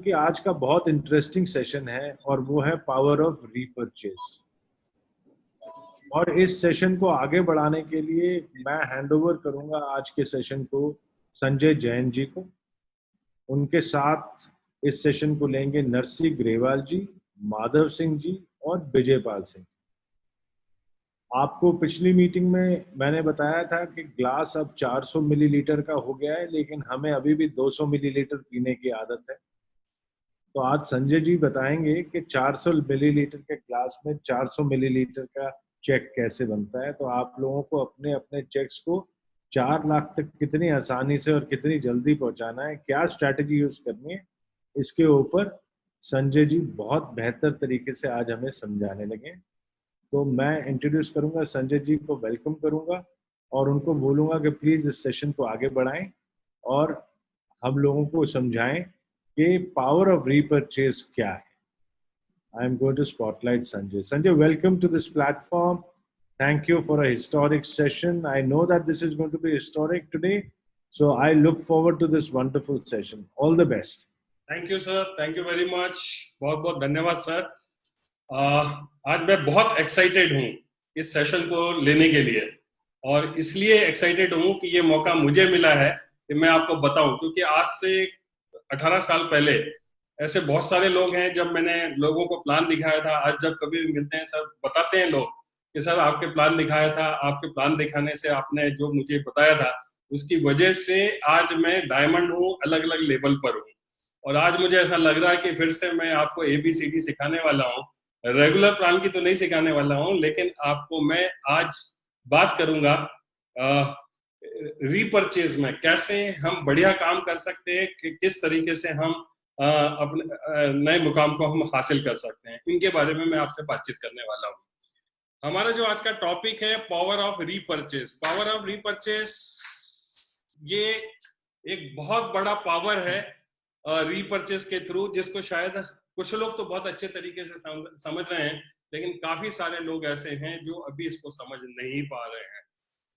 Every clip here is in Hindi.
कि आज का बहुत इंटरेस्टिंग सेशन है और वो है पावर ऑफ रीपरचेज। और इस सेशन को आगे बढ़ाने के लिए मैं हैंडओवर करूंगा आज के सेशन को संजय जैन जी को। उनके साथ इस सेशन को लेंगे नरसी ग्रेवाल जी, माधव सिंह जी और विजयपाल सिंह। आपको पिछली मीटिंग में मैंने बताया था कि ग्लास अब 400 मिलीलीटर का हो गया है, लेकिन हमें अभी भी 200 मिलीलीटर पीने की आदत है। तो आज संजय जी बताएंगे कि 400 मिलीलीटर के ग्लास में 400 मिलीलीटर का चेक कैसे बनता है। तो आप लोगों को अपने अपने चेक्स को 4 लाख तक कितनी आसानी से और कितनी जल्दी पहुंचाना है, क्या स्ट्रैटेजी यूज करनी है, इसके ऊपर संजय जी बहुत बेहतर तरीके से आज हमें समझाने लगे। तो मैं इंट्रोड्यूस करूंगा संजय जी को, वेलकम करूंगा और उनको बोलूंगा कि प्लीज इस सेशन को आगे बढ़ाएं और हम लोगों को समझाएं कि पावर ऑफ रीपरचेज क्या है। I am going to spotlight Sanjay. Sanjay, welcome to this platform. Thank you for a historic session. I know that this is going to be historic today, so I look forward to this wonderful session. All the best. Thank you, sir. Thank you very much. बहुत बहुत धन्यवाद सर. आज मैं बहुत एक्साइटेड हूँ इस सेशन को लेने के लिए, और इसलिए एक्साइटेड हूँ कि ये मौका मुझे मिला है कि मैं आपको बताऊं, क्योंकि आज से 18 साल पहले ऐसे बहुत सारे लोग हैं, जब मैंने लोगों को प्लान दिखाया था, आज जब कभी मिलते हैं सर बताते हैं लोग कि सर आपके प्लान दिखाया था, आपके प्लान दिखाने से आपने जो मुझे बताया था उसकी वजह से आज मैं डायमंड हूँ, अलग अलग लेवल पर हूँ। और आज मुझे ऐसा लग रहा है कि फिर से मैं आपको ABCD सिखाने वाला हूँ। रेगुलर प्लान की तो नहीं सिखाने वाला हूँ, लेकिन आपको मैं आज बात करूंगा रीपरचेज में कैसे हम बढ़िया काम कर सकते हैं, कि किस तरीके से हम अपने नए मुकाम को हम हासिल कर सकते हैं, इनके बारे में मैं आपसे बातचीत करने वाला हूँ। हमारा जो आज का टॉपिक है power of repurchase. Power of repurchase ये एक बहुत बड़ा पावर है रीपरचेज के थ्रू, जिसको शायद कुछ लोग तो बहुत अच्छे तरीके से समझ रहे हैं, लेकिन काफी सारे लोग ऐसे हैं जो अभी इसको समझ नहीं पा रहे हैं।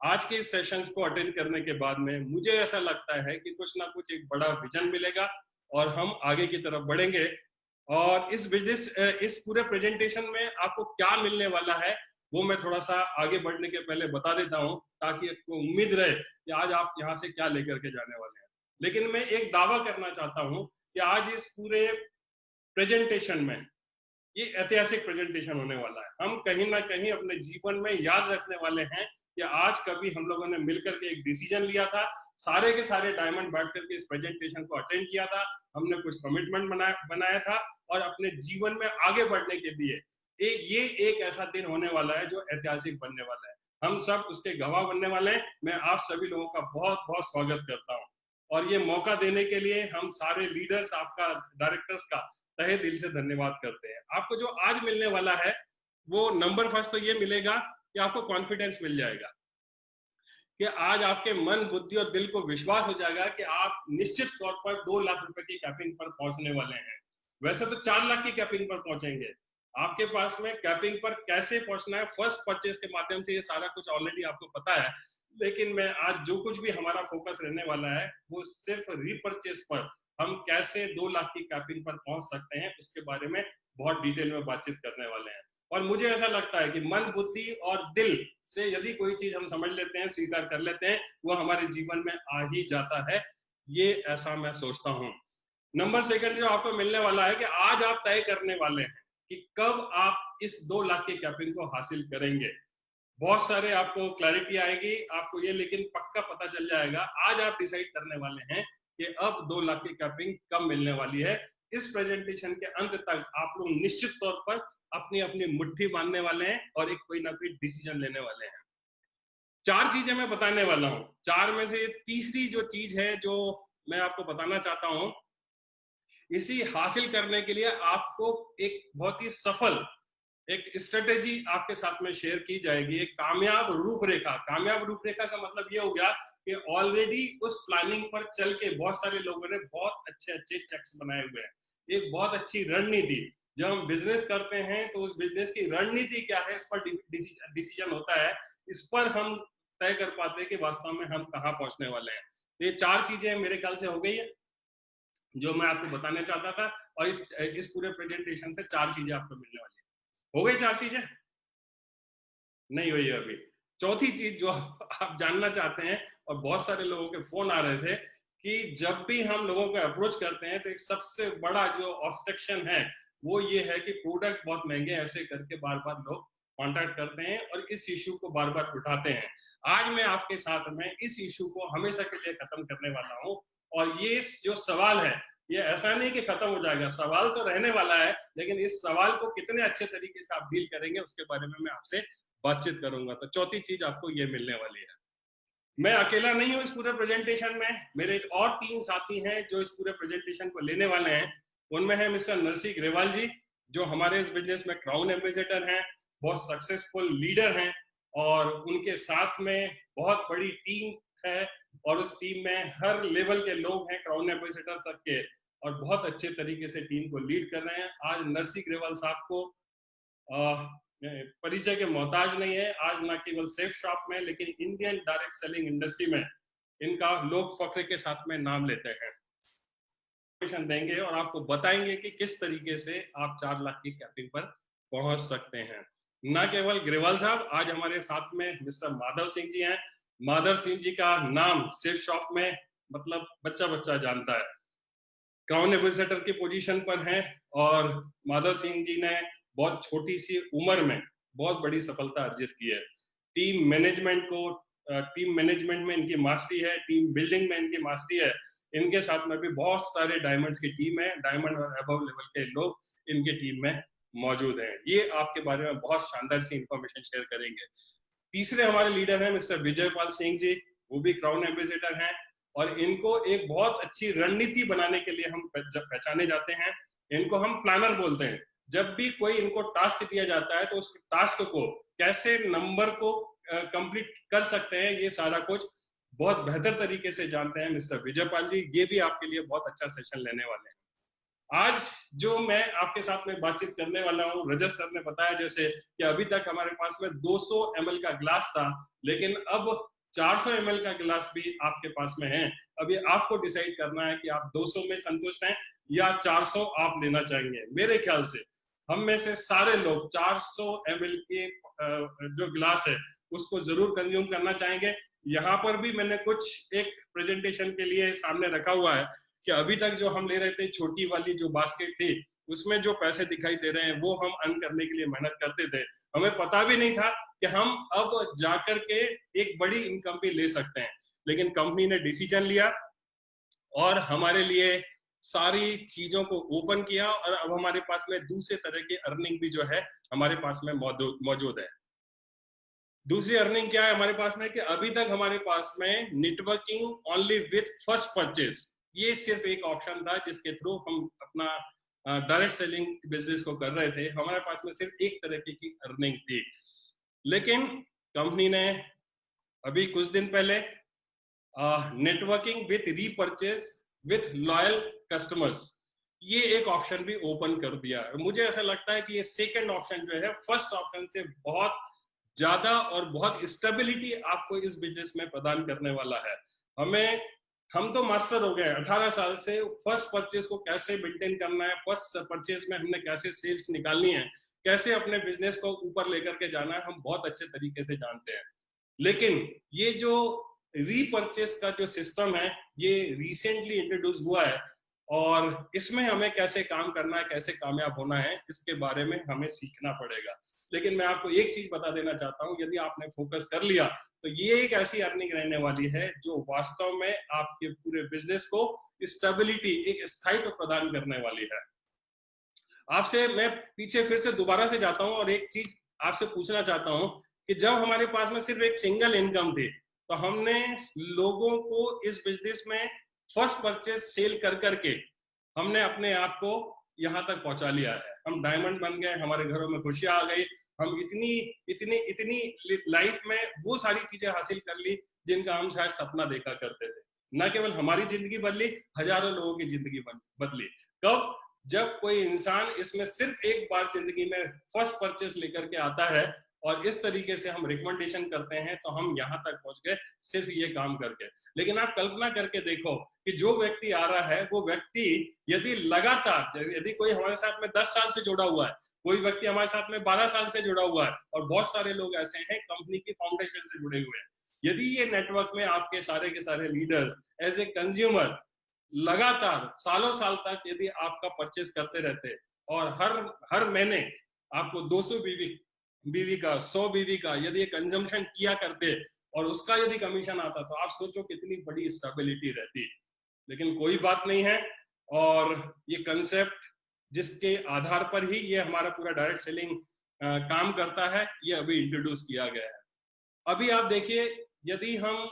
आज के इस सेशंस को अटेंड करने के बाद में मुझे ऐसा लगता है कि कुछ ना कुछ एक बड़ा विजन मिलेगा और हम आगे की तरफ बढ़ेंगे। और इस पूरे प्रेजेंटेशन में आपको क्या मिलने वाला है वो मैं थोड़ा सा आगे बढ़ने के पहले बता देता हूं, ताकि आपको उम्मीद रहे कि आज आप यहाँ से क्या लेकर के जाने वाले हैं। लेकिन मैं एक दावा करना चाहता हूं कि आज इस पूरे प्रेजेंटेशन में ये ऐतिहासिक प्रेजेंटेशन होने वाला है। हम कहीं ना कहीं अपने जीवन में याद रखने वाले हैं कि आज कभी हम लोगों ने मिलकर के एक डिसीजन लिया था, सारे के सारे डायमंड बैठ करके इस प्रेजेंटेशन को अटेंड किया था, हमने कुछ कमिटमेंट बनाया था और अपने जीवन में आगे बढ़ने के लिए ये एक ऐसा दिन होने वाला है जो ऐतिहासिक बनने वाला है। हम सब उसके गवाह बनने वाले हैं। मैं आप सभी लोगों का बहुत बहुत स्वागत करता हूँ, और ये मौका देने के लिए हम सारे लीडर्स, आपका डायरेक्टर्स का तहे दिल से धन्यवाद करते हैं। आपको जो आज मिलने वाला है वो नंबर फर्स्ट तो ये मिलेगा कि आपको कॉन्फिडेंस मिल जाएगा, कि आज आपके मन, बुद्धि और दिल को विश्वास हो जाएगा कि आप निश्चित तौर पर 2 लाख रुपए की कैपिंग पर पहुंचने वाले हैं। वैसे तो 4 लाख की कैपिंग पर पहुंचेंगे। आपके पास में कैपिंग पर कैसे पहुंचना है, फर्स्ट परचेज के माध्यम से, ये सारा कुछ ऑलरेडी आपको पता है। लेकिन मैं आज जो कुछ भी हमारा फोकस रहने वाला है वो सिर्फ रीपरचेज पर, हम कैसे 2 लाख की कैपिंग पर पहुंच सकते हैं उसके बारे में बहुत डिटेल में बातचीत करने वाले हैं। और मुझे ऐसा लगता है कि मन, बुद्धि और दिल से यदि कोई चीज हम समझ लेते हैं, स्वीकार कर लेते हैं, वो हमारे जीवन में आ ही जाता है। ये ऐसा मैं सोचता हूँ। नंबर सेकंड जो आपको मिलने वाला है कि आज आप तय करने वाले हैं कि कब आप इस 2 लाख की कैपिंग को हासिल करेंगे। बहुत सारे आपको क्लैरिटी आएगी, आपको ये लेकिन पक्का पता चल जाएगा, आज आप डिसाइड करने वाले हैं कि अब 2 लाख की कैपिंग कब मिलने वाली है। इस प्रेजेंटेशन के अंत तक आप लोग निश्चित तौर पर अपनी अपनी मुट्ठी बांधने वाले हैं और एक कोई ना कोई डिसीजन लेने वाले हैं। 4 चीजें मैं बताने वाला हूं। 4 में से तीसरी जो चीज है जो मैं आपको बताना चाहता हूं, इसी हासिल करने के लिए आपको एक बहुत ही सफल एक स्ट्रेटेजी आपके साथ में शेयर की जाएगी, एक कामयाब रूपरेखा। कामयाब रूपरेखा का मतलब ये हो गया कि ऑलरेडी उस प्लानिंग पर चल के बहुत सारे लोगों ने बहुत अच्छे अच्छे चेक्स बनाए हुए हैं। एक बहुत अच्छी रणनीति, जब हम बिजनेस करते हैं तो उस बिजनेस की रणनीति क्या है, इस पर डिसीजन होता है। इस पर हम तय कर पाते हैं कि वास्तव में हम कहाँ पहुंचने वाले हैं। तो ये 4 चीजें मेरे ख्याल से हो गई है। जो मैं आपको बताना चाहता था। और इस पूरे प्रेजेंटेशन से 4 चीजें आपको मिलने वाली है। हो गई 4 चीजें? नहीं हुई है अभी। चौथी चीज जो आप जानना चाहते हैं, और बहुत सारे लोगों के फोन आ रहे थे कि जब भी हम लोगों को अप्रोच करते हैं तो एक सबसे बड़ा जो ऑब्स्ट्रक्शन है वो ये है कि प्रोडक्ट बहुत महंगे, ऐसे करके बार बार लोग कॉन्टैक्ट करते हैं और इस इश्यू को बार बार उठाते हैं। आज मैं आपके साथ में इस इश्यू को हमेशा के लिए खत्म करने वाला हूँ। और ये जो सवाल है, ये ऐसा नहीं कि खत्म हो जाएगा, सवाल तो रहने वाला है, लेकिन इस सवाल को कितने अच्छे तरीके से आप डील करेंगे उसके बारे में मैं आपसे बातचीत करूंगा। तो चौथी चीज आपको ये मिलने वाली है। मैं अकेला नहीं हूं इस पूरे प्रेजेंटेशन में, मेरे और 3 साथी हैं जो इस पूरे प्रेजेंटेशन को लेने वाले हैं। उनमें है मिस्टर नरसी ग्रेवाल जी, जो हमारे इस बिजनेस में क्राउन एम्बेसडर हैं, बहुत सक्सेसफुल लीडर हैं, और उनके साथ में बहुत बड़ी टीम है, और उस टीम में हर लेवल के लोग हैं क्राउन एम्बेसडर तक के, और बहुत अच्छे तरीके से टीम को लीड कर रहे हैं। आज नरसी ग्रेवाल साहब को परिचय के मोहताज नहीं है। आज ना केवल सेफ शॉप में, लेकिन इंडियन डायरेक्ट सेलिंग इंडस्ट्री में इनका लोग फख्र के साथ में नाम लेते हैं। देंगे और आपको बताएंगे कि किस तरीके से आप 4 लाख की कैपिंग पर पहुंच सकते हैं। ना केवल ग्रेवाल साहब, आज हमारे साथ में मिस्टर माधव सिंह जी हैं। माधव सिंह जी का नाम सेफ शॉप में मतलब बच्चा बच्चा जानता है, क्राउन एम्बेसडर की पोजीशन पर हैं, और माधव सिंह जी ने बहुत छोटी सी उम्र में बहुत बड़ी सफलता अर्जित की है। टीम मैनेजमेंट में इनकी मास्टरी है, टीम बिल्डिंग में इनकी मास्टरी है। इनके साथ में भी बहुत सारे डायमंड्स की टीम है, डायमंड और अबव लेवल के लोग इनके टीम में मौजूद हैं। ये आपके बारे में बहुत शानदार सी इंफॉर्मेशन शेयर करेंगे। तीसरे हमारे लीडर हैं मिस्टर विजयपाल सिंह जी, वो भी क्राउन एम्बेसडर हैं, और इनको एक बहुत अच्छी रणनीति बनाने के लिए हम पहचाने जाते हैं। इनको हम प्लानर बोलते हैं। जब भी कोई इनको टास्क दिया जाता है तो उस टास्क को कैसे नंबर को कंप्लीट कर सकते हैं, ये सारा कुछ बहुत बेहतर तरीके से जानते हैं मिस्टर विजयपाल जी। ये भी आपके लिए बहुत अच्छा सेशन लेने वाले हैं। आज जो मैं आपके साथ में बातचीत करने वाला हूँ, रजत सर ने बताया जैसे कि अभी तक हमारे पास में 200 ml का ग्लास था, लेकिन अब 400 ml का गिलास भी आपके पास में है। अभी आपको डिसाइड करना है कि आप 200 में संतुष्ट हैं या 400 आप लेना चाहेंगे। मेरे ख्याल से हम में से सारे लोग 400 ml के जो गिलास है उसको जरूर कंज्यूम करना चाहेंगे। यहाँ पर भी मैंने कुछ एक प्रेजेंटेशन के लिए सामने रखा हुआ है कि अभी तक जो हम ले रहे थे छोटी वाली जो बास्केट थी, उसमें जो पैसे दिखाई दे रहे हैं वो हम अर्न करने के लिए मेहनत करते थे। हमें पता भी नहीं था कि हम अब जाकर के एक बड़ी इनकम भी ले सकते हैं, लेकिन कंपनी ने डिसीजन लिया और हमारे लिए सारी चीजों को ओपन किया, और अब हमारे पास में दूसरे तरह की अर्निंग भी जो है हमारे पास में मौजूद है। दूसरी अर्निंग क्या है हमारे पास में कि अभी तक हमारे पास में networking only with first purchase, ये सिर्फ एक ऑप्शन था जिसके थ्रू हम अपना डायरेक्ट सेलिंग बिजनेस को कर रहे थे। हमारे पास में सिर्फ एक तरह की अर्निंग थी, लेकिन कंपनी ने अभी कुछ दिन पहले networking with repurchase with loyal customers, ये एक ऑप्शन भी ओपन कर दिया। मुझे ऐसा लगता है कि ये सेकंड ऑप्शन जो है फर्स्ट ऑप्शन से बहुत ज्यादा और बहुत स्टेबिलिटी आपको इस बिजनेस में प्रदान करने वाला है। हम तो मास्टर हो गए 18 साल से, फर्स्ट परचेज को कैसे मेंटेन करना है, फर्स्ट परचेज में हमने कैसे सेल्स निकालनी है, कैसे अपने बिजनेस को ऊपर लेकर के जाना है, हम बहुत अच्छे तरीके से जानते हैं। लेकिन ये जो रीपरचेज का जो सिस्टम है ये रिसेंटली इंट्रोड्यूस हुआ है, और इसमें हमें कैसे काम करना है, कैसे कामयाब होना है, इसके बारे में हमें सीखना पड़ेगा। लेकिन मैं आपको एक चीज बता देना चाहता हूं, यदि आपने फोकस कर लिया तो ये एक ऐसी अर्निंग रहने वाली है जो वास्तव में आपके पूरे बिजनेस को स्टेबिलिटी, एक स्थायित्व प्रदान करने वाली है। आपसे मैं पीछे फिर से दोबारा से जाता हूं और एक चीज आपसे पूछना चाहता हूं कि जब हमारे पास में सिर्फ एक सिंगल इनकम थी तो हमने लोगों को इस बिजनेस में फर्स्ट परचेज सेल कर करके हमने अपने आप को यहाँ तक पहुंचा लिया है। हम डायमंड बन गए, हमारे घरों में खुशियां आ गई, हम इतनी इतनी इतनी लाइफ में वो सारी चीजें हासिल कर ली जिनका हम शायद सपना देखा करते थे। न केवल हमारी जिंदगी बदली, हजारों लोगों की जिंदगी बदली। कब? जब कोई इंसान इसमें सिर्फ एक बार जिंदगी में फर्स्ट परचेस लेकर के आता है और इस तरीके से हम रिकमेंडेशन करते हैं, तो हम यहाँ तक पहुंच गए सिर्फ ये काम करके। लेकिन आप कल्पना करके देखो कि जो व्यक्ति आ रहा है, वो व्यक्ति यदि लगातार, जैसे यदि कोई हमारे साथ में 10 साल से जुड़ा हुआ है, कोई व्यक्ति हमारे साथ में 12 साल से जुड़ा हुआ है, और बहुत सारे लोग ऐसे हैं कंपनी की फाउंडेशन से जुड़े हुए हैं, यदि ये नेटवर्क में आपके सारे के सारे लीडर्स एज ए कंज्यूमर लगातार सालों साल तक यदि आपका परचेस करते रहते और हर महीने आपको 200 बीवी का 100 बीवी का यदि कंजम्पशन किया करते और उसका यदि कमीशन आता, तो आप सोचो कितनी बड़ी स्टेबिलिटी रहती। लेकिन कोई बात नहीं है, और ये कंसेप्ट जिसके आधार पर ही ये हमारा पूरा डायरेक्ट सेलिंग काम करता है, ये अभी इंट्रोड्यूस किया गया है। अभी आप देखिए, यदि हम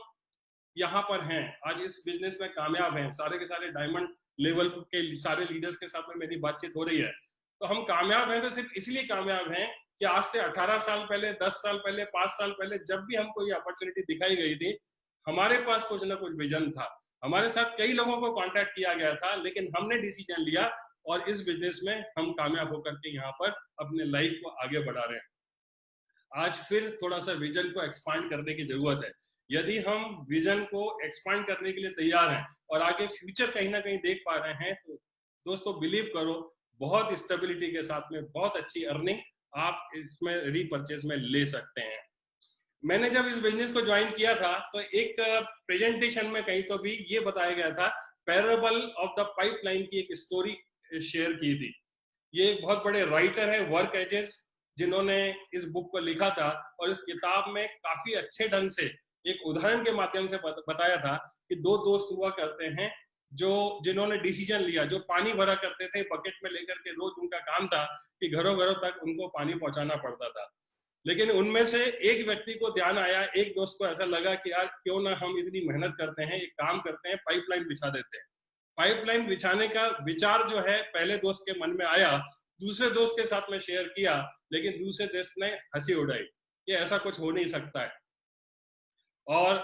यहाँ पर हैं, आज इस बिजनेस में कामयाब हैं, सारे के सारे डायमंड लेवल के सारे लीडर्स के साथ में मेरी बातचीत हो रही है, तो हम कामयाब हैं तो सिर्फ इसलिए कामयाब हैं कि आज से 18 साल पहले, 10 साल पहले, 5 साल पहले जब भी हमको ये अपॉर्चुनिटी दिखाई गई थी, हमारे पास कुछ ना कुछ विजन था, हमारे साथ कई लोगों को कांटेक्ट किया गया था, लेकिन हमने डिसीजन लिया और इस बिजनेस में हम कामयाब होकर के यहाँ पर अपने लाइफ को आगे बढ़ा रहे हैं। आज फिर थोड़ा सा विजन को एक्सपांड करने की जरूरत है। यदि हम विजन को एक्सपांड करने के लिए तैयार हैं और आगे फ्यूचर कहीं ना कहीं देख पा रहे हैं, तो दोस्तों बिलीव करो, बहुत स्टेबिलिटी के साथ में बहुत अच्छी अर्निंग आप इसमें रीपरचेज में ले सकते हैं। मैंने जब इस बिजनेस को ज्वाइन किया था, तो एक प्रेजेंटेशन में कहीं तो भी ये बताया गया था, पैराबल ऑफ द पाइपलाइन की एक स्टोरी शेयर की थी। ये एक बहुत बड़े राइटर है, वर्क एजेस, जिन्होंने इस बुक को लिखा था, और इस किताब में काफी अच्छे ढंग से एक उदाहरण के माध्यम से बताया था कि दो दोस्त हुआ करते हैं जिन्होंने डिसीजन लिया, जो पानी भरा करते थे बकेट में लेकर के, रोज उनका काम था कि घरों घरों तक उनको पानी पहुंचाना पड़ता था। लेकिन उनमें से एक व्यक्ति को ध्यान आया, एक दोस्त को ऐसा लगा कि यार क्यों ना हम इतनी मेहनत करते हैं, एक काम करते हैं, पाइपलाइन बिछा देते हैं। पाइपलाइन बिछाने का विचार जो है पहले दोस्त के मन में आया, दूसरे दोस्त के साथ में शेयर किया, लेकिन दूसरे दोस्त ने हंसी उड़ाई कि ऐसा कुछ हो नहीं सकता है। और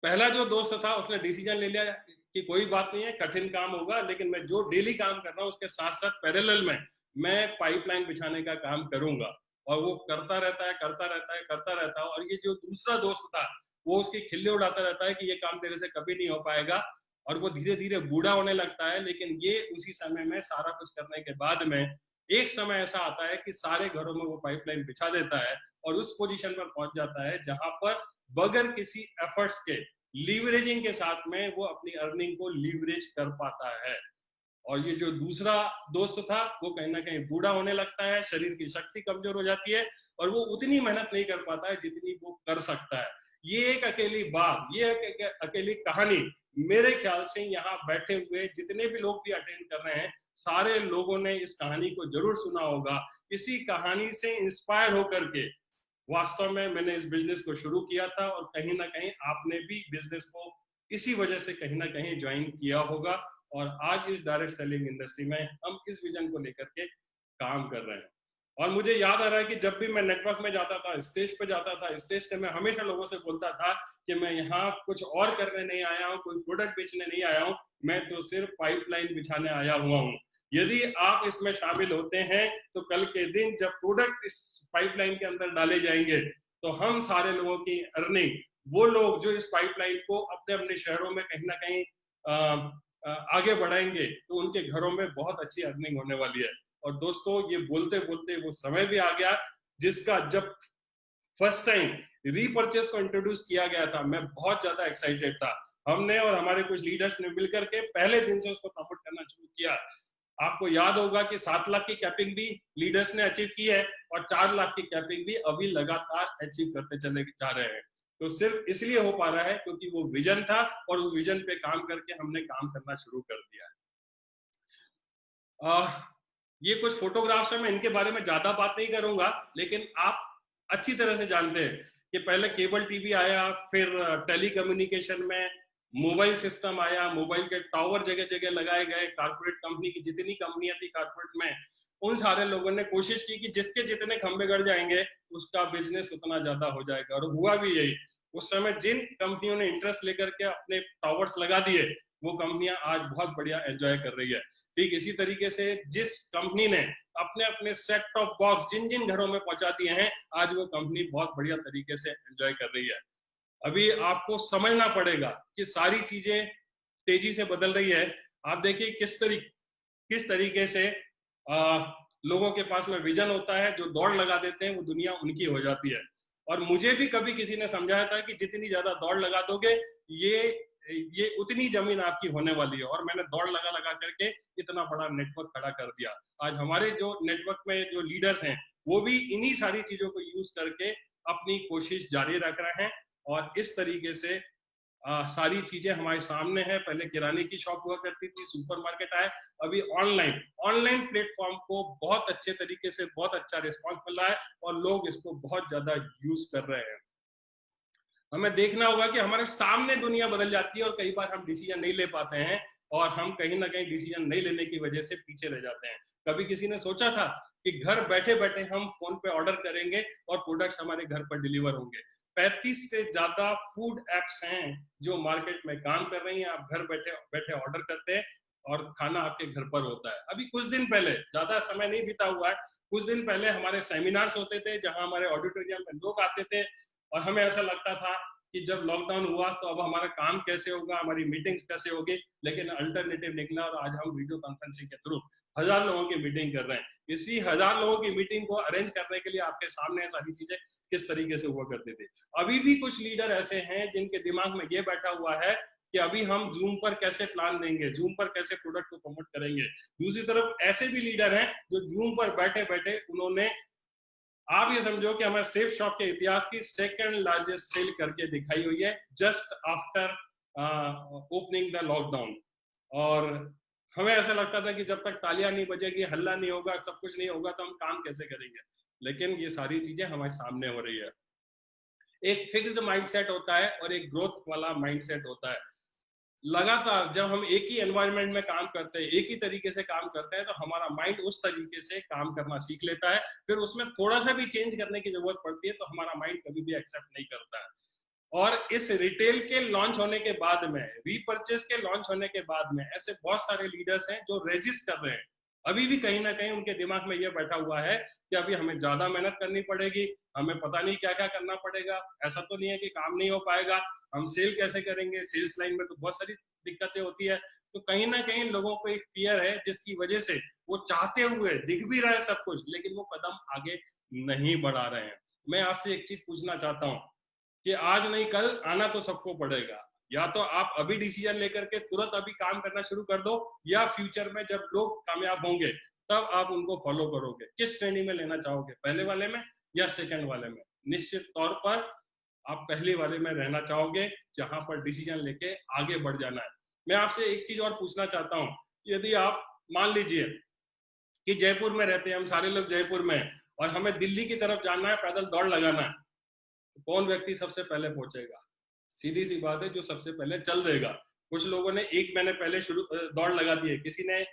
पहला जो दोस्त था उसने डिसीजन ले लिया कि कोई बात नहीं है, कठिन काम होगा, लेकिन मैं जो डेली काम कर रहा हूँ उसके साथ साथ पैरेलल में मैं पाइपलाइन बिछाने का काम करूंगा। और वो करता रहता है। और ये जो दूसरा दोस्त था वो उसकी खिल्ली उड़ाता रहता है कि ये काम तेरे से कभी नहीं हो पाएगा, और वो धीरे धीरे बूढ़ा होने लगता है। लेकिन ये उसी समय में सारा कुछ करने के बाद में एक समय ऐसा आता है कि सारे घरों में वो पाइपलाइन बिछा देता है और उस पोजीशन पर पहुंच जाता है जहां पर बगैर किसी एफर्ट्स के, लीवरेजिंग के साथ में वो अपनी अर्निंग को लीवरेज कर पाता है। और ये जो दूसरा दोस्त था वो कहीं ना कहीं बूढ़ा होने लगता है, शरीर की शक्ति कमजोर हो जाती है और वो उतनी मेहनत नहीं कर पाता है जितनी वो कर सकता है। ये एक अकेली बात, ये एक अकेली कहानी, मेरे ख्याल से यहाँ बैठे हुए जितने भी लोग भी अटेंड कर रहे हैं, सारे लोगों ने इस कहानी को जरूर सुना होगा। इसी कहानी से इंस्पायर होकर के वास्तव में मैंने इस बिजनेस को शुरू किया था, और कहीं ना कहीं आपने भी बिजनेस को इसी वजह से कहीं ना कहीं ज्वाइन किया होगा। और आज इस डायरेक्ट सेलिंग इंडस्ट्री में हम इस विजन को लेकर के काम कर रहे हैं। और मुझे याद आ रहा है कि जब भी मैं नेटवर्क में जाता था, स्टेज पे जाता था, स्टेज से मैं हमेशा लोगों से बोलता था कि मैं यहाँ कुछ और करने नहीं आया हूँ, कोई प्रोडक्ट बेचने नहीं आया हूँ, मैं तो सिर्फ पाइपलाइन बिछाने आया हुआ हूँ। यदि आप इसमें शामिल होते हैं तो कल के दिन जब प्रोडक्ट इस पाइपलाइन के अंदर डाले जाएंगे, तो हम सारे लोगों की अर्निंग, वो लोग जो इस पाइपलाइन को अपने अपने शहरों में कहीं ना कहीं आगे बढ़ाएंगे, तो उनके घरों में बहुत अच्छी अर्निंग होने वाली है। और दोस्तों, ये बोलते बोलते वो समय भी आ गया जिसका जब फर्स्ट टाइम रीपरचेस को इंट्रोड्यूस किया गया था, मैं बहुत ज्यादा एक्साइटेड था। हमने और हमारे कुछ लीडर्स ने मिलकर के पहले दिन से उसको प्रमोट करना शुरू किया। आपको याद होगा कि 7 लाख की कैपिंग भी लीडर्स ने अचीव की है और 4 लाख की कैपिंग भी अभी लगातार अचीव करते चले जा रहे हैं। तो सिर्फ इसलिए हो पा रहा है क्योंकि वो विजन था और उस विजन पे काम करके हमने काम करना शुरू कर दिया है। ये कुछ फोटोग्राफ्स हैं, मैं इनके बारे में ज्यादा बात नहीं करूंगा, लेकिन आप अच्छी तरह से जानते हैं कि पहले केबल टीवी आया, फिर टेलीकम्युनिकेशन में मोबाइल सिस्टम आया, मोबाइल के टावर जगह जगह लगाए गए, कारपोरेट कंपनी की जितनी कंपनियां थी कारपोरेट में, उन सारे लोगों ने कोशिश की कि जिसके जितने खंभे गड़ जाएंगे उसका बिजनेस उतना ज्यादा हो जाएगा, और हुआ भी यही। उस समय जिन कंपनियों ने इंटरेस्ट लेकर के अपने टावर्स लगा दिए, वो कंपनियां आज बहुत बढ़िया एंजॉय कर रही है। ठीक इसी तरीके से जिस कंपनी ने अपने अपने सेट टॉप बॉक्स जिन जिन घरों में पहुंचा दिए हैं, आज वो कंपनी बहुत बढ़िया तरीके से एंजॉय कर रही है। अभी आपको समझना पड़ेगा कि सारी चीजें तेजी से बदल रही है। आप देखिए किस तरीके से लोगों के पास में विजन होता है, जो दौड़ लगा देते हैं वो दुनिया उनकी हो जाती है। और मुझे भी कभी किसी ने समझाया था कि जितनी ज्यादा दौड़ लगा दोगे ये उतनी जमीन आपकी होने वाली है, और मैंने दौड़ लगा लगा करके इतना बड़ा नेटवर्क खड़ा कर दिया। आज हमारे जो नेटवर्क में जो लीडर्स हैं वो भी इन्हीं सारी चीजों को यूज करके अपनी कोशिश जारी रख रहे हैं, और इस तरीके से सारी चीजें हमारे सामने है। पहले किराने की शॉप हुआ करती थी, सुपरमार्केट आया, अभी ऑनलाइन प्लेटफॉर्म को बहुत अच्छे तरीके से बहुत अच्छा रिस्पांस मिल रहा है और लोग इसको बहुत ज्यादा यूज कर रहे हैं। हमें देखना होगा कि हमारे सामने दुनिया बदल जाती है और कई बार हम डिसीजन नहीं ले पाते हैं, और हम कहीं ना कहीं डिसीजन नहीं लेने की वजह से पीछे रह जाते हैं। कभी किसी ने सोचा था कि घर बैठे बैठे हम फोन पे ऑर्डर करेंगे और प्रोडक्ट्स हमारे घर पर डिलीवर होंगे? 35 से ज्यादा फूड एप्स हैं जो मार्केट में काम कर रही हैं। आप घर बैठे बैठे ऑर्डर करते हैं और खाना आपके घर पर होता है। अभी कुछ दिन पहले, ज्यादा समय नहीं बीता हुआ है, कुछ दिन पहले हमारे सेमिनार्स होते थे जहां हमारे ऑडिटोरियम में लोग आते थे और हमें ऐसा लगता था कि जब लॉकडाउन हुआ तो अब हमारा काम कैसे होगा, हमारी मीटिंग्स कैसे होगी, लेकिन अल्टरनेटिव निकला और आज हम वीडियो कॉन्फ्रेंसिंग के थ्रू 1000 लोगों की मीटिंग कर रहे हैं। इसी 1000 लोगों की मीटिंग को अरेंज करने के लिए आपके सामने सारी चीजें किस तरीके से हुआ करती थी। अभी भी कुछ लीडर ऐसे हैं जिनके दिमाग में ये बैठा हुआ है कि अभी हम जूम पर कैसे प्लान देंगे, जूम पर कैसे प्रोडक्ट को प्रमोट करेंगे। दूसरी तरफ ऐसे भी लीडर हैं जो जूम पर बैठे बैठे उन्होंने, आप ये समझो कि हमारे सेफ शॉप के इतिहास की सेकंड लार्जेस्ट सेल करके दिखाई हुई है just after opening the lockdown. और हमें ऐसा लगता था कि जब तक तालियां नहीं बजेगी, हल्ला नहीं होगा, सब कुछ नहीं होगा, तो हम काम कैसे करेंगे। लेकिन ये सारी चीजें हमारे सामने हो रही है। एक फिक्स्ड माइंडसेट होता है और एक ग्रोथ वाला माइंडसेट होता है। लगातार जब हम एक ही एनवायरनमेंट में काम करते हैं, एक ही तरीके से काम करते हैं, तो हमारा माइंड उस तरीके से काम करना सीख लेता है। फिर उसमें थोड़ा सा भी चेंज करने की जरूरत पड़ती है तो हमारा माइंड कभी भी एक्सेप्ट नहीं करता है। और इस रिटेल के लॉन्च होने के बाद में, रीपर्चेस के लॉन्च होने के बाद में, ऐसे बहुत सारे लीडर्स हैं जो रेजिस्ट कर रहे हैं। अभी भी कहीं ना कहीं उनके दिमाग में यह बैठा हुआ है कि अभी हमें ज्यादा मेहनत करनी पड़ेगी, हमें पता नहीं क्या क्या करना पड़ेगा, ऐसा तो नहीं है कि काम नहीं हो पाएगा, हम सेल कैसे करेंगे, सेल्स लाइन में तो बहुत सारी दिक्कतें होती है। तो कहीं ना कहीं लोगों को एक फियर है जिसकी वजह से वो चाहते हुए, दिख भी रहा है सब कुछ, लेकिन वो कदम आगे नहीं बढ़ा रहे हैं। मैं आपसे एक चीज पूछना चाहता हूँ कि आज नहीं कल आना तो सबको पड़ेगा। या तो आप अभी डिसीजन लेकर के तुरंत अभी काम करना शुरू कर दो, या फ्यूचर में जब लोग कामयाब होंगे तब आप उनको फॉलो करोगे। किस श्रेणी में लेना चाहोगे, पहले वाले में या सेकंड वाले में? निश्चित तौर पर आप पहले वाले में रहना चाहोगे जहां पर डिसीजन लेके आगे बढ़ जाना है। मैं आपसे एक चीज और पूछना चाहता हूँ, यदि आप मान लीजिए कि जयपुर में रहते हैं, हम सारे लोग जयपुर में हैं और हमें दिल्ली की तरफ जाना है, पैदल दौड़ लगाना है, तो कौन व्यक्ति सबसे पहले पहुंचेगा? सीधी सी बात है, जो सबसे पहले चल देगा। कुछ लोगों ने 1 महीने पहले दौड़ लगा दी है, किसी ने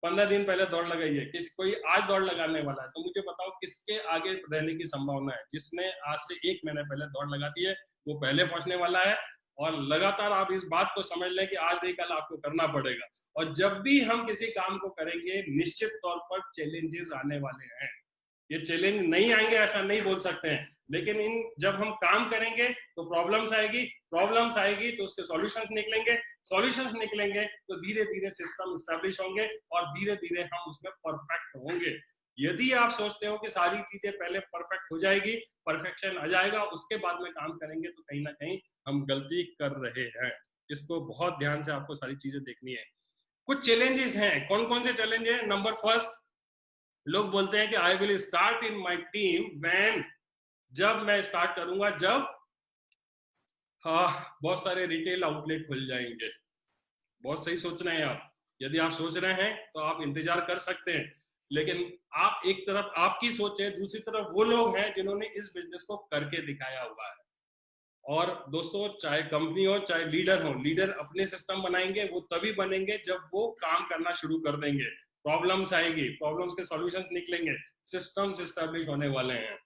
15 दिन पहले दौड़ लगाई है, कोई आज दौड़ लगाने वाला है। तो मुझे बताओ किसके आगे रहने की संभावना है? जिसने आज से 1 महीने पहले दौड़ लगा दी है वो पहले पहुंचने वाला है। और लगातार आप इस बात को समझ लें कि आज नहीं कल आपको करना पड़ेगा। और जब भी हम किसी काम को करेंगे, निश्चित तौर पर चैलेंजेस आने वाले हैं। ये चैलेंज नहीं आएंगे ऐसा नहीं बोल सकते हैं, लेकिन जब हम काम करेंगे तो प्रॉब्लम्स आएगी तो उसके सॉल्यूशंस निकलेंगे तो धीरे धीरे सिस्टम एस्टैब्लिश होंगे और धीरे धीरे हम उसमें परफेक्ट होंगे। यदि आप सोचते हो कि सारी चीजें पहले परफेक्ट हो जाएगी, परफेक्शन आ जाएगा, उसके बाद में काम करेंगे, तो कहीं ना कहीं हम गलती कर रहे हैं। इसको बहुत ध्यान से आपको सारी चीजें देखनी है। कुछ चैलेंजेस हैं। कौन कौन से चैलेंज है? नंबर फर्स्ट, लोग बोलते हैं कि I will start in my team when, जब मैं स्टार्ट करूंगा जब बहुत सारे रिटेल आउटलेट खुल जाएंगे। बहुत सही सोच रहे हैं आप। यदि आप सोच रहे हैं तो आप इंतजार कर सकते हैं, लेकिन आप एक तरफ आपकी सोच है, दूसरी तरफ वो लोग हैं जिन्होंने इस बिजनेस को करके दिखाया हुआ है। और दोस्तों, चाहे कंपनी हो चाहे लीडर हो, लीडर अपने सिस्टम बनाएंगे, वो तभी बनेंगे जब वो काम करना शुरू कर देंगे। प्रॉब्लम्स आएगी, प्रॉब्लम्स के सॉल्यूशंस निकलेंगे, सिस्टम्स एस्टैब्लिश होने वाले हैं।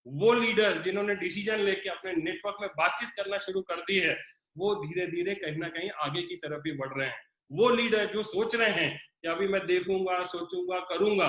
वो लीडर जिन्होंने डिसीजन लेके अपने नेटवर्क में बातचीत करना शुरू कर दी है, वो धीरे धीरे कहीं ना कहीं आगे की तरफ ही बढ़ रहे हैं। वो लीडर जो सोच रहे हैं कि अभी मैं देखूंगा, सोचूंगा, करूंगा,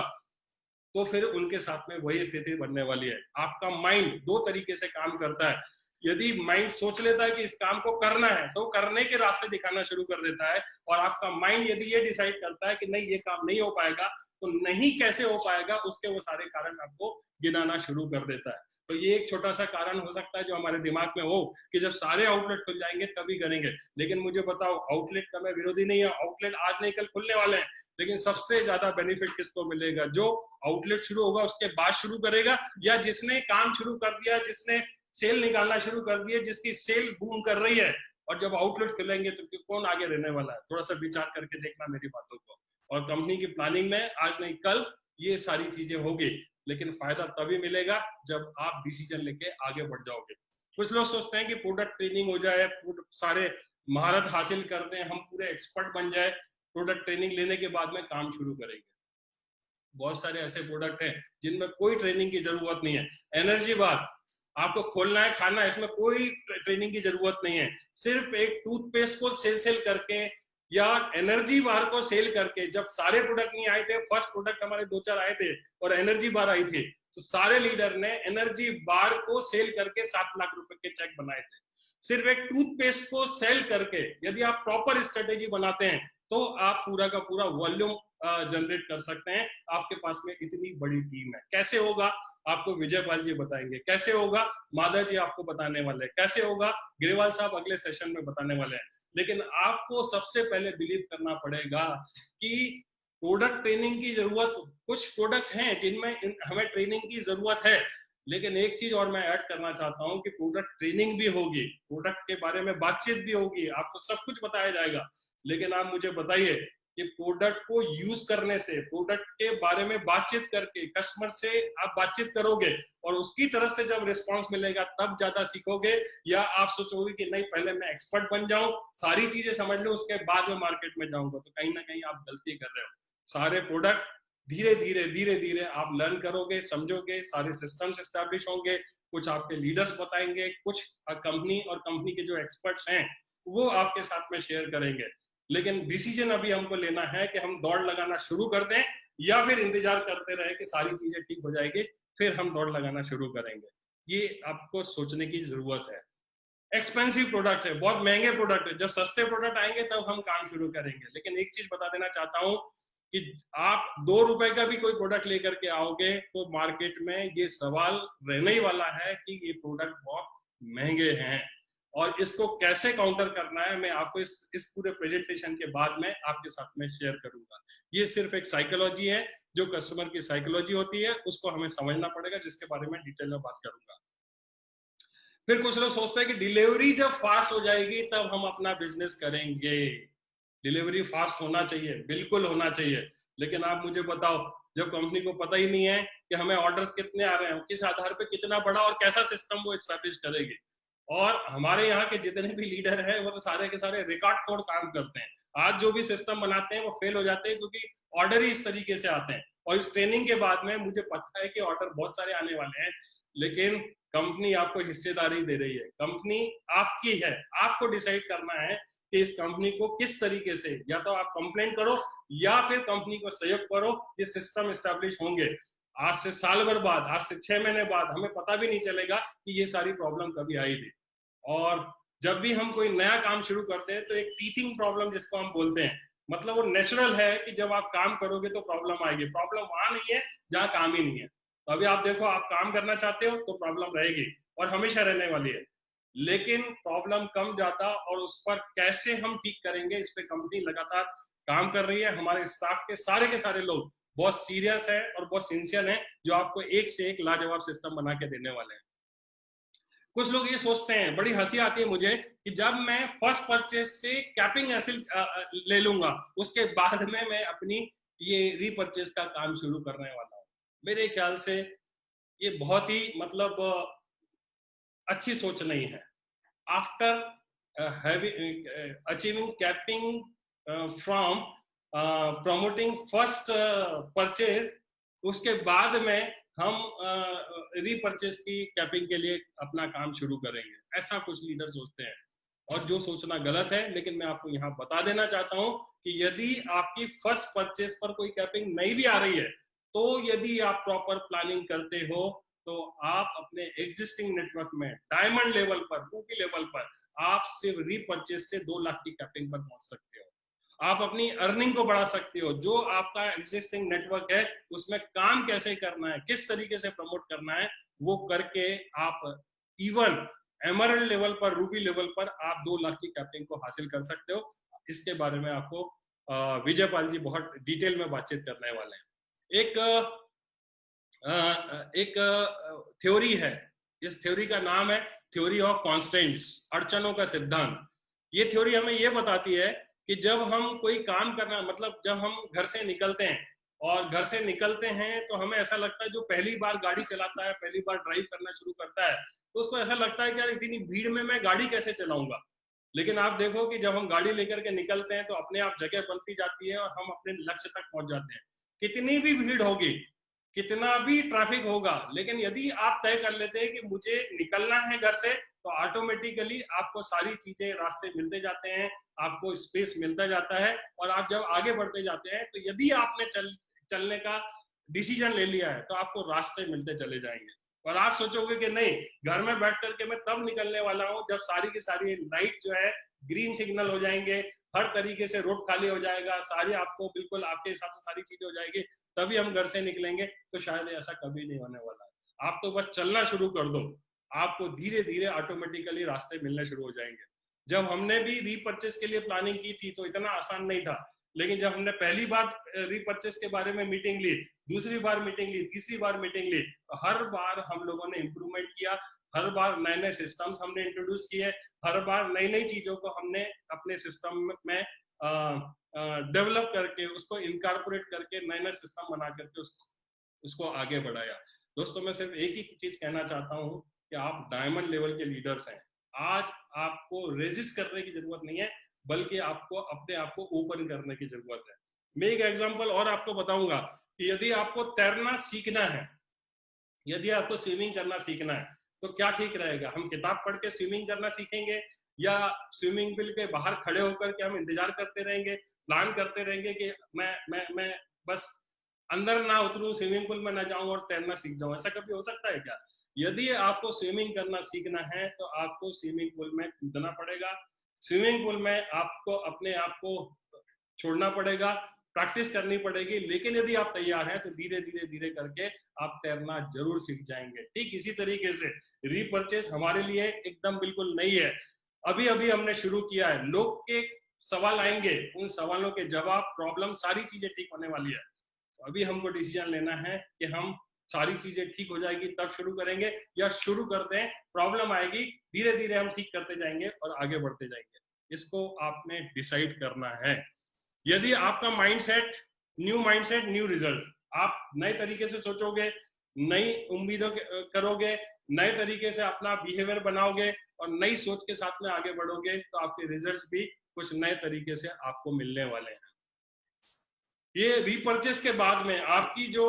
तो फिर उनके साथ में वही स्थिति बनने वाली है। आपका माइंड दो तरीके से काम करता है। यदि माइंड सोच लेता है कि इस काम को करना है तो करने के रास्ते दिखाना शुरू कर देता है, और आपका माइंड यदि ये डिसाइड करता है कि नहीं ये काम नहीं हो पाएगा, तो नहीं कैसे हो पाएगा उसके वो सारे कारण आपको गिनाना शुरू कर देता है। तो ये एक छोटा सा कारण हो सकता है जो हमारे दिमाग में हो कि जब सारे आउटलेट खुल जाएंगे तभी करेंगे। लेकिन मुझे बताओ, आउटलेट का मैं विरोधी नहीं है, आउटलेट आज नहीं कल खुलने वाले हैं, लेकिन सबसे ज्यादा बेनिफिट किसको मिलेगा? जो आउटलेट शुरू होगा उसके बाद शुरू करेगा, या जिसने काम शुरू कर दिया, जिसने सेल निकालना शुरू कर दिया, जिसकी सेल बूम कर रही है। और जब आउटलेट खुलेंगे तो कौन आगे रहने वाला है? थोड़ा सा विचार करके देखना मेरी बातों को। और कंपनी की प्लानिंग में आज नहीं कल ये सारी चीजें होगी, लेकिन फायदा तभी मिलेगा जब आप डिसीजन लेके आगे बढ़ जाओगे। कुछ लोग सोचते हैं कि प्रोडक्ट ट्रेनिंग हो जाए, सारे महारत हासिल कर दें, हम पूरे एक्सपर्ट बन जाए, प्रोडक्ट ट्रेनिंग लेने के बाद में काम शुरू करेंगे। बहुत सारे ऐसे प्रोडक्ट हैं जिनमें कोई ट्रेनिंग की जरूरत नहीं है। एनर्जी बार आपको खोलना है, खाना है, इसमें कोई ट्रेनिंग की जरूरत नहीं है। सिर्फ एक टूथपेस्ट को सेल करके या एनर्जी बार को सेल करके, जब सारे प्रोडक्ट नहीं आए थे, फर्स्ट प्रोडक्ट हमारे 2-4 आए थे और एनर्जी बार आई थी, तो सारे लीडर ने एनर्जी बार को सेल करके 7 लाख रुपए के चेक बनाए थे। सिर्फ एक टूथपेस्ट को सेल करके यदि आप प्रॉपर स्ट्रेटेजी बनाते हैं तो आप पूरा का पूरा वॉल्यूम जनरेट कर सकते हैं। आपके पास में इतनी बड़ी टीम है। कैसे होगा आपको विजय पाल जी बताएंगे, कैसे होगा माधव जी आपको बताने वाले हैं, कैसे होगा ग्रेवाल साहब अगले सेशन में बताने वाले हैं। लेकिन आपको सबसे पहले बिलीव करना पड़ेगा कि प्रोडक्ट ट्रेनिंग की जरूरत, कुछ प्रोडक्ट हैं जिनमें हमें ट्रेनिंग की जरूरत है, लेकिन एक चीज और मैं ऐड करना चाहता हूं कि प्रोडक्ट ट्रेनिंग भी होगी, प्रोडक्ट के बारे में बातचीत भी होगी, आपको सब कुछ बताया जाएगा। लेकिन आप मुझे बताइए कि प्रोडक्ट को यूज करने से, प्रोडक्ट के बारे में बातचीत करके कस्टमर से आप बातचीत करोगे और उसकी तरफ से जब रिस्पांस मिलेगा तब ज्यादा सीखोगे, या आप सोचोगे कि नहीं पहले मैं एक्सपर्ट बन जाऊं, सारी चीजें समझ लूं, उसके बाद में मार्केट में जाऊंगा, तो कहीं ना कहीं आप गलती कर रहे हो। सारे प्रोडक्ट धीरे धीरे आप लर्न करोगे, समझोगे, सारे सिस्टम्स एस्टैब्लिश होंगे, कुछ आपके लीडर्स बताएंगे, कुछ कंपनी और कंपनी के जो एक्सपर्ट्स हैं वो आपके साथ में शेयर करेंगे। लेकिन डिसीजन अभी हमको लेना है कि हम दौड़ लगाना शुरू कर दें या फिर इंतजार करते रहे कि सारी चीजें ठीक हो जाएगी फिर हम दौड़ लगाना शुरू करेंगे। ये आपको सोचने की जरूरत है। एक्सपेंसिव प्रोडक्ट है, बहुत महंगे प्रोडक्ट है, जब सस्ते प्रोडक्ट आएंगे तब हम काम शुरू करेंगे। लेकिन एक चीज बता देना चाहता हूं कि आप 2 रुपए का भी कोई प्रोडक्ट लेकर के आओगे तो मार्केट में ये सवाल रहने ही वाला है कि ये प्रोडक्ट बहुत महंगे हैं, और इसको कैसे काउंटर करना है मैं आपको इस पूरे प्रेजेंटेशन के बाद में आपके साथ में शेयर करूंगा। ये सिर्फ एक साइकोलॉजी है, जो कस्टमर की साइकोलॉजी होती है उसको हमें समझना पड़ेगा, जिसके बारे में डिटेल में बात करूंगा। फिर कुछ लोग सोचते हैं कि डिलीवरी जब फास्ट हो जाएगी तब हम अपना बिजनेस करेंगे। डिलीवरी फास्ट होना चाहिए, बिल्कुल होना चाहिए, लेकिन आप मुझे बताओ जब कंपनी को पता ही नहीं है कि हमें ऑर्डर्स कितने आ रहे हैं, किस आधार पे कितना बड़ा और कैसा सिस्टम वो एस्टैब्लिश करेगी। और हमारे यहाँ के जितने भी लीडर हैं वो तो सारे के सारे रिकॉर्ड तोड़ काम करते हैं। आज जो भी सिस्टम बनाते हैं वो फेल हो जाते हैं क्योंकि ऑर्डर ही इस तरीके से आते हैं। और इस ट्रेनिंग के बाद में मुझे पता है कि ऑर्डर बहुत सारे आने वाले हैं, लेकिन कंपनी आपको हिस्सेदारी दे रही है, कंपनी आपकी है, आपको डिसाइड करना है कि इस कंपनी को किस तरीके से, या तो आप कंप्लेंट करो या फिर कंपनी को सहयोग करो, ये सिस्टम एस्टैब्लिश होंगे। आज से साल भर बाद, आज से 6 महीने बाद हमें पता भी नहीं चलेगा कि ये सारी प्रॉब्लम कभी आई थी। और जब भी हम कोई नया काम शुरू करते हैं तो एक टीथिंग प्रॉब्लम जिसको हम बोलते हैं, मतलब वो नेचुरल है कि जब आप काम करोगे तो प्रॉब्लम आएगी। प्रॉब्लम वहां नहीं है जहाँ काम ही नहीं है। तो अभी आप देखो, आप काम करना चाहते हो तो प्रॉब्लम रहेगी और हमेशा रहने वाली है, लेकिन प्रॉब्लम कम जाता और उस पर कैसे हम ठीक करेंगे इस पे कंपनी लगातार काम कर रही है। हमारे स्टाफ के सारे लोग बहुत सीरियस है और बहुत सिंसियर है, जो आपको एक से एक लाजवाब सिस्टम बना के देने वाले हैं। कुछ लोग ये सोचते हैं, बड़ी हंसी आती है मुझे, कि जब मैं फर्स्ट परचेज से कैपिंग एसिड ले लूंगा उसके बाद में मैं अपनी ये रीपरचेज का काम शुरू करने वाला हूँ। मेरे ख्याल से ये बहुत ही मतलब अच्छी सोच नहीं है। After achieving capping from promoting first purchase, उसके बाद में हम रीपरचेज की कैपिंग के लिए अपना काम शुरू करेंगे, ऐसा कुछ लीडर सोचते हैं। और जो सोचना गलत है। लेकिन मैं आपको यहाँ बता देना चाहता हूँ कि यदि आपकी फर्स्ट परचेज पर कोई कैपिंग नहीं भी आ रही है, तो यदि आप प्रॉपर प्लानिंग करते हो तो आप अपने एग्जिस्टिंग नेटवर्क में डायमंड लेवल पर, रूबी लेवल पर आप सिर्फ रीपरचेज से 2 लाख की कैपिंग पर पहुंच सकते हो। आप अपनी अर्निंग को बढ़ा सकते हो। जो आपका एग्जिस्टिंग नेटवर्क है उसमें काम कैसे करना है, किस तरीके से प्रमोट करना है, वो करके आप इवन एमरल्ड लेवल पर, रूबी लेवल पर आप 2 लाख की कैपिंग को हासिल कर सकते हो। इसके बारे में आपको विजय पाल जी बहुत डिटेल में बातचीत करने वाले हैं। एक थ्योरी है, इस थ्योरी का नाम है थ्योरी ऑफ कॉन्स्टेंट्स, अड़चनों का सिद्धांत। ये थ्योरी हमें ये बताती है कि जब हम कोई काम करना, मतलब जब हम घर से निकलते हैं और घर से निकलते हैं तो हमें ऐसा लगता है, जो पहली बार गाड़ी चलाता है, पहली बार ड्राइव करना शुरू करता है, तो उसको ऐसा लगता है कि यार इतनी भीड़ में मैं गाड़ी कैसे चलाऊंगा। लेकिन आप देखो कि जब हम गाड़ी लेकर के निकलते हैं तो अपने आप जगह बनती जाती है और हम अपने लक्ष्य तक पहुंच जाते हैं। कितनी भी भीड़ होगी, कितना भी ट्रैफिक होगा, लेकिन यदि आप तय कर लेते हैं कि मुझे निकलना है घर से, तो ऑटोमेटिकली आपको सारी चीजें, रास्ते मिलते जाते हैं, आपको स्पेस मिलता जाता है और आप जब आगे बढ़ते जाते हैं तो यदि आपने चलने का डिसीजन ले लिया है तो आपको रास्ते मिलते चले जाएंगे। और आप सोचोगे कि नहीं, घर में बैठ करके मैं तब निकलने वाला हूं जब सारी की सारी लाइट जो है ग्रीन सिग्नल हो जाएंगे, हर तरीके से रोड खाली हो जाएगा, सारी आपको बिल्कुल आपके हिसाब से सारी चीजें हो जाएगी, तभी हम घर से निकलेंगे। तो शायद ऐसा कभी नहीं होने वाला है। आप तो बस चलना शुरू कर दो, आपको धीरे धीरे ऑटोमेटिकली रास्ते मिलने शुरू हो जाएंगे। जब हमने भी रीपरचेस के लिए प्लानिंग की थी तो इतना आसान नहीं था, लेकिन जब हमने पहली बार रीपरचेस के बारे में मीटिंग ली, दूसरी बार मीटिंग ली, तीसरी बार मीटिंग ली, तो हर बार हम लोगों ने इंप्रूवमेंट किया, हर बार नए नए सिस्टम्स हमने इंट्रोड्यूस किए, हर बार नई नई चीजों को हमने अपने सिस्टम में डेवलप करके, उसको इनकॉर्पोरेट करके, नए नए सिस्टम बना करके उसको आगे बढ़ाया। दोस्तों, मैं सिर्फ एक ही चीज कहना चाहता हूँ कि आप डायमंड लेवल के लीडर्स हैं। आज आपको रेजिस्ट करने की जरूरत नहीं है, बल्कि आपको अपने आप को ओपन करने की जरूरत है। मैं एक एग्जांपल और आपको बताऊंगा कि यदि आपको तैरना सीखना है, यदि आपको स्विमिंग करना सीखना है, तो क्या ठीक रहेगा? हम किताब पढ़ के स्विमिंग करना सीखेंगे या स्विमिंग पूल के बाहर खड़े होकर के हम इंतजार करते रहेंगे, प्लान करते रहेंगे कि मैं बस अंदर ना उतरूं, स्विमिंग पूल में ना जाऊं और तैरना सीख जाऊं? ऐसा कभी हो सकता है क्या? यदि आपको स्विमिंग करना सीखना है तो आपको स्विमिंग पूल में कूदना पड़ेगा, स्विमिंग पूल में आपको अपने आप को छोड़ना पड़ेगा, प्रैक्टिस करनी पड़ेगी। लेकिन यदि आप तैयार हैं तो धीरे धीरे धीरे करके आप तैरना जरूर सीख जाएंगे। ठीक इसी तरीके से रीपरचेस हमारे लिए एकदम बिल्कुल नई है, अभी अभी हमने शुरू किया है। लोग के सवाल आएंगे, उन सवालों के जवाब, प्रॉब्लम, सारी चीजें ठीक होने वाली है। तो अभी हमको डिसीजन लेना है कि हम सारी चीजें ठीक हो जाएगी तब शुरू करेंगे, या शुरू करते हैं, प्रॉब्लम आएगी, धीरे धीरे हम ठीक करते जाएंगे और आगे बढ़ते जाएंगे। इसको आपने डिसाइड करना है। यदि आपका माइंडसेट न्यू रिजल्ट, आप नए तरीके से सोचोगे, नई उम्मीदों करोगे, नए तरीके से अपना बिहेवियर बनाओगे और नई सोच के साथ में आगे बढ़ोगे, तो आपके रिजल्ट्स भी कुछ नए तरीके से आपको मिलने वाले हैं। ये रीपरचेस के बाद में आपकी जो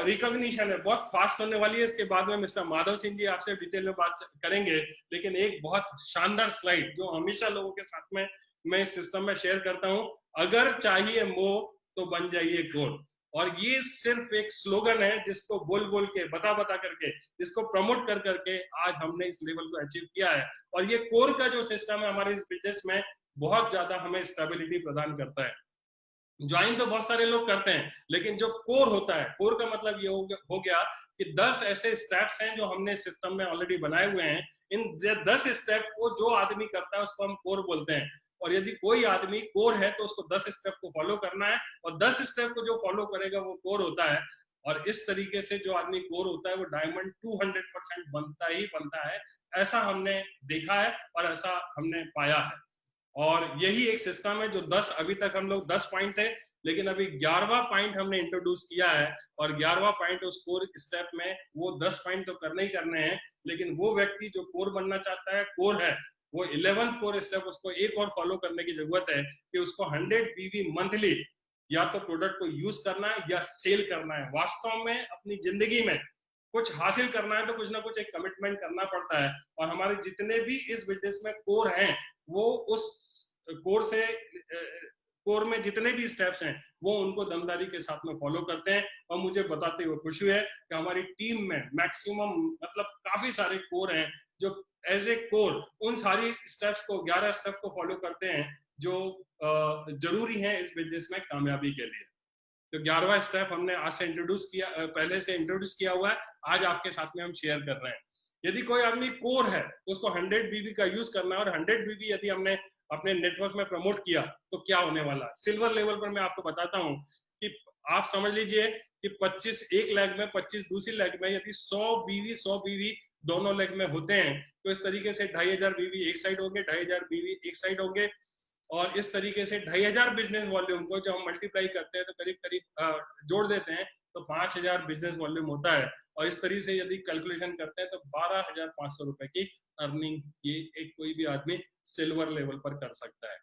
रिकॉग्निशन है बहुत फास्ट होने वाली है। इसके बाद में मिस्टर माधव सिंह जी आपसे डिटेल में बात करेंगे, लेकिन एक बहुत शानदार स्लाइड जो हमेशा लोगों के साथ में मैं इस सिस्टम में शेयर करता हूं, अगर चाहिए मोह तो बन जाइए गोल। और ये सिर्फ एक स्लोगन है जिसको बोल बोल के, बता बता करके, जिसको प्रमोट कर करके आज हमने इस लेवल को अचीव किया है। और ये कोर का जो सिस्टम है हमारे इस बिजनेस में बहुत ज्यादा हमें स्टेबिलिटी प्रदान करता है। ज्वाइन तो बहुत सारे लोग करते हैं, लेकिन जो कोर होता है, कोर का मतलब ये हो गया कि 10 ऐसे स्टेप्स हैं जो हमने सिस्टम में ऑलरेडी बनाए हुए हैं। इन 10 स्टेप को जो आदमी करता है उसको हम कोर बोलते हैं। और यदि कोई आदमी कोर है तो उसको 10 स्टेप को फॉलो करना है, और 10 स्टेप को जो फॉलो करेगा वो कोर होता है। और इस तरीके से जो आदमी कोर होता है वो डायमंड 200% बनता ही बनता है। ऐसा हमने देखा है और ऐसा हमने पाया है। और यही एक सिस्टम है जो 10, अभी तक हम लोग 10 पॉइंट थे, लेकिन अभी 11वां पॉइंट हमने इंट्रोड्यूस किया है। और 11वां पॉइंट उस कोर स्टेप में, वो 10 पॉइंट तो करने ही करने हैं, लेकिन वो व्यक्ति जो कोर बनना चाहता है, कोर है, वो 11th कोर स्टेप उसको एक और फॉलो करने की जरूरत है कि उसको 100 BV मंथली या तो प्रोडक्ट को यूज करना है या सेल करना है। वास्तव में अपनी जिंदगी में कुछ हासिल करना है तो कुछ ना कुछ एक कमिटमेंट करना पड़ता है, और हमारे जितने भी इस बिजनेस में कोर हैं वो उस कोर से कोर में जितने भी स्टेप्स हैं वो उनको दमदारी के साथ में फॉलो करते हैं। और मुझे बताते हुए खुशी है कि हमारी टीम में मैक्सिमम मतलब काफी सारे कोर हैं जो एज ए कोर उन सारी स्टेप्स को 11 स्टेप को फॉलो करते हैं जो जरूरी है इस बिजनेस में कामयाबी के लिए। तो 11वां स्टेप हमने आज से पहले से इंट्रोड्यूस किया हुआ है, आज आपके साथ में हम शेयर कर रहे हैं। यदि कोई आदमी कोर है तो उसको 100 BB का यूज करना है, और 100 BB यदि हमने अपने नेटवर्क में प्रमोट किया तो क्या होने वाला है। सिल्वर लेवल पर मैं आपको बताता हूं कि आप समझ लीजिए कि 25 एक लेग में, 25 दूसरी लेग में, यदि 100 BB दोनों लेग में होते हैं तो इस तरीके से 2500 BB एक साइड होंगे, 2500 BB एक साइड होंगे, और इस तरीके से 2500 बिजनेस वॉल्यूम को जब हम मल्टीप्लाई करते हैं तो करीब करीब जोड़ देते हैं तो 5000 बिजनेस वॉल्यूम होता है। और इस तरीके से यदि कैलकुलेशन करते हैं तो 12,500 रुपए की अर्निंग ये एक कोई भी आदमी सिल्वर लेवल पर कर सकता है।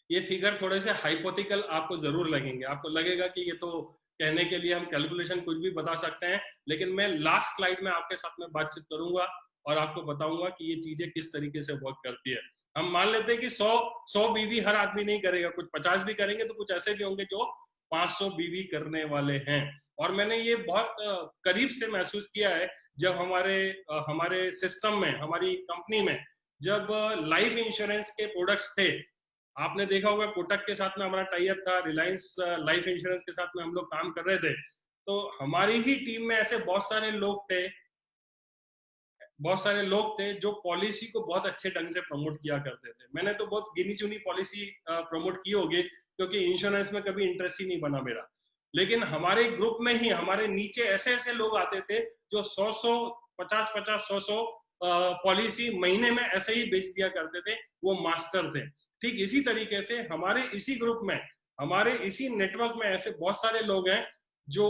ये फिगर थोड़े से हाइपोथेटिकल आपको जरूर लगेंगे, आपको लगेगा कि ये तो कहने के लिए हम कैलकुलेशन कुछ भी बता सकते हैं, लेकिन मैं लास्ट स्लाइड में आपके साथ में बातचीत करूंगा और आपको बताऊंगा कि ये चीजें किस तरीके से वर्क करती है। हम मान लेते हैं कि 100 BB हर आदमी नहीं करेगा, कुछ 50 भी करेंगे, तो कुछ ऐसे भी होंगे जो 500 BB करने वाले हैं। और मैंने ये बहुत करीब से महसूस किया है जब हमारे सिस्टम में, हमारी कंपनी में जब लाइफ इंश्योरेंस के प्रोडक्ट्स थे, आपने देखा होगा कोटक के साथ में हमारा टाई अप था, रिलायंस लाइफ इंश्योरेंस के साथ में हम लोग काम कर रहे थे, तो हमारी ही टीम में ऐसे बहुत सारे लोग थे जो पॉलिसी को बहुत अच्छे ढंग से प्रमोट किया करते थे। मैंने तो बहुत गिनी चुनी पॉलिसी प्रमोट की होगी क्योंकि इंश्योरेंस में कभी इंटरेस्ट ही नहीं बना मेरा, लेकिन हमारे ग्रुप में ही हमारे नीचे ऐसे ऐसे लोग आते थे जो 100 50 100 पॉलिसी महीने में ऐसे ही बेच दिया करते थे, वो मास्टर थे। ठीक इसी तरीके से हमारे इसी ग्रुप में, हमारे इसी नेटवर्क में ऐसे बहुत सारे लोग हैं जो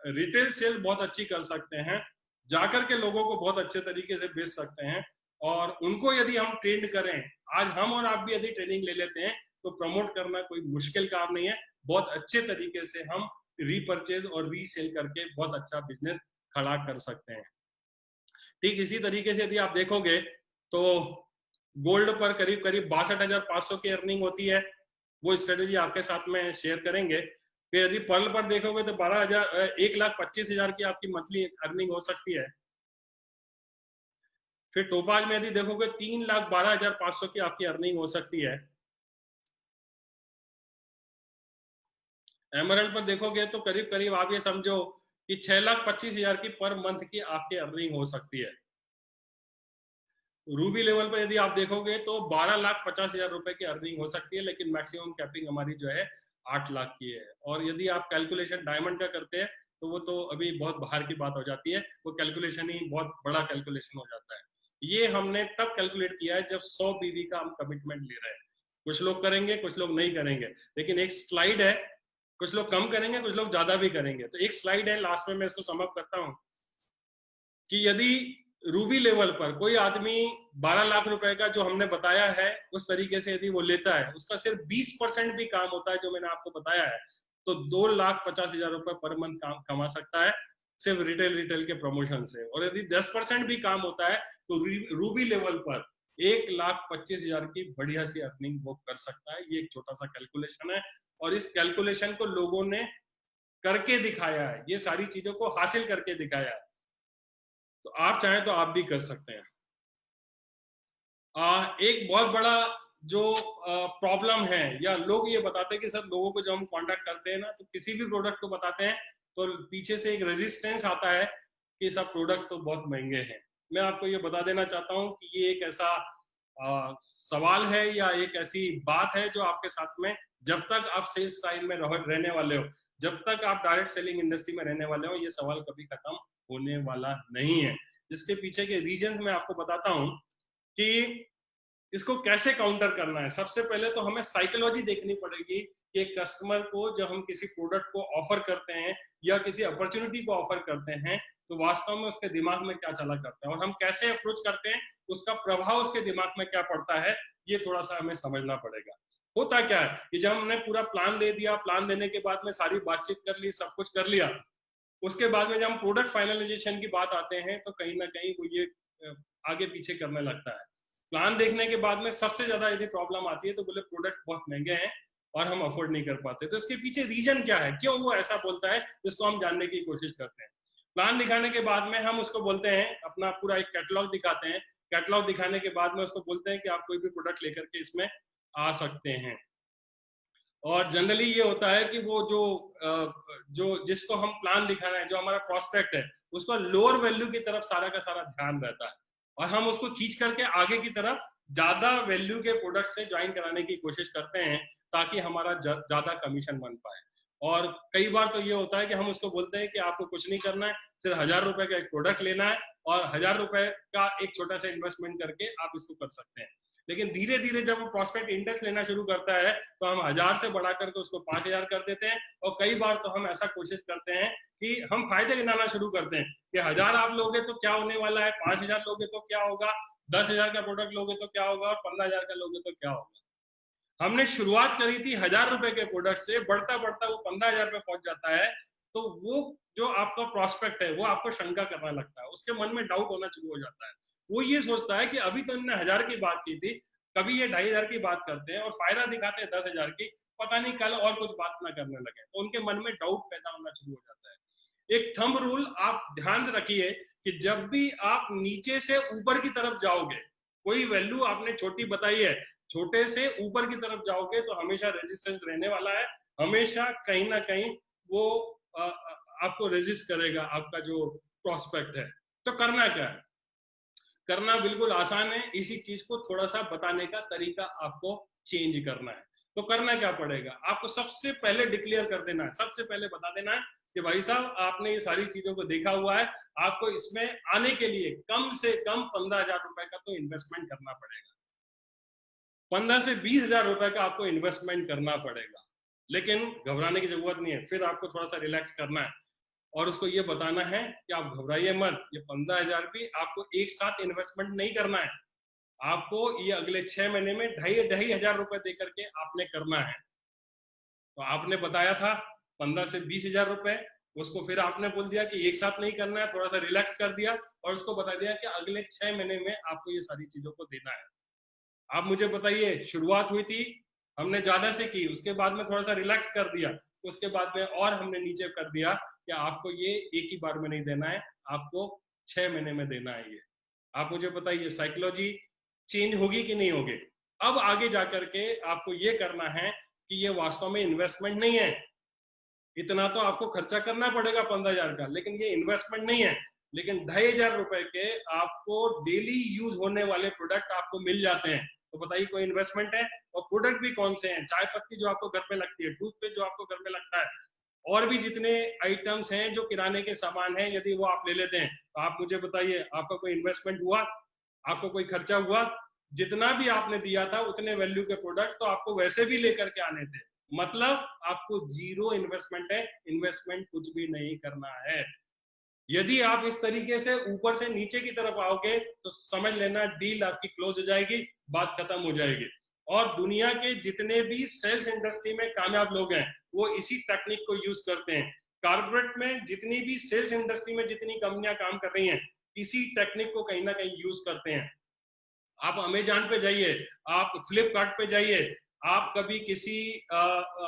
रिटेल सेल बहुत अच्छी कर सकते हैं, जाकर के लोगों को बहुत अच्छे तरीके से बेच सकते हैं। और उनको यदि हम ट्रेन करें, आज हम और आप भी यदि ट्रेनिंग ले लेते हैं तो प्रमोट करना कोई मुश्किल काम नहीं है, बहुत अच्छे तरीके से हम रीपरचेज और रीसेल करके बहुत अच्छा बिजनेस खड़ा कर सकते हैं। ठीक इसी तरीके से यदि आप देखोगे तो गोल्ड पर करीब करीब 62,500 की अर्निंग होती है, वो स्ट्रेटेजी आपके साथ में शेयर करेंगे। फिर यदि पर्ल पर देखोगे तो 1,25,000 की आपकी मंथली अर्निंग हो सकती है। फिर टोपाज में यदि देखोगे 3,12,500 की आपकी अर्निंग हो सकती है। एमरल्ड पर देखोगे तो करीब करीब आप ये समझो कि 6,25,000 की पर मंथ की आपकी अर्निंग हो सकती है। रूबी लेवल पर यदि आप देखोगे तो 12,50,000 रुपए की अर्निंग हो सकती है, लेकिन मैक्सिमम कैपिंग हमारी जो है 8 लाख की है। और यदि आप कैलकुलेशन डायमंड का करते हैं तो वो तो अभी बहुत बाहर की बात हो जाती है, वो कैलकुलेशन ही बहुत बड़ा कैलकुलेशन हो जाता है। ये हमने तब कैलकुलेट किया है जब 100 BB का हम कमिटमेंट ले रहे हैं। कुछ लोग करेंगे, कुछ लोग नहीं करेंगे, लेकिन एक स्लाइड है, कुछ लोग कम करेंगे, कुछ लोग ज्यादा भी करेंगे। तो एक स्लाइड है, लास्ट में मैं इसको समअप करता हूं कि यदि रूबी लेवल पर कोई आदमी 12 लाख रुपए का जो हमने बताया है उस तरीके से यदि वो लेता है, उसका सिर्फ 20% भी काम होता है जो मैंने आपको बताया है, तो 2,50,000 रुपए पर मंथ काम कमा सकता है सिर्फ रिटेल के प्रमोशन से। और यदि 10% भी काम होता है तो रूबी लेवल पर 1,25,000 की बढ़िया सी अर्निंग वो कर सकता है। ये एक छोटा सा कैलकुलेशन है और इस कैलकुलेशन को लोगों ने करके दिखाया है, ये सारी चीजों को हासिल करके दिखाया है। तो आप चाहें तो आप भी कर सकते हैं। एक बहुत बड़ा जो प्रॉब्लम है, या लोग ये बताते हैं कि सर लोगों को जब हम कांटेक्ट करते हैं ना तो किसी भी प्रोडक्ट को बताते हैं तो पीछे से एक रेजिस्टेंस आता है कि सब प्रोडक्ट तो बहुत महंगे हैं। मैं आपको ये बता देना चाहता हूँ कि ये एक ऐसा सवाल है या एक ऐसी बात है जो आपके साथ में, जब तक आप सेल्स लाइन में रहने वाले हो, जब तक आप डायरेक्ट सेलिंग इंडस्ट्री में रहने वाले हो, ये सवाल कभी खत्म होने वाला नहीं है। इसके पीछे के रीजंस मैं आपको बताता हूं कि इसको कैसे काउंटर करना है। सबसे पहले तो हमें साइकोलॉजी देखनी पड़ेगी कि एक कस्टमर को जब हम किसी प्रोडक्ट को ऑफर करते हैं या किसी अपॉर्चुनिटी को ऑफर करते हैं तो वास्तव में उसके दिमाग में क्या चला करता है और हम कैसे अप्रोच करते हैं, उसका प्रभाव उसके दिमाग में क्या पड़ता है, ये थोड़ा सा हमें समझना पड़ेगा। होता क्या है कि जब हमने पूरा प्लान दे दिया, प्लान देने के बाद में सारी बातचीत कर ली, सब कुछ कर लिया, उसके बाद में जब हम प्रोडक्ट फाइनलाइजेशन की बात आते हैं तो कहीं ना कहीं वो ये आगे पीछे करने लगता है। प्लान देखने के बाद में सबसे ज्यादा यदि प्रॉब्लम आती है तो बोले प्रोडक्ट बहुत महंगे हैं और हम अफोर्ड नहीं कर पाते। तो इसके पीछे रीजन क्या है, क्यों वो ऐसा बोलता है, इसको हम जानने की कोशिश करते हैं। प्लान दिखाने के बाद में हम उसको बोलते हैं, अपना पूरा एक कैटलॉग दिखाते हैं। कैटलॉग दिखाने के बाद में उसको बोलते हैं कि आप कोई भी प्रोडक्ट लेकर के इसमें आ सकते हैं। और जनरली ये होता है कि वो जो जिसको हम प्लान दिखा रहे हैं, जो हमारा प्रोस्पेक्ट है, उसका लोअर वैल्यू की तरफ सारा का सारा ध्यान रहता है और हम उसको खींच करके आगे की तरफ ज्यादा वैल्यू के प्रोडक्ट से ज्वाइन कराने की कोशिश करते हैं ताकि हमारा ज्यादा कमीशन बन पाए। और कई बार तो ये होता है कि हम उसको बोलते हैं कि आपको कुछ नहीं करना है, सिर्फ 1000 रुपए का एक प्रोडक्ट लेना है और 1000 रुपए का एक छोटा सा इन्वेस्टमेंट करके आप इसको कर सकते हैं। लेकिन धीरे धीरे जब वो प्रोस्पेक्ट इंडेक्स लेना शुरू करता है तो हम 1000 से बढ़ा करके उसको 5000 कर देते हैं। और कई बार तो हम ऐसा कोशिश करते हैं कि हम फायदे गिनाना शुरू करते हैं कि 1000 आप लोगे तो क्या होने वाला है, 5000 लोगे तो क्या होगा, 10,000 का प्रोडक्ट लोगे तो क्या होगा और 15,000 का लोगे तो क्या होगा। हमने शुरुआत करी थी 1000 रुपए के प्रोडक्ट से, बढ़ता बढ़ता वो 15,000 पे पहुंच जाता है तो वो जो आपका प्रोस्पेक्ट है वो आपको शंका करने लगता है, उसके मन में डाउट होना शुरू हो जाता है। वो ये सोचता है कि अभी तो इन्होंने 1000 की बात की थी, कभी ये 2500 की बात करते हैं और फायदा दिखाते हैं 10,000 की, पता नहीं कल और कुछ बात ना करने लगे। तो उनके मन में डाउट पैदा होना शुरू हो जाता है। एक थंब रूल आप ध्यान से रखिए कि जब भी आप नीचे से ऊपर की तरफ जाओगे, कोई वैल्यू आपने छोटी बताई है, छोटे से ऊपर की तरफ जाओगे तो हमेशा रेजिस्टेंस रहने वाला है, हमेशा कहीं ना कहीं वो आपको रेजिस्ट करेगा, आपका जो प्रोस्पेक्ट है। तो करना क्या है, करना बिल्कुल आसान है, इसी चीज को थोड़ा सा बताने का तरीका आपको चेंज करना है। तो करना क्या पड़ेगा, आपको सबसे पहले डिक्लेयर कर देना है, सबसे पहले बता देना है कि भाई साहब आपने ये सारी चीजों को देखा हुआ है, आपको इसमें आने के लिए कम से कम 15,000 रुपए का तो इन्वेस्टमेंट करना पड़ेगा, 15 से 20,000 रुपए का आपको इन्वेस्टमेंट करना पड़ेगा। लेकिन घबराने की जरूरत नहीं है, फिर आपको थोड़ा सा रिलैक्स करना है और उसको ये बताना है कि आप घबराइए मत, ये 15,000 भी आपको एक साथ इन्वेस्टमेंट नहीं करना है, आपको ये अगले 6 महीने में 2,500 रुपए दे करके आपने करना है। तो आपने बताया था 15 से 20,000 रुपए, उसको फिर आपने बोल दिया कि एक साथ नहीं करना है, थोड़ा सा रिलैक्स कर दिया और उसको बता दिया कि अगले 6 महीने में आपको ये सारी चीजों को देना है। आप मुझे बताइए, शुरुआत हुई थी, हमने ज्यादा से की, उसके बाद में थोड़ा सा रिलैक्स कर दिया, उसके बाद में और हमने नीचे कर दिया कि आपको ये एक ही बार में नहीं देना है, आपको 6 महीने में देना है ये। आप मुझे बताइए साइकोलॉजी चेंज होगी कि नहीं होगी। अब आगे जाकर के आपको ये करना है कि ये वास्तव में इन्वेस्टमेंट नहीं है, इतना तो आपको खर्चा करना पड़ेगा 15,000 का, लेकिन ये इन्वेस्टमेंट नहीं है। लेकिन 2,500 रुपए के आपको डेली यूज होने वाले प्रोडक्ट आपको मिल जाते हैं। तो बताइए कोई इन्वेस्टमेंट है, और प्रोडक्ट भी कौन से हैं, चाय पत्ती जो आपको घर पे लगती है, टूथपेस्ट जो आपको घर पे लगता है, और भी जितने आइटम्स हैं जो किराने के सामान हैं, यदि वो आप ले लेते हैं तो आप मुझे बताइए आपका कोई इन्वेस्टमेंट हुआ, आपको कोई खर्चा हुआ, जितना भी आपने दिया था उतने वैल्यू के प्रोडक्ट तो आपको वैसे भी लेकर के आने थे, मतलब आपको जीरो इन्वेस्टमेंट है, इन्वेस्टमेंट कुछ भी नहीं करना है। यदि आप इस तरीके से ऊपर से नीचे की तरफ आओगे तो समझ लेना डील आपकी क्लोज हो जाएगी, बात खत्म हो जाएगी। और दुनिया के जितने भी सेल्स इंडस्ट्री में कामयाब लोग हैं वो इसी टेक्निक को यूज करते हैं। कारपोरेट में जितनी भी सेल्स इंडस्ट्री में जितनी कंपनियां काम कर रही हैं इसी टेक्निक को कहीं ना कहीं यूज करते हैं। आप अमेजॉन पे जाइए, आप फ्लिपकार्ट पे जाइए, आप कभी किसी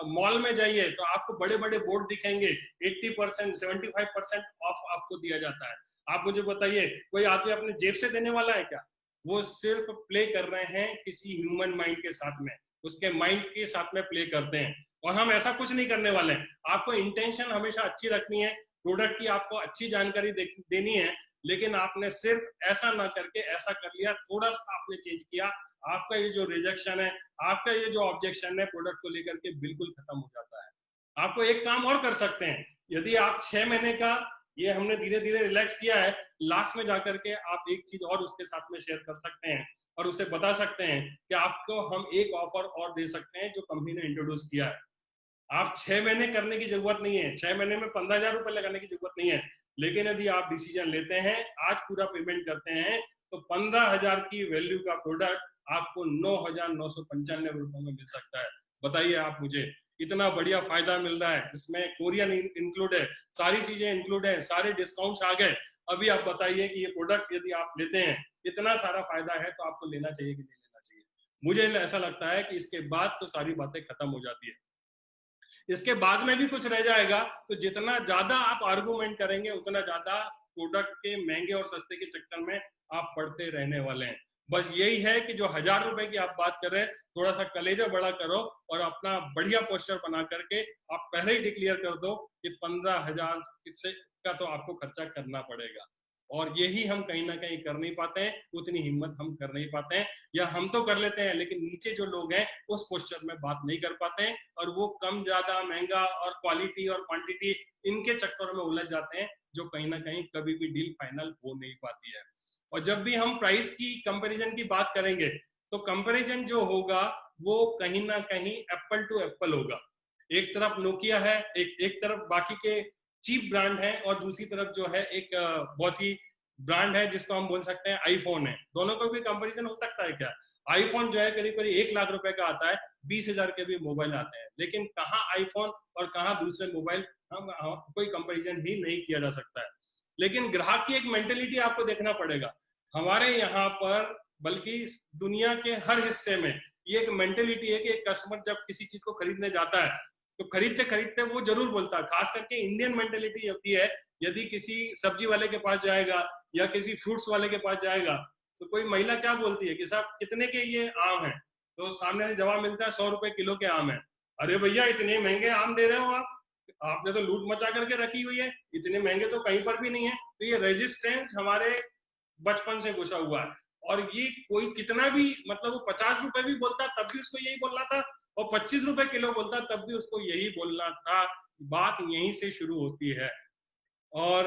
मॉल में जाइए तो आपको बड़े बड़े बोर्ड दिखेंगे, 80%, 75% ऑफ आपको दिया जाता है। आप मुझे बताइए कोई आदमी अपने जेब से देने वाला है क्या? वो सिर्फ प्ले कर रहे हैं किसी ह्यूमन माइंड के साथ में, उसके माइंड के साथ में प्ले करते हैं। और हम ऐसा कुछ नहीं करने वाले हैं। आपको इंटेंशन हमेशा अच्छी रखनी है, प्रोडक्ट की आपको अच्छी जानकारी देनी है, लेकिन आपने सिर्फ ऐसा ना करके ऐसा कर लिया, थोड़ा सा आपने चेंज किया, आपका ये जो रिजेक्शन है, आपका ये जो ऑब्जेक्शन है प्रोडक्ट को लेकर के बिल्कुल खत्म हो जाता है। आपको एक काम और कर सकते हैं, यदि आप 6 महीने का ये हमने धीरे धीरे रिलैक्स किया है, लास्ट में जाकर के आप एक चीज और उसके साथ में शेयर कर सकते हैं और उसे बता सकते हैं कि आपको हम एक ऑफर और दे सकते हैं जो कंपनी ने इंट्रोड्यूस किया है। आप 6 महीने करने की जरूरत नहीं है, 6 महीने में 15,000 रुपए लगाने की जरूरत नहीं है, लेकिन यदि आप डिसीजन लेते हैं, आज पूरा पेमेंट करते हैं, तो 15,000 की वैल्यू का प्रोडक्ट आपको 9,995 रुपए में मिल सकता है। बताइए आप मुझे, इतना बढ़िया फायदा मिल रहा है, इसमें कोरियन इंक्लूड है, सारी चीजें इंक्लूड है, सारे डिस्काउंट्स आ गए, अभी आप बताइए कि ये प्रोडक्ट यदि आप लेते हैं, इतना सारा फायदा है, तो आपको लेना चाहिए कि नहीं लेना चाहिए? मुझे ऐसा लगता है कि इसके बाद तो सारी बातें खत्म हो जाती है। इसके बाद में भी कुछ रह जाएगा, तो जितना ज्यादा आप आर्गुमेंट करेंगे उतना ज्यादा प्रोडक्ट के महंगे और सस्ते के चक्कर में आप पड़ते रहने वाले हैं। बस यही है कि जो 1000 रुपए की आप बात कर रहे हैं, थोड़ा सा कलेजा बड़ा करो और अपना बढ़िया पोस्टर बना करके आप पहले ही डिक्लेयर कर दो कि 15,000 का तो आपको खर्चा करना पड़ेगा। और यही हम कहीं ना कहीं कर नहीं पाते हैं, उतनी हिम्मत हम कर नहीं पाते हैं, या हम तो कर लेते हैं लेकिन नीचे जो लोग हैं उस पोस्चर में बात नहीं कर पाते हैं, और वो कम ज्यादा महंगा और क्वालिटी और क्वांटिटी इनके चक्कर में उलझ जाते हैं, जो कहीं ना कहीं कभी भी डील फाइनल हो नहीं पाती है। और जब भी हम प्राइस की कंपैरिजन की बात करेंगे, तो कंपैरिजन जो होगा वो कहीं ना कहीं एप्पल टू एप्पल होगा। एक तरफ नोकिया है, एक तरफ बाकी के चीप ब्रांड है, और दूसरी तरफ जो है एक बहुत ही ब्रांड है जिसको हम बोल सकते हैं आईफोन है। दोनों का भी कंपैरिजन हो सकता है क्या? आईफोन जो है करीब करीब 1 लाख रुपए का आता है, 20,000 के भी मोबाइल आते हैं, लेकिन कहाँ आईफोन और कहाँ दूसरे मोबाइल, हम कोई कंपैरिजन ही नहीं किया जा सकता है। लेकिन ग्राहक की एक मेंटेलिटी आपको देखना पड़ेगा। हमारे यहाँ पर, बल्कि दुनिया के हर हिस्से में ये एक मेंटेलिटी है कि एक कस्टमर जब किसी चीज को खरीदने जाता है, तो खरीदते खरीदते वो जरूर बोलता है, खास करके इंडियन मेंटेलिटी होती है, यदि किसी सब्जी वाले के पास जाएगा या किसी फ्रूट्स वाले के पास जाएगा, तो कोई महिला क्या बोलती है कि साहब कितने के ये आम है, तो सामने से जवाब मिलता है 100 रुपए किलो के आम है। अरे भैया इतने महंगे आम दे रहे हो आप, आपने तो लूट मचा करके रखी हुई है, इतने महंगे तो कहीं पर भी नहीं है। तो ये रेजिस्टेंस हमारे बचपन से घुसा हुआ है, और ये कोई कितना भी, मतलब वो 50 रुपए भी बोलता तब भी उसको यही बोलना था, और 25 रुपए किलो बोलता तब भी उसको यही बोलना था। बात यहीं से शुरू होती है। और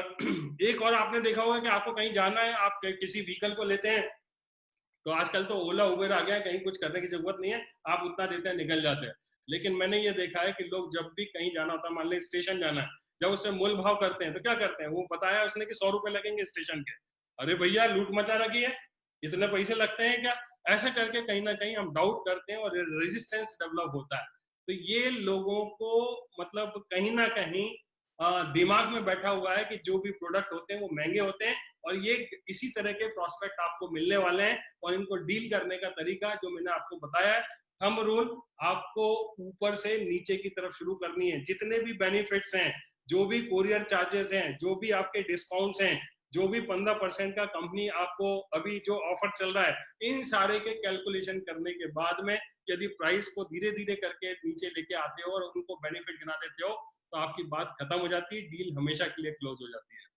एक और आपने देखा होगा कि आपको कहीं जाना है, आप किसी व्हीकल को लेते हैं, तो आजकल तो ओला उबेर आ गया है, कहीं कुछ करने की जरूरत नहीं है, आप उतना देते हैं निकल जाते हैं। लेकिन मैंने ये देखा है कि लोग जब भी कहीं जाना होता है, मान लीजिए स्टेशन जाना है, जब उससे मोल भाव करते हैं तो क्या करते हैं, वो बताया उसने कि 100 रुपए लगेंगे स्टेशन के। अरे भैया लूट मचा रखी है, इतने पैसे लगते हैं क्या? ऐसा करके कहीं ना कहीं हम डाउट करते हैं और रेजिस्टेंस डेवलप होता है। तो ये लोगों को मतलब कहीं ना कहीं दिमाग में बैठा हुआ है कि जो भी प्रोडक्ट होते हैं वो महंगे होते हैं, और ये इसी तरह के प्रोस्पेक्ट आपको मिलने वाले हैं, और इनको डील करने का तरीका जो मैंने आपको बताया है, थंब रूल आपको ऊपर से नीचे की तरफ शुरू करनी है। जितने भी बेनिफिट्स हैं, जो भी कोरियर चार्जेस हैं, जो भी आपके डिस्काउंट्स हैं, जो भी 15% का कंपनी आपको अभी जो ऑफर चल रहा है, इन सारे के कैलकुलेशन करने के बाद में यदि प्राइस को धीरे धीरे करके नीचे लेके आते हो और उनको बेनिफिट गिना देते हो, तो आपकी बात खत्म हो जाती है, डील हमेशा के लिए क्लोज हो जाती है।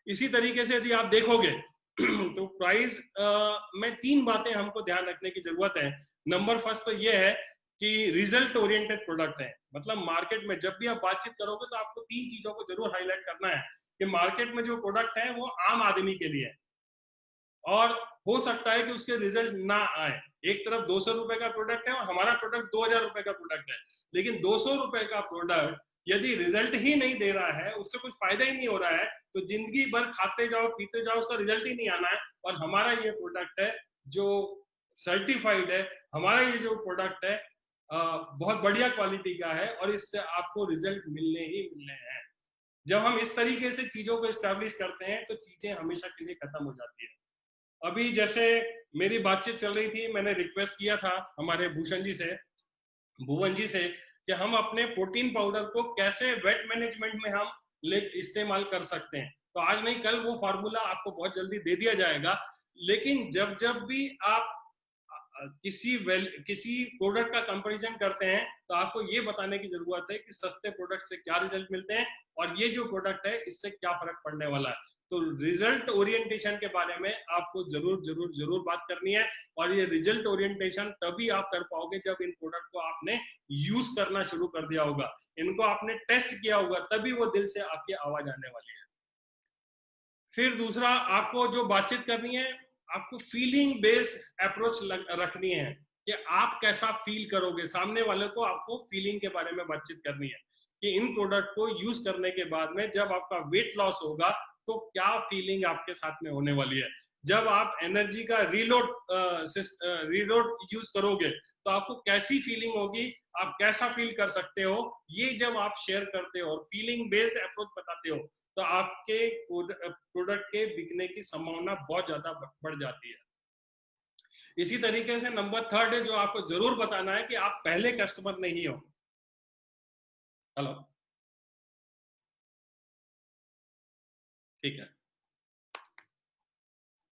इसी तरीके से यदि आप देखोगे तो प्राइस में 3 बातें हमको ध्यान रखने की जरूरत है। नंबर फर्स्ट तो ये है कि रिजल्ट ओरिएंटेड प्रोडक्ट है, मतलब मार्केट में जब भी आप बातचीत करोगे तो आपको 3 चीजों को जरूर हाईलाइट करना है कि मार्केट में जो प्रोडक्ट है वो आम आदमी के लिए है, और हो सकता है कि उसके रिजल्ट ना आए। एक तरफ 200 रुपए का प्रोडक्ट है और हमारा प्रोडक्ट 2000 रुपए का प्रोडक्ट है, लेकिन 200 रुपए का प्रोडक्ट यदि रिजल्ट ही नहीं दे रहा है, उससे कुछ फायदा ही नहीं हो रहा है, तो जिंदगी भर खाते जाओ पीते जाओ, उसका रिजल्ट ही नहीं आना है। और हमारा ये प्रोडक्ट है जो सर्टिफाइड है, हमारा ये जो प्रोडक्ट है बहुत बढ़िया क्वालिटी का है, और इससे आपको रिजल्ट मिलने ही मिलने हैं। जब हम इस तरीके से चीजों को एस्टैब्लिश करते हैं तो चीजें हमेशा के लिए खत्म हो जाती है। अभी जैसे मेरी बातचीत चल रही थी, मैंने रिक्वेस्ट किया था हमारे भूषण जी से, भुवन जी से, कि हम अपने प्रोटीन पाउडर को कैसे वेट मैनेजमेंट में हम इस्तेमाल कर सकते हैं। तो आज नहीं कल वो फार्मूला आपको बहुत जल्दी दे दिया जाएगा। लेकिन जब जब भी आप किसी प्रोडक्ट का कंपैरिजन करते हैं, तो आपको ये बताने की जरूरत है कि सस्ते प्रोडक्ट से क्या रिजल्ट मिलते हैं और ये जो प्रोडक्ट है इससे क्या फर्क पड़ने वाला है। तो रिजल्ट ओरिएंटेशन के बारे में आपको जरूर जरूर जरूर बात करनी है, और ये रिजल्ट ओरिएंटेशन तभी आप कर पाओगे जब इन प्रोडक्ट को आपने यूज करना शुरू कर दिया होगा, इनको आपने टेस्ट किया होगा, तभी वो दिल से आपकी आवाज आने वाली है। फिर दूसरा, आपको जो बातचीत करनी है, आपको फीलिंग बेस्ड अप्रोच रखनी है कि आप कैसा फील करोगे। सामने वाले को आपको फीलिंग के बारे में बातचीत करनी है कि इन प्रोडक्ट को यूज करने के बाद में जब आपका वेट लॉस होगा तो क्या फीलिंग आपके साथ में होने वाली है। जब आप एनर्जी का रीलोड यूज करोगे तो आपको कैसी फीलिंग होगी, आप कैसा फील कर सकते हो, ये जब आप शेयर करते हो और फीलिंग बेस्ड अप्रोच बताते हो तो आपके प्रोडक्ट के बिकने की संभावना बहुत ज्यादा बढ़ जाती है। इसी तरीके से नंबर 3 है जो आपको जरूर बताना है कि आप पहले कस्टमर नहीं हो। हेलो, ठीक है,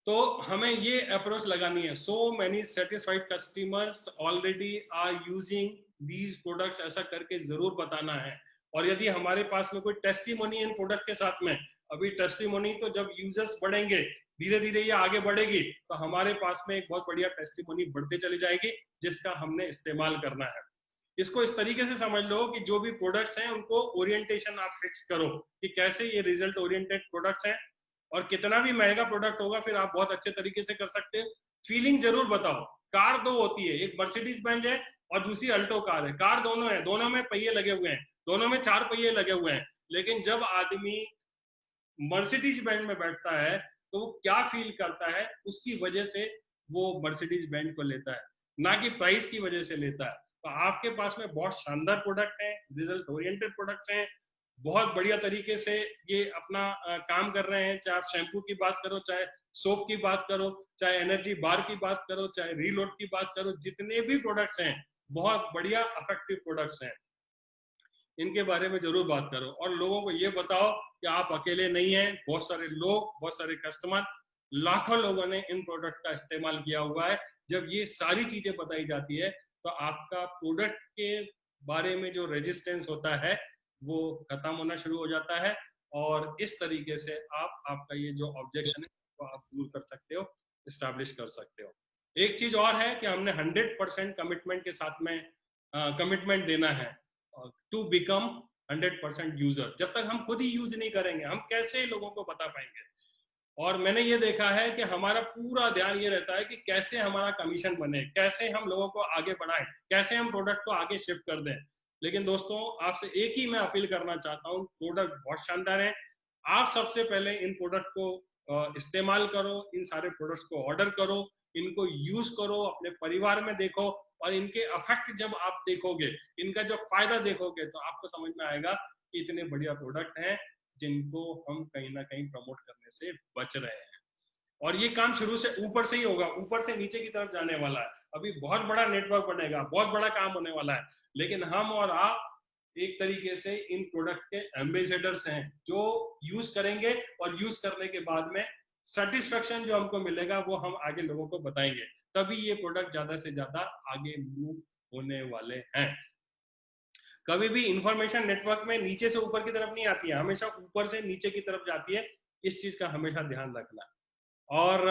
तो हमें ये अप्रोच लगानी है। So many satisfied customers already are using these products, ऐसा करके जरूर बताना है। और यदि हमारे पास में कोई टेस्टिमोनी इन प्रोडक्ट के साथ में, अभी टेस्टिमोनी तो जब यूजर्स बढ़ेंगे धीरे धीरे ये आगे बढ़ेगी तो हमारे पास में एक बहुत बढ़िया टेस्टिमोनी बढ़ते चली जाएगी जिसका हमने इस्तेमाल करना है। इसको इस तरीके से समझ लो कि जो भी प्रोडक्ट्स हैं उनको ओरिएंटेशन आप फिक्स करो कि कैसे ये रिजल्ट ओरिएंटेड प्रोडक्ट्स हैं, और कितना भी महंगा प्रोडक्ट होगा फिर आप बहुत अच्छे तरीके से कर सकते हो। फीलिंग जरूर बताओ। कार दो होती है, एक मर्सिडीज बेंज है और दूसरी अल्टो कार है। कार दोनों है, दोनों में पहिए लगे हुए हैं, दोनों में 4 पहिए लगे हुए हैं, लेकिन जब आदमी मर्सिडीज बेंज में बैठता है तो वो क्या फील करता है, उसकी वजह से वो मर्सिडीज बेंज को लेता है, ना कि प्राइस की वजह से लेता है। तो आपके पास में बहुत शानदार प्रोडक्ट है, रिजल्ट ओरिएंटेड प्रोडक्ट्स हैं, बहुत बढ़िया तरीके से ये अपना काम कर रहे हैं। चाहे आप शैम्पू की बात करो, चाहे सोप की बात करो, चाहे एनर्जी बार की बात करो, चाहे रीलोड की बात करो, जितने भी प्रोडक्ट्स हैं बहुत बढ़िया इफेक्टिव प्रोडक्ट्स हैं, इनके बारे में जरूर बात करो। और लोगों को ये बताओ कि आप अकेले नहीं हैं, बहुत सारे लोग, बहुत सारे कस्टमर, लाखों लोगों ने इन प्रोडक्ट का इस्तेमाल किया हुआ है। जब ये सारी चीजें बताई जाती है तो आपका प्रोडक्ट के बारे में जो रेजिस्टेंस होता है वो खत्म होना शुरू हो जाता है, और इस तरीके से आप आपका ये जो ऑब्जेक्शन है वो आप दूर कर सकते हो, इस्टेब्लिश कर सकते हो। एक चीज और है कि हमने 100% कमिटमेंट के साथ में कमिटमेंट देना है टू बिकम 100% यूजर। जब तक हम खुद ही यूज नहीं करेंगे हम कैसे लोगों को बता पाएंगे। और मैंने ये देखा है कि हमारा पूरा ध्यान ये रहता है कि कैसे हमारा कमीशन बने, कैसे हम लोगों को आगे बढ़ाएं, कैसे हम प्रोडक्ट को आगे शिफ्ट कर दें। लेकिन दोस्तों आपसे एक ही मैं अपील करना चाहता हूँ, प्रोडक्ट बहुत शानदार है, आप सबसे पहले इन प्रोडक्ट को इस्तेमाल करो, इन सारे प्रोडक्ट्स को ऑर्डर करो, इनको यूज करो, अपने परिवार में देखो, और इनके इफेक्ट जब आप देखोगे, इनका जो फायदा देखोगे तो आपको समझ में आएगा कि इतने बढ़िया प्रोडक्ट हैं जिनको हम कहीं ना कहीं प्रमोट करने से बच रहे हैं। और ये काम शुरू से ऊपर से ही होगा, ऊपर से नीचे की तरफ जाने वाला है। अभी बहुत बड़ा नेटवर्क बनेगा, बहुत बड़ा काम होने वाला है, लेकिन हम और आप एक तरीके से इन प्रोडक्ट के एम्बेसडर्स हैं जो यूज करेंगे, और यूज करने के बाद में सेटिस्फेक्शन जो हमको मिलेगा वो हम आगे लोगों को बताएंगे, तभी ये प्रोडक्ट ज्यादा से ज्यादा आगे मूव होने वाले हैं। कभी भी इंफॉर्मेशन नेटवर्क में नीचे से ऊपर की तरफ नहीं आती है, हमेशा ऊपर से नीचे की तरफ जाती है, इस चीज का हमेशा ध्यान रखना। और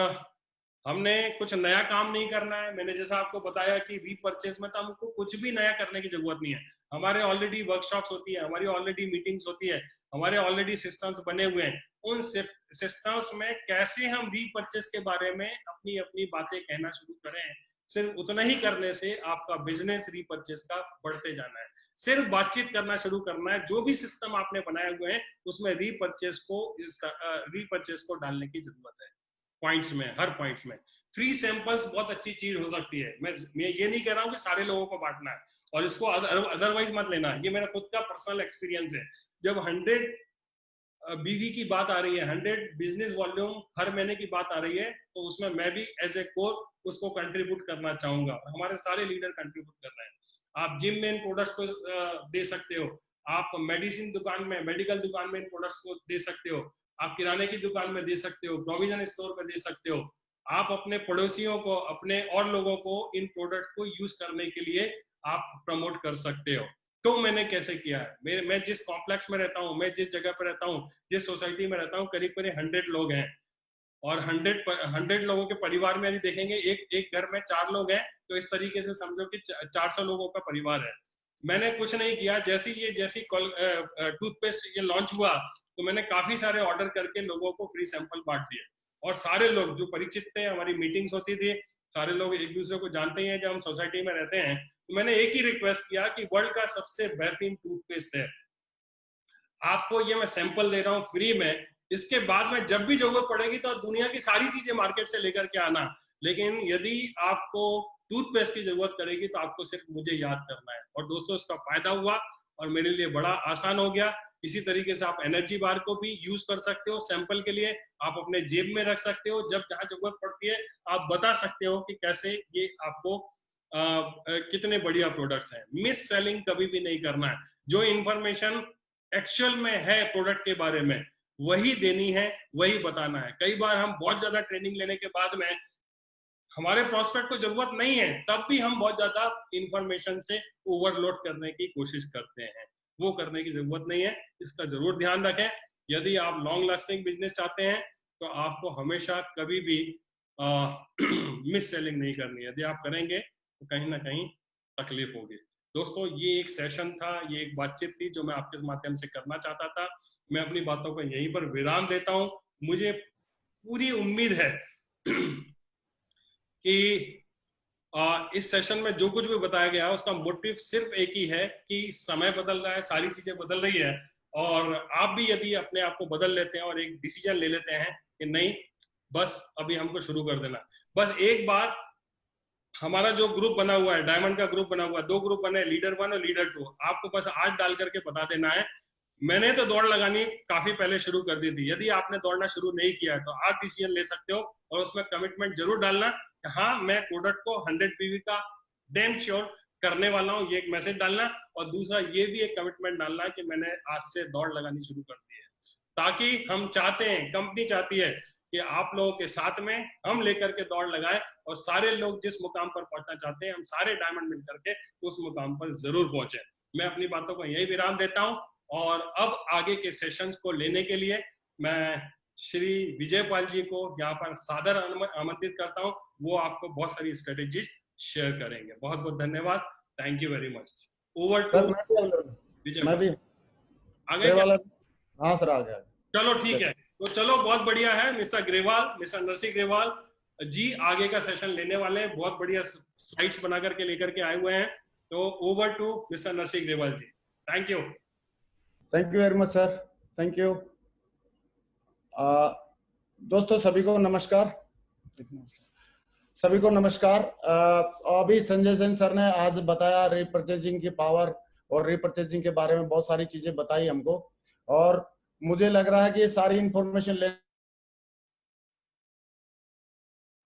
हमने कुछ नया काम नहीं करना है। मैंने जैसा आपको बताया कि रीपरचेज में तो हमको कुछ भी नया करने की जरूरत नहीं है, हमारे ऑलरेडी वर्कशॉप्स होती है, हमारी ऑलरेडी मीटिंग्स होती है, हमारे ऑलरेडी सिस्टम्स बने हुए हैं। उन सिस्टम्स में कैसे हम रीपरचेज के बारे में अपनी अपनी बातें कहना शुरू करें, सिर्फ उतना ही करने से आपका बिजनेस रीपरचेज का बढ़ते जाना है। सिर्फ बातचीत करना शुरू करना है, जो भी सिस्टम आपने बनाए हुए हैं उसमें रीपरचेज को डालने की जरूरत है, पॉइंट्स में, हर पॉइंट्स में। फ्री सैंपल्स बहुत अच्छी चीज हो सकती है, मैं ये नहीं कह रहा हूँ कि सारे लोगों को बांटना है और इसको अदरवाइज मत लेना, ये मेरा खुद का पर्सनल एक्सपीरियंस है। जब 100 बीवी की बात आ रही है, 100 बिजनेस वॉल्यूम हर महीने की बात आ रही है, तो उसमें मैं भी एज ए कोर उसको कंट्रीब्यूट करना चाहूंगा, हमारे सारे लीडर कंट्रीब्यूट कर रहे हैं। आप जिम में इन प्रोडक्ट्स को दे सकते हो, आप मेडिसिन दुकान में, मेडिकल दुकान में इन प्रोडक्ट्स को दे सकते हो, आप किराने की दुकान में दे सकते हो, प्रोविजन स्टोर में दे सकते हो, आप अपने पड़ोसियों को, अपने और लोगों को इन प्रोडक्ट को यूज करने के लिए आप प्रमोट कर सकते हो। तो मैंने कैसे किया है, मैं जिस कॉम्प्लेक्स में रहता हूँ, मैं जिस जगह पर रहता हूँ, जिस सोसाइटी में रहता हूँ, करीब करीब 100 लोग हैं, और 100 लोगों के परिवार में यदि देखेंगे एक घर में 4 लोग हैं, तो इस तरीके से समझो कि 400 लोगों का परिवार है। मैंने कुछ नहीं किया, जैसी टूथपेस्ट ये लॉन्च हुआ तो मैंने काफी सारे ऑर्डर करके लोगों को फ्री सैंपल बांट दिए, और सारे लोग जो परिचित थे, हमारी मीटिंग्स होती थी, सारे लोग एक दूसरे को जानते ही हैं जब हम सोसाइटी में रहते हैं, तो मैंने एक ही रिक्वेस्ट किया कि वर्ल्ड का सबसे बेहतरीन टूथपेस्ट है, आपको ये मैं सैंपल दे रहा हूँ फ्री में, इसके बाद में जब भी जरूरत पड़ेगी तो दुनिया की सारी चीजें मार्केट से लेकर के आना, लेकिन यदि आपको टूथपेस्ट की जरूरत पड़ेगी तो आपको सिर्फ मुझे याद करना है। और दोस्तों इसका फायदा हुआ और मेरे लिए बड़ा आसान हो गया। इसी तरीके से आप एनर्जी बार को भी यूज कर सकते हो सैंपल के लिए, आप अपने जेब में रख सकते हो, जब जहां जरूरत पड़ती है आप बता सकते हो कि कैसे ये आपको कितने बढ़िया प्रोडक्ट्स हैं। मिस सेलिंग कभी भी नहीं करना है, जो इंफॉर्मेशन एक्चुअल में है प्रोडक्ट के बारे में वही देनी है, वही बताना है। कई बार हम बहुत ज्यादा ट्रेनिंग लेने के बाद में हमारे प्रोस्पेक्ट को जरूरत नहीं है, तब भी हम बहुत ज्यादा इंफॉर्मेशन से ओवरलोड करने की कोशिश करते हैं, वो करने की जरूरत नहीं है। इसका जरूर ध्यान रखें। यदि आप लॉन्ग लास्टिंग बिजनेस चाहते हैं तो आपको हमेशा कभी भी मिस सेलिंग नहीं करनी है। यदि आप करेंगे तो कहीं ना कहीं तकलीफ होगी। दोस्तों ये एक सेशन था, ये एक बातचीत थी जो मैं आपके माध्यम से करना चाहता था। मैं अपनी बातों को यहीं पर विराम देता हूं। मुझे पूरी उम्मीद है कि इस सेशन में जो कुछ भी बताया गया उसका मोटिव सिर्फ एक ही है कि समय बदल रहा है, सारी चीजें बदल रही है, और आप भी यदि अपने आप को बदल लेते हैं और एक डिसीजन ले लेते हैं कि नहीं बस अभी हमको शुरू कर देना, बस एक बार हमारा जो ग्रुप बना हुआ है, डायमंड का ग्रुप बना हुआ है, 2 ग्रुप बने, लीडर 1 और लीडर 2, आपको बस आज डाल करके बता देना है। मैंने तो दौड़ लगानी काफी पहले शुरू कर दी थी, यदि आपने दौड़ना शुरू नहीं किया है तो आप डिसीजन ले सकते हो और उसमें कमिटमेंट जरूर डालना, हाँ मैं प्रोडक्ट को 100 पीवी का डैम श्योर करने वाला हूँ, ये एक मैसेज डालना। और दूसरा ये भी एक कमिटमेंट डालना है कि मैंने आज से दौड़ लगानी शुरू कर दी है, ताकि हम चाहते हैं, कंपनी चाहती है कि आप लोगों के साथ में हम लेकर के दौड़ लगाएं और सारे लोग जिस मुकाम पर पहुंचना चाहते हैं हम सारे डायमंड मिल करके उस मुकाम पर जरूर पहुंचे। मैं अपनी बातों को यही विराम देता हूं और अब आगे के सेशंस को लेने के लिए मैं श्री विजयपाल जी को यहाँ पर सादर आमंत्रित करता हूँ। वो आपको बहुत सारी स्ट्रेटेजीज शेयर करेंगे। बहुत बहुत धन्यवाद। Thank you very much. Over to Vijay. मैं भी आ गए क्या? हाँ सर आ गया। चलो ठीक है, तो चलो बहुत बढ़िया है। मिस्टर ग्रेवाल, मिस्टर नरसिंह ग्रेवाल जी आगे का सेशन लेने वाले हैं, बहुत बढ़िया स्लाइड्स बना करके लेकर के आए हुए हैं। तो over to mister Narsingh Grewal ji. Thank you. Thank you very much sir, thank you. दोस्तों सभी को नमस्कार, सभी को नमस्कार। अभी संजय सेन सर ने आज बताया रीपरचेजिंग की पावर और रीपरचेजिंग के बारे में बहुत सारी चीजें बताई हमको, और मुझे लग रहा है कि ये सारी इंफॉर्मेशन ले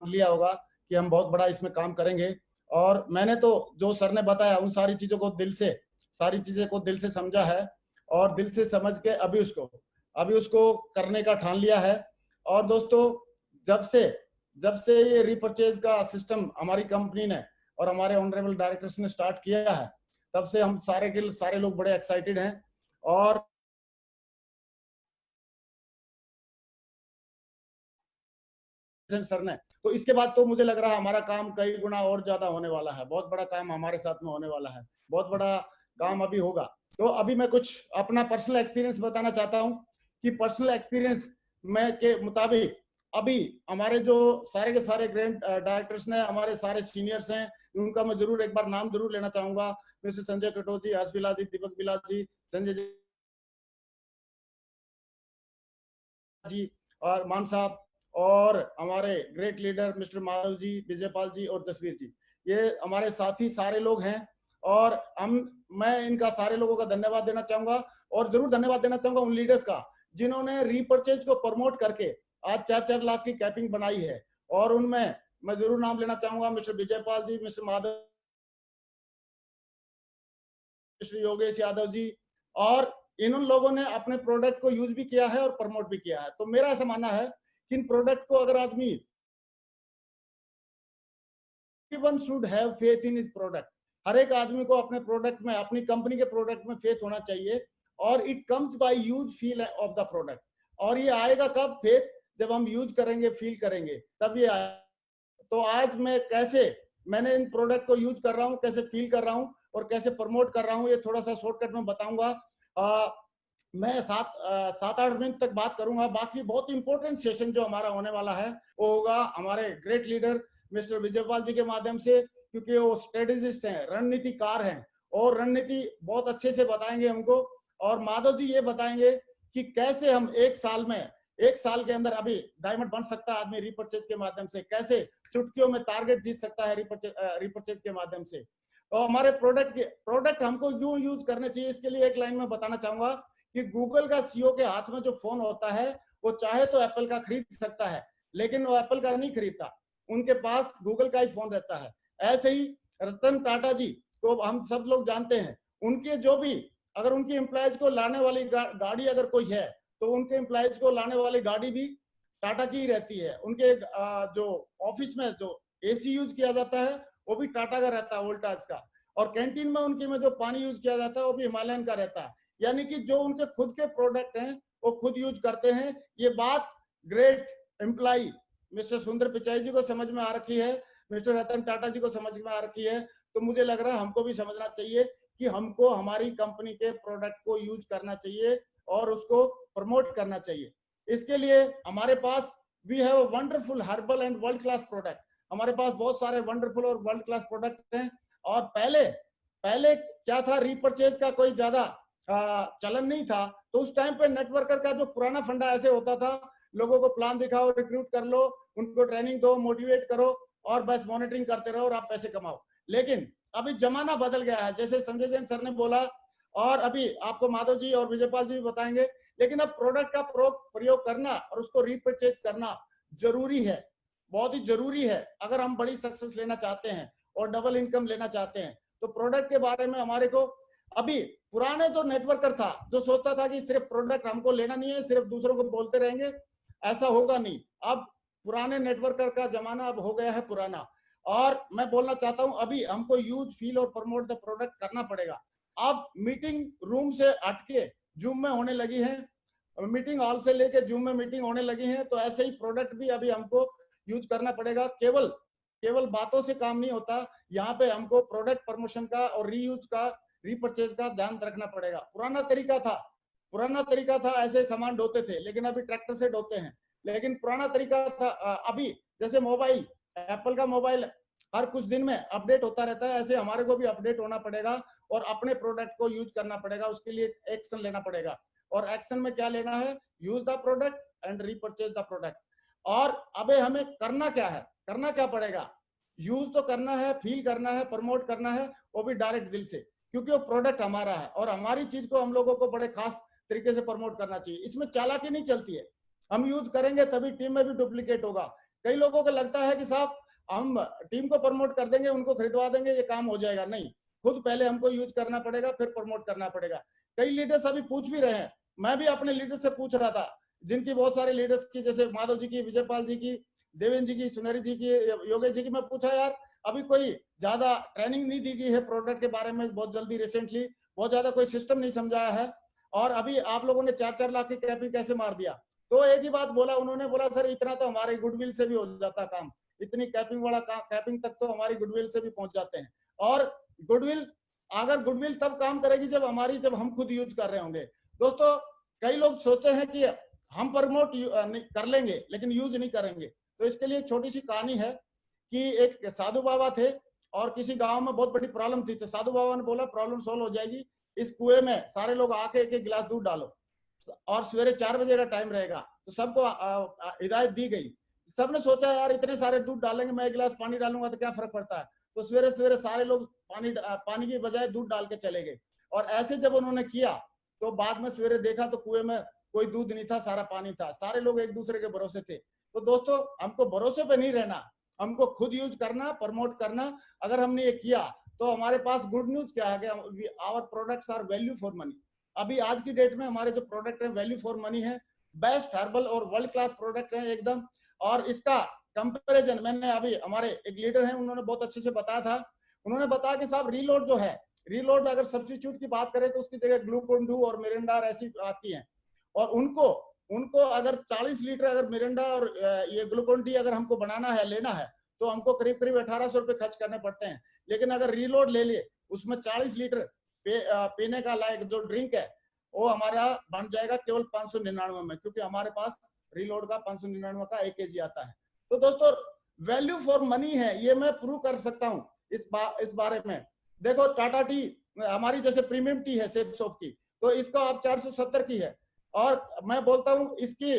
लिया होगा कि हम बहुत बड़ा इसमें काम करेंगे। और मैंने तो जो सर ने बताया उन सारी चीजों को सारी चीजें को दिल से समझा है और दिल से समझ के अभी उसको करने का ठान लिया है। और दोस्तों जब से ये रीपरचेज का सिस्टम हमारी कंपनी ने और हमारे ऑनरेबल डायरेक्टर्स ने स्टार्ट किया है, तब से हम सारे लोग बड़े एक्साइटेड हैं। और सर ने तो इसके बाद तो मुझे लग रहा है हमारा काम कई गुना और ज्यादा होने वाला है, बहुत बड़ा काम हमारे साथ में होने वाला है, बहुत बड़ा काम अभी होगा। तो अभी मैं कुछ अपना पर्सनल एक्सपीरियंस बताना चाहता हूं कि पर्सनल एक्सपीरियंस में के मुताबिक अभी हमारे जो सारे के सारे ग्रैंड डायरेक्टर्स ने, हमारे सारे सीनियर्स हैं, उनका मैं जरूर एक बार नाम जरूर लेना चाहूंगा। मिस्टर संजय कटोच जी, हर्ष बिलास जी, दीपक बिलास जी, संजय जी और मान साहब, और हमारे great leader mister Madhav ji, Vijaypal जी और जसवीर जी, ये हमारे साथी सारे लोग हैं। और मैं इनका सारे लोगों का धन्यवाद देना चाहूंगा, और जरूर धन्यवाद देना चाहूंगा उन लीडर्स का जिन्होंने रीपरचेज को प्रमोट करके आज 4-4 लाख की कैपिंग बनाई है। और उनमें मैं जरूर नाम लेना चाहूंगा मिस्टर विजयपाल जी, मिस्टर माधव, मिस्टर योगेश यादव जी, और इन लोगों ने अपने प्रोडक्ट को यूज भी किया है और प्रमोट भी किया है। तो मेरा ऐसा मानना है कि इन प्रोडक्ट को अगर आदमी should have faith in his product, हर एक आदमी को अपने प्रोडक्ट में, अपनी कंपनी के प्रोडक्ट में फेथ होना चाहिए। और it comes by use feel of the product. और ये आएगा कब? फेथ जब हम यूज करेंगे, फील करेंगे, तब ये आएगा। तो आज मैंने इन प्रोडक्ट को यूज कर रहा हूँ, कैसे फील कर रहा हूँ और कैसे प्रमोट कर रहा हूँ, ये थोड़ा सा शॉर्टकट में बताऊंगा। मैं 7-8 मिनट तक बात करूंगा। बाकी बहुत इंपॉर्टेंट सेशन जो हमारा होने वाला है वो होगा हमारे ग्रेट लीडर मिस्टर विजयपाल जी के माध्यम से, क्योंकि वो स्ट्रेटेजिस्ट हैं, रणनीतिकार हैं और रणनीति बहुत अच्छे से बताएंगे हमको। और माधव जी ये बताएंगे कि कैसे हम एक साल में एक साल के अंदर अभी डायमंड बन सकता है आदमी रिपर्चेज के माध्यम से, कैसे चुटकियों में टारगेट जीत सकता है रिपर्चेज के माध्यम से। तो हमारे प्रोडक्ट हमको क्यों यूज करने चाहिए, इसके लिए एक लाइन में बताना चाहूंगा कि गूगल का सीईओ के हाथ में जो फोन होता है वो चाहे तो एप्पल का खरीद सकता है, लेकिन वो एप्पल का नहीं खरीदता, उनके पास गूगल का ही फोन रहता है। ऐसे ही रतन टाटा जी को हम सब लोग जानते हैं, उनके जो भी अगर उनकी एम्प्लॉयज को लाने वाली गाड़ी अगर कोई है तो उनके एम्प्लॉयज को लाने वाली गाड़ी भी टाटा की ही रहती है। उनके जो ऑफिस में जो एसी यूज किया जाता है वो भी टाटा का रहता है, वोल्टास का। और कैंटीन में उनके में जो पानी यूज किया जाता है वो भी हिमालयन का रहता है। यानी कि जो उनके खुद के प्रोडक्ट हैं वो खुद यूज करते हैं। ये बात ग्रेट एम्प्लॉय मिस्टर सुंदर पिचाई जी को समझ में आ रखी है, मिस्टर रतन टाटा जी को समझ में आ रखी है। तो मुझे लग रहा है हमको भी समझना चाहिए कि हमको हमारी कंपनी के प्रोडक्ट को यूज करना चाहिए और उसको प्रमोट करना चाहिए। इसके लिए हमारे पास we have wonderful herbal and world class product. हमारे पास बहुत सारे वंडरफुल और वर्ल्ड क्लास प्रोडक्ट हैं। और पहले क्या था, रीपरचेज का कोई ज्यादा चलन नहीं था। तो उस टाइम पे नेटवर्कर का जो पुराना फंडा ऐसे होता था, लोगों को प्लान दिखाओ, रिक्रूट कर लो, उनको ट्रेनिंग दो, मोटिवेट करो और बस मॉनिटरिंग करते रहो और आप पैसे कमाओ। लेकिन अभी जमाना बदल गया है, जैसे संजय जैन सर ने बोला और अभी आपको माधव जी और विजयपाल जी भी बताएंगे। लेकिन अब प्रोडक्ट का प्रयोग करना और उसको रीपरचेज करना जरूरी है, बहुत ही जरूरी है। अगर हम बड़ी सक्सेस लेना चाहते हैं और डबल इनकम लेना चाहते हैं तो प्रोडक्ट के बारे में हमारे को, अभी पुराने जो नेटवर्कर था जो सोचता था कि सिर्फ प्रोडक्ट हमको लेना नहीं है, सिर्फ दूसरों को बोलते रहेंगे, ऐसा होगा नहीं। अब पुराने नेटवर्कर का जमाना अब हो गया है पुराना। और मैं बोलना चाहता हूं अभी हमको यूज, फील और प्रमोट द प्रोडक्ट करना पड़ेगा। अब मीटिंग रूम से हटके जूम में होने लगी है, मीटिंग हॉल से लेके जूम में मीटिंग होने लगी है। तो ऐसे ही प्रोडक्ट भी अभी हमको यूज करना पड़ेगा। केवल बातों से काम नहीं होता, यहाँ पे हमको प्रोडक्ट प्रमोशन का और रीयूज का, रीपरचेज का ध्यान रखना पड़ेगा। पुराना तरीका था ऐसे सामान ढोते थे, लेकिन अभी ट्रैक्टर से ढोते हैं। लेकिन पुराना तरीका था, अभी जैसे मोबाइल, एप्पल का मोबाइल हर कुछ दिन में अपडेट होता रहता है, ऐसे हमारे को भी अपडेट होना पड़ेगा और अपने प्रोडक्ट को यूज करना पड़ेगा। उसके लिए एक्शन लेना पड़ेगा। और एक्शन में क्या लेना है, use the product and repurchase the product. और अबे हमें करना क्या है, करना क्या पड़ेगा, यूज तो करना है, फील करना है, प्रमोट करना है, वो भी डायरेक्ट दिल से, क्योंकि वो प्रोडक्ट हमारा है और हमारी चीज को हम लोगों को बड़े खास तरीके से प्रमोट करना चाहिए। इसमें चालाकी नहीं चलती है, हम यूज करेंगे तभी टीम में भी डुप्लीकेट होगा। कई लोगों को लगता है कि साहब हम टीम को प्रमोट कर देंगे, उनको खरीदवा देंगे, ये काम हो जाएगा। नहीं, खुद पहले हमको यूज करना पड़ेगा, फिर प्रमोट करना पड़ेगा। कई लीडर्स अभी पूछ भी रहे हैं, मैं भी अपने लीडर से पूछ रहा था, जिनकी बहुत सारे लीडर्स की, जैसे माधव जी की, विजयपाल जी की, देवेंद्र जी की, सुनहरी जी की, योगेश जी की, मैं पूछा यार अभी कोई ज्यादा ट्रेनिंग नहीं दी गई है प्रोडक्ट के बारे में, बहुत जल्दी रिसेंटली बहुत ज्यादा कोई सिस्टम नहीं समझाया है, और अभी आप लोगों ने 4-4 लाख की कैपिंग कैसे मार दिया। तो एक ही बात बोला उन्होंने, बोला सर इतना तो हमारे गुडविल से भी हो जाता काम, इतनी कैपिंग वाला कैपिंग तक तो हमारी गुडविल से भी पहुंच जाते हैं। और गुडविल तब काम करेगी जब हम खुद यूज कर रहे होंगे। दोस्तों, कई लोग सोचते हैं कि हम प्रमोट कर लेंगे लेकिन यूज नहीं करेंगे। तो इसके लिए एक छोटी सी कहानी है कि एक साधु बाबा थे और किसी गांव में बहुत बड़ी प्रॉब्लम थी। तो साधु बाबा ने बोला प्रॉब्लम सॉल्व हो जाएगी, इस कुएं में सारे लोग आके एक गिलास दूध डालो और सवेरे 4 बजे का टाइम रहेगा। तो सबको हिदायत दी गई। सबने सोचा यार इतने सारे दूध डालेंगे, मैं 1 गिलास पानी डालूंगा तो क्या फर्क पड़ता है। तो सवेरे सवेरे सारे लोग पानी की बजाय दूध डाल के चले गए। और ऐसे जब उन्होंने किया तो बाद में सवेरे देखा तो कुएं में कोई दूध नहीं था, सारा पानी था। सारे लोग एक दूसरे के भरोसे थे। तो दोस्तों, हमको भरोसे पे नहीं रहना, हमको खुद यूज करना, प्रमोट करना। अगर हमने ये किया तो हमारे पास गुड न्यूज क्या है कि our products are value for money. अभी आज की डेट में हमारे जो प्रोडक्ट है वैल्यू फॉर मनी है, बेस्ट हर्बल और वर्ल्ड क्लास प्रोडक्ट है एकदम। और इसका कंपैरिजन मैंने अभी, हमारे एक लीडर हैं उन्होंने बहुत अच्छे से बताया था। उन्होंने बताया कि साहब रीलोड जो है, रीलोड अगर सब्स्टिट्यूट की बात करें तो उसकी जगह ग्लूकोन डी और मिरिंडा ऐसी आती है। और उनको अगर 40 लीटर अगर मिरिंडा और ये ग्लूकोन डी अगर हमको बनाना है, लेना है, तो हमको करीब करीब 1800 रुपए खर्च करने पड़ते हैं। लेकिन अगर रीलोड ले लिए, उसमें 40 लीटर पीने का लायक जो ड्रिंक है वो हमारा बन जाएगा केवल 599 में, क्योंकि हमारे पास रीलोड का 599 का 1 kg आता है। तो दोस्तों, वैल्यू फॉर मनी है, ये मैं प्रूव कर सकता हूँ इस बारे में। देखो टाटा टी हमारी जैसे प्रीमियम टी है सेफ सोप की, तो इसका आप 470 की है। और मैं बोलता हूँ इसकी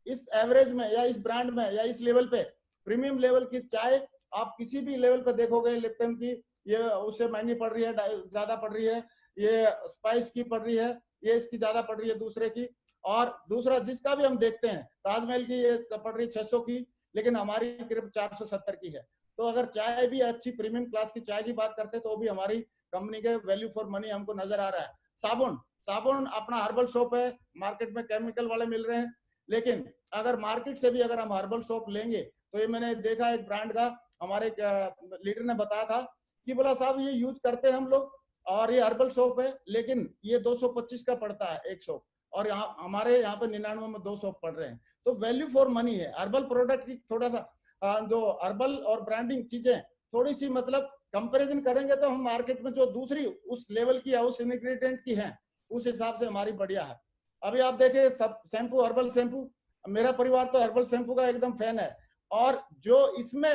इस एवरेज में या इस ब्रांड में या इस लेवल पे प्रीमियम लेवल की चाय आप किसी भी लेवल पे देखोगे लिप्टन की, ये उससे महंगी पड़ रही है, ज्यादा पड़ रही है, ये स्पाइस की पड़ रही है, ये इसकी ज्यादा पड़ रही है दूसरे की। और दूसरा जिसका भी हम देखते हैं, ताजमहल की ये पड़ रही 600 की, लेकिन हमारी करीब 470 की है। तो अगर चाय भी अच्छी प्रीमियम क्लास की चाय की बात करते हैं तो भी हमारी कंपनी के वैल्यू फॉर मनी हमको नजर आ रहा है। साबुन अपना हर्बल सोप है, मार्केट में केमिकल वाले मिल रहे हैं, लेकिन अगर मार्केट से भी अगर हम हर्बल सोप लेंगे तो ये मैंने देखा एक ब्रांड का, हमारे लीडर ने बताया था कि बोला साहब ये यूज करते हैं हम लोग और ये हर्बल सोप है, लेकिन ये 225 का पड़ता है एक सोप, और यहाँ हमारे यहाँ पे 99 में 2 सोप पड़ रहे हैं। तो वैल्यू फॉर मनी है हर्बल प्रोडक्ट की। थोड़ा सा जो हर्बल और ब्रांडिंग चीजें थोड़ी सी मतलब कंपैरिजन करेंगे तो हम मार्केट में जो दूसरी उस लेवल की या उस इंग्रेडिएंट की है उस हिसाब से हमारी बढ़िया है। अभी आप देखें सब शैम्पू, हर्बल शैम्पू, मेरा परिवार तो हर्बल शैम्पू का एकदम फैन है, और जो इसमें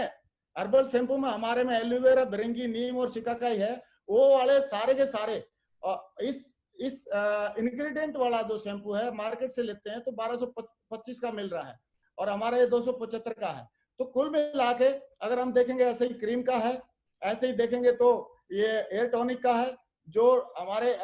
हर्बल शैम्पू में हमारे में एलोवेरा, भृंगी, नीम और शिकाकाई है, वो वाले सारे के सारे इस इंग्रेडिएंट वाला जो शैम्पू है मार्केट से लेते हैं तो 1225 का मिल रहा है और हमारा ये 275 का है। तो कुल मिला के अगर हम देखेंगे ऐसे ही क्रीम का है, ऐसे ही देखेंगे तो ये एयर टॉनिक का है, जो हमारे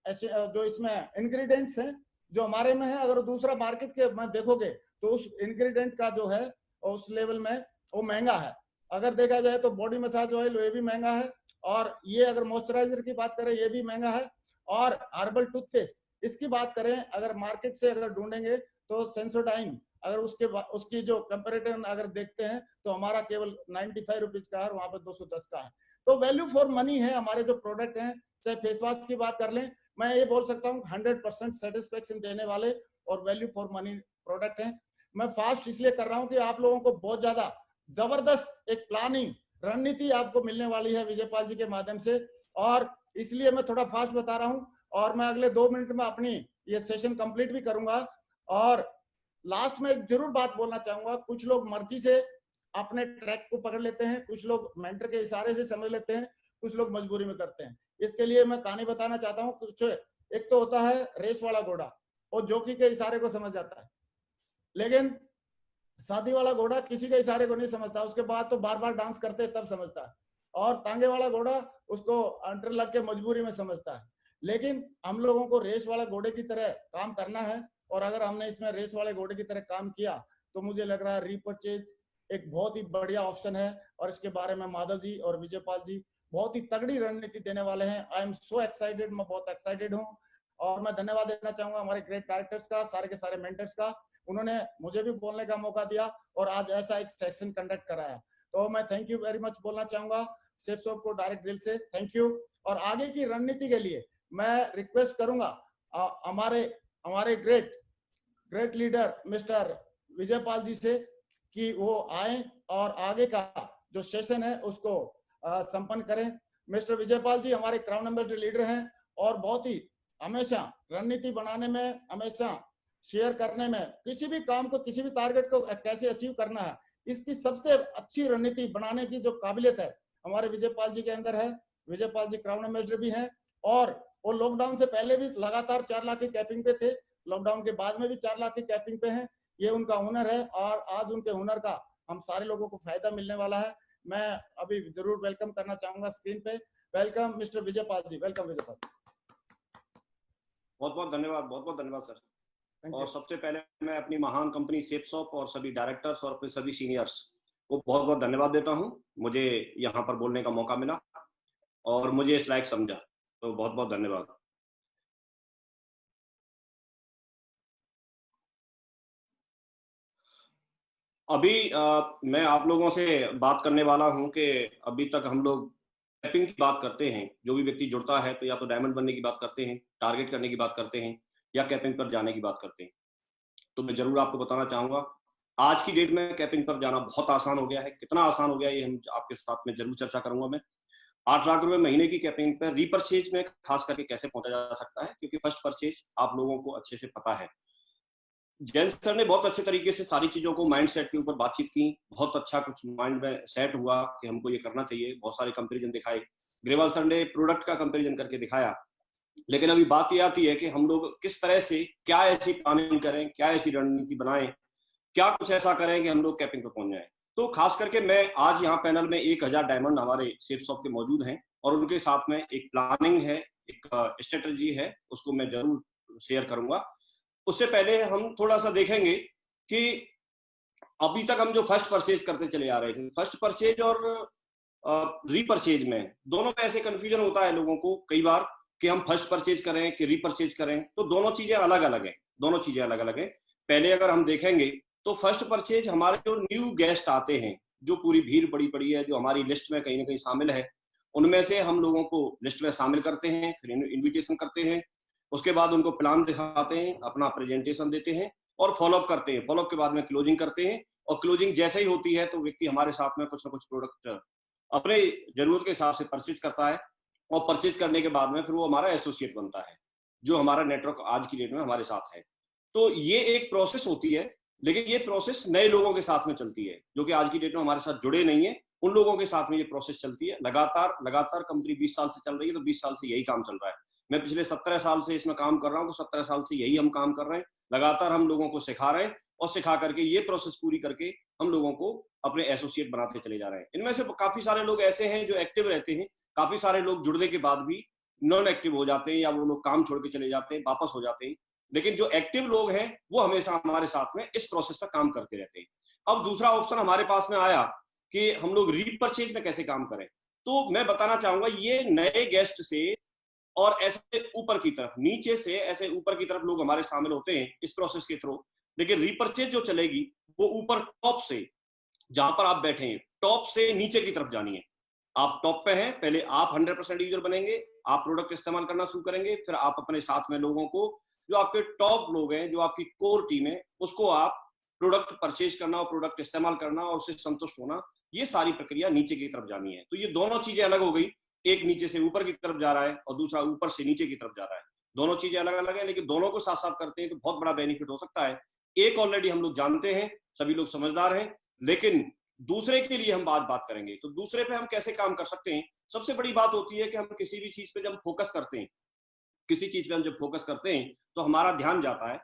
जो इसमें इंग्रेडिएंट्स हैं जो हमारे में है, अगर दूसरा मार्केट के में देखोगे तो उस इंग्रेडिएंट का जो है उस लेवल में वो महंगा है। अगर देखा जाए तो बॉडी मसाज ऑयल ये भी महंगा है, और ये अगर मॉइस्चराइजर की बात करें ये भी महंगा है, और हर्बल टूथपेस्ट इसकी बात करें अगर मार्केट से अगर ढूंढेंगे तो सेंसोडाइन, अगर उसकी जो कंपैरिजन अगर देखते हैं तो हमारा केवल 95 रुपीज का है, वहां पर 210 का है। तो वैल्यू फॉर मनी है हमारे जो प्रोडक्ट हैं। चाहे फेस वॉश की बात कर लें, मैं ये बोल सकता हूँ 100% सेटिस्फेक्शन देने वाले और वैल्यू फॉर मनी प्रोडक्ट हैं। मैं फास्ट इसलिए कर रहा हूँ कि आप लोगों को बहुत ज्यादा जबरदस्त एक प्लानिंग रणनीति आपको मिलने वाली है विजयपाल जी के माध्यम से, और इसलिए मैं थोड़ा फास्ट बता रहा हूँ। और मैं अगले 2 मिनट में अपनी ये सेशन कंप्लीट भी करूंगा। और लास्ट में एक जरूर बात बोलना चाहूंगा, कुछ लोग मर्जी से अपने ट्रैक को पकड़ लेते हैं, कुछ लोग मेंटर के इशारे से समझ लेते हैं, कुछ लोग मजबूरी में करते हैं। इसके लिए मैं कहानी बताना चाहता हूँ। कुछ एक तो होता है रेस वाला घोड़ा, और जोकी के इशारे को समझ जाता है, लेकिन शादी वाला घोड़ा किसी के इशारे को नहीं समझता, उसके बाद तो बार बार डांस करते तब समझता है। और तांगे वाला घोड़ा उसको अंटर लग के मजबूरी में समझता है। लेकिन हम लोगों को रेस वाला घोड़े की तरह काम करना है, और अगर हमने इसमें रेस वाले घोड़े की तरह काम किया तो मुझे लग रहा है रीपरचेज एक बहुत ही बढ़िया ऑप्शन है। और इसके बारे में माधव जी और विजयपाल जी बहुत ही तगड़ी रणनीति देने वाले हैं। आई एम सो एक्साइटेड, मैं बहुत एक्साइटेड हूँ। और मैं धन्यवाद देना चाहूंगा हमारे ग्रेट डायरेक्टर्स का, सारे के सारे मेंटर्स का, उन्होंने मुझे भी बोलने का मौका दिया और आज ऐसा एक सेशन कंडक्ट कराया। तो मैं थैंक यू वेरी मच बोलना चाहूंगा शेफ साहब को डायरेक्ट दिल से थैंक यू। और आगे की रणनीति के लिए मैं रिक्वेस्ट करूंगा हमारे ग्रेट लीडर मिस्टर विजयपाल जी से कि वो आए और आगे का जो सेशन है उसको संपन्न करें। मिस्टर विजयपाल जी हमारे क्राउन एम्बेसडर लीडर हैं और बहुत ही हमेशा रणनीति बनाने में, हमेशा शेयर करने में, किसी भी काम को, किसी भी टारगेट को कैसे अचीव करना है, इसकी सबसे अच्छी रणनीति बनाने की जो काबिलियत है हमारे विजयपाल जी के अंदर है। विजयपाल जी क्राउन एम्बेसडर भी हैं और वो लॉकडाउन से पहले भी लगातार 4 लाख की कैपिंग पे थे, लॉकडाउन के बाद में भी 4 लाख की कैपिंग पे हैं। ये उनका हुनर है और आज उनके हुनर का हम सारे लोगों को फायदा मिलने वाला है। मैं अभी जरूर वेलकम करना चाहूंगा स्क्रीन पे। वेलकम मिस्टर विजयपाल जी, वेलकम विजयपाल। बहुत बहुत धन्यवाद सर। और सबसे पहले मैं अपनी महान कंपनी शेफ शॉप और सभी डायरेक्टर्स और अपने सभी सीनियर्स को बहुत बहुत धन्यवाद देता हूं, मुझे यहाँ पर बोलने का मौका मिला और मुझे इस लायक समझा, तो बहुत बहुत धन्यवाद। अभी मैं आप लोगों से बात करने वाला हूं कि अभी तक हम लोग कैपिंग की बात करते हैं, जो भी व्यक्ति जुड़ता है तो या तो डायमंड बनने की बात करते हैं, टारगेट करने की बात करते हैं, या कैपिंग पर जाने की बात करते हैं। तो मैं जरूर आपको बताना चाहूंगा आज की डेट में कैपिंग पर जाना बहुत आसान हो गया है। कितना आसान हो गया ये हम आपके साथ में जरूर चर्चा करूंगा। मैं 8 लाख रुपए महीने की कैपिंग पर रीपरचेज में खास करके कैसे पहुंचा जा सकता है, क्योंकि फर्स्ट परचेज आप लोगों को अच्छे से पता है। जैन सर ने बहुत अच्छे तरीके से सारी चीजों को माइंड सेट के ऊपर बातचीत की, बहुत अच्छा कुछ माइंड में सेट हुआ कि हमको ये करना चाहिए। बहुत सारे कंपैरिजन दिखाए। ग्रेवाल सर ने प्रोडक्ट का कंपैरिजन करके दिखाया लेकिन अभी बात ये आती है कि हम लोग किस तरह से क्या ऐसी प्लानिंग करें, क्या ऐसी रणनीति बनाएं, क्या कुछ ऐसा करें कि हम लोग कैपिंग पे पहुंच जाएं। तो खास करके मैं आज यहाँ पैनल में 1000 डायमंड हमारे सेफ शॉप के मौजूद हैं और उनके साथ में एक प्लानिंग है, एक स्ट्रेटजी है, उसको मैं जरूर शेयर करूंगा। उससे पहले हम थोड़ा सा देखेंगे कि अभी तक हम जो फर्स्ट परचेज करते चले आ रहे थे, फर्स्ट परचेज और रीपरचेज में दोनों में ऐसे कंफ्यूजन होता है लोगों को कई बार कि हम फर्स्ट परचेज करें कि रीपरचेज करें, तो दोनों चीजें अलग अलग हैं, दोनों चीजें अलग अलग हैं। पहले अगर हम देखेंगे तो फर्स्ट परचेज हमारे जो न्यू गेस्ट आते हैं, जो पूरी भीड़ बड़ी पड़ी है, जो हमारी लिस्ट में कहीं ना कहीं शामिल है, उनमें से हम लोगों को लिस्ट में शामिल करते हैं, फिर इन्विटेशन करते हैं, उसके बाद उनको प्लान दिखाते हैं, अपना प्रेजेंटेशन देते हैं और फॉलोअप करते हैं। फॉलोअप के बाद में क्लोजिंग करते हैं और क्लोजिंग जैसे ही होती है तो व्यक्ति हमारे साथ में कुछ ना कुछ प्रोडक्ट अपने जरूरत के हिसाब से परचेज करता है और परचेज करने के बाद में फिर वो हमारा एसोसिएट बनता है, जो हमारा नेटवर्क आज की डेट में हमारे साथ है। तो ये एक प्रोसेस होती है, लेकिन ये प्रोसेस नए लोगों के साथ में चलती है, जो कि आज की डेट में हमारे साथ जुड़े नहीं है, उन लोगों के साथ में ये प्रोसेस चलती है। लगातार कंपनी 20 साल से चल रही है, तो 20 साल से यही काम चल रहा है। मैं पिछले 17 साल से इसमें काम कर रहा हूँ, तो 17 साल से यही हम काम कर रहे हैं। लगातार हम लोगों को सिखा रहे हैं और सिखा करके ये प्रोसेस पूरी करके हम लोगों को अपने एसोसिएट बनाते चले जा रहे हैं। इनमें से काफी सारे लोग ऐसे हैं जो एक्टिव रहते हैं, काफी सारे लोग जुड़ने के बाद भी नॉन एक्टिव हो जाते हैं या वो लोग काम छोड़ के चले जाते हैं, वापस हो जाते हैं। लेकिन जो एक्टिव लोग हैं वो हमेशा हमारे साथ में इस प्रोसेस पर काम करते रहते हैं। अब दूसरा ऑप्शन हमारे पास में आया कि हम लोग रीपरचेज में कैसे काम करें। तो मैं बताना चाहूंगा, ये नए गेस्ट से और ऐसे ऊपर की तरफ, नीचे से ऐसे ऊपर की तरफ लोग हमारे शामिल होते हैं इस प्रोसेस के थ्रू। लेकिन रीपरचेज जो चलेगी वो ऊपर टॉप से, जहां पर आप बैठे हैं, टॉप से नीचे की तरफ जानी है। आप टॉप पे हैं, पहले आप 100% यूजर बनेंगे, आप प्रोडक्ट इस्तेमाल करना शुरू करेंगे, फिर आप अपने साथ में लोगों को, जो आपके टॉप लोग हैं, जो आपकी कोर टीम है, उसको आप प्रोडक्ट परचेज करना और प्रोडक्ट इस्तेमाल करना और उससे संतुष्ट होना, ये सारी प्रक्रिया नीचे की तरफ जानी है। तो ये दोनों चीजें अलग हो गई, एक नीचे से ऊपर की तरफ जा रहा है और दूसरा ऊपर से नीचे की तरफ जा रहा है। दोनों चीजें अलग अलग है, लेकिन दोनों को साथ साथ करते हैं तो बहुत बड़ा बेनिफिट हो सकता है। एक ऑलरेडी हम लोग जानते हैं, सभी लोग समझदार हैं, लेकिन दूसरे के लिए हम बात करेंगे। तो दूसरे पे हम कैसे काम कर सकते हैं? सबसे बड़ी बात होती है कि हम किसी भी चीज पे जब फोकस करते हैं, किसी चीज पे हम जब फोकस करते हैं तो हमारा ध्यान जाता है।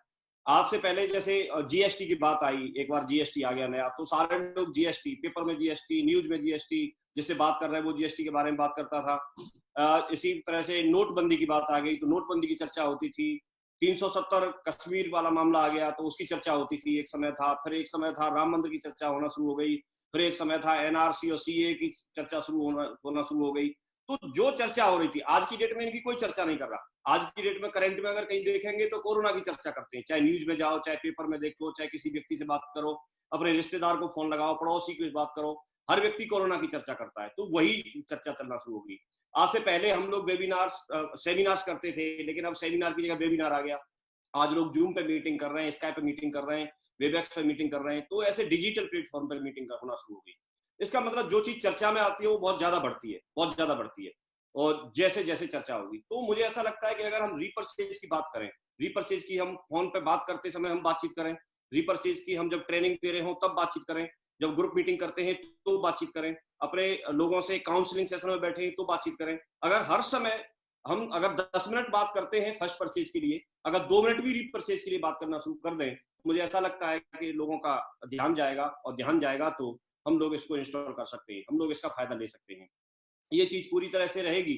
आज से पहले जैसे जीएसटी की बात आई, एक बार जीएसटी आ गया नया, तो सारे लोग जीएसटी, पेपर में जीएसटी, न्यूज में जीएसटी, जिससे बात कर रहे हैं वो जीएसटी के बारे में बात करता था। इसी तरह से नोटबंदी की बात आ गई तो नोटबंदी की चर्चा होती थी। 370 कश्मीर वाला मामला आ गया तो उसकी चर्चा होती थी, एक समय था। फिर एक समय था राम मंदिर की चर्चा होना शुरू हो गई, फिर एक समय था एनआरसी और सीए की चर्चा होना शुरू हो गई। तो जो चर्चा हो रही थी, आज की डेट में इनकी कोई चर्चा नहीं कर रहा। आज की डेट में करंट में अगर कहीं देखेंगे तो कोरोना की चर्चा करते हैं, चाहे न्यूज में जाओ, चाहे पेपर में देखो, चाहे किसी व्यक्ति से बात करो, अपने रिश्तेदार को फोन लगाओ, पड़ोसी की बात करो, हर व्यक्ति कोरोना की चर्चा करता है। तो वही चर्चा चलना शुरू हो गई। आज से पहले हम लोग सेमिनार्स करते थे, लेकिन अब सेमिनार की जगह वेबिनार आ गया। आज लोग जूम पे मीटिंग कर रहे हैं, स्काइप पे मीटिंग कर रहे हैं, वेबएक्स पे मीटिंग कर रहे हैं। तो ऐसे डिजिटल प्लेटफॉर्म पे मीटिंग होना शुरू हो गई। इसका मतलब जो चीज चर्चा में आती है वो बहुत ज्यादा बढ़ती है, बहुत ज्यादा बढ़ती है। और जैसे जैसे चर्चा होगी, तो मुझे ऐसा लगता है कि अगर हम रीपरचेज की बात करें, रीपरचेज की हम फोन पे बात करते समय हम बातचीत करें, रीपरचेज की हम जब ट्रेनिंग दे रहे हो तब बातचीत करें, जब ग्रुप मीटिंग करते हैं तो बातचीत करें, अपने लोगों से काउंसलिंग सेशन में बैठे हैं तो बातचीत करें। अगर हर समय हम अगर 10 मिनट बात करते हैं फर्स्ट परचेज के लिए, अगर 2 मिनट भी रीपरचेज के लिए बात करना शुरू कर दें, मुझे ऐसा लगता है कि लोगों का ध्यान जाएगा, और ध्यान जाएगा तो हम लोग इसको इंस्टॉल कर सकते हैं, हम लोग इसका फायदा ले सकते हैं। ये चीज पूरी तरह से रहेगी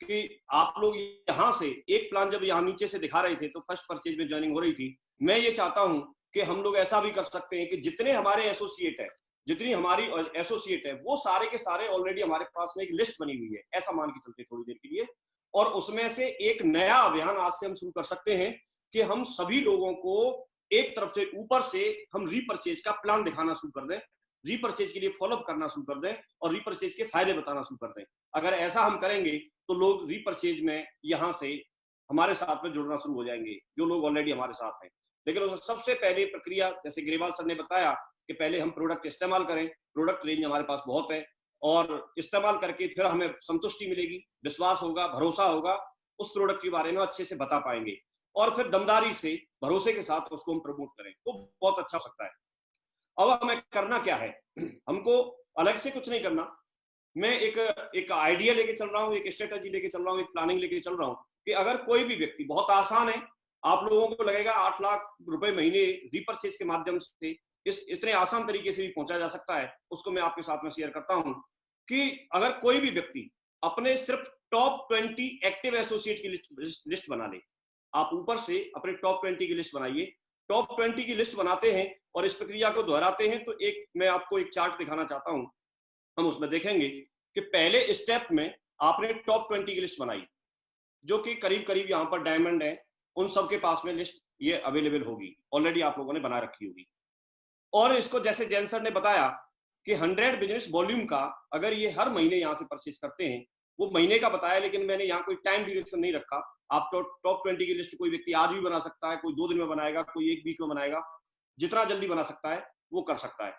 कि आप लोग यहाँ से एक प्लान जब यहाँ नीचे से दिखा रहे थे तो फर्स्ट परचेज में ज्वाइनिंग हो रही थी। मैं ये चाहता हूँ कि हम लोग ऐसा भी कर सकते हैं कि जितने हमारे एसोसिएट है, जितनी हमारी एसोसिएट है, वो सारे के सारे ऑलरेडी हमारे पास में एक लिस्ट बनी हुई है, ऐसा मान के चलते थोड़ी देर के लिए। और उसमें से एक नया अभियान आज से हम शुरू कर सकते हैं कि हम सभी लोगों को एक तरफ से ऊपर से हम रीपरचेज का प्लान दिखाना शुरू कर दें, रीपरचेज के लिए फॉलोअप करना शुरू कर दें और रीपरचेज के फायदे बताना शुरू कर दें। अगर ऐसा हम करेंगे तो लोग रीपरचेज में यहाँ से हमारे साथ में जुड़ना शुरू हो जाएंगे, जो लोग ऑलरेडी हमारे साथ हैं। लेकिन उसमें सबसे पहले प्रक्रिया, जैसे ग्रेवाल सर ने बताया कि पहले हम प्रोडक्ट इस्तेमाल करें, प्रोडक्ट रेंज हमारे पास बहुत है, और इस्तेमाल करके फिर हमें संतुष्टि मिलेगी, विश्वास होगा, भरोसा होगा, उस प्रोडक्ट के बारे में अच्छे से बता पाएंगे, और फिर दमदारी से, भरोसे के साथ उसको हम प्रमोट करें तो बहुत अच्छा हो सकता है। अब हमें करना क्या है? हमको अलग से कुछ नहीं करना। मैं एक आइडिया लेके चल रहा हूँ, एक स्ट्रेटजी लेके चल रहा हूँ, एक प्लानिंग लेके चल रहा हूँ कि अगर कोई भी व्यक्ति, बहुत आसान है, आप लोगों को लगेगा 8 लाख रुपए महीने रीपरचेज के माध्यम से इस इतने आसान तरीके से भी पहुंचा जा सकता है, उसको मैं आपके साथ में शेयर करता हूं कि अगर कोई भी व्यक्ति अपने सिर्फ टॉप 20 एक्टिव एसोसिएट की लिस्ट बना ले, आप ऊपर से अपने टॉप 20 की लिस्ट बनाइए, टॉप 20 की लिस्ट बनाते हैं और इस प्रक्रिया को दोहराते हैं, तो एक मैं आपको एक चार्ट दिखाना चाहता हूं। हम उसमें देखेंगे कि पहले स्टेप में आपने टॉप 20 की लिस्ट बनाई, जो कि करीब करीब यहाँ पर डायमंड है, उन सबके पास में लिस्ट ये अवेलेबल होगी, ऑलरेडी आप लोगों ने बना रखी होगी। और इसको जैसे जैन सर ने बताया कि 100 बिजनेस वॉल्यूम का अगर ये हर महीने यहाँ से परचेज करते हैं, वो महीने का बताया, लेकिन मैंने यहाँ कोई टाइम ड्यूरेशन नहीं रखा। आप टॉप 20 की लिस्ट कोई व्यक्ति आज भी बना सकता है, कोई 2 दिन में बनाएगा, कोई 1 वीक में बनाएगा, जितना जल्दी बना सकता है वो कर सकता है।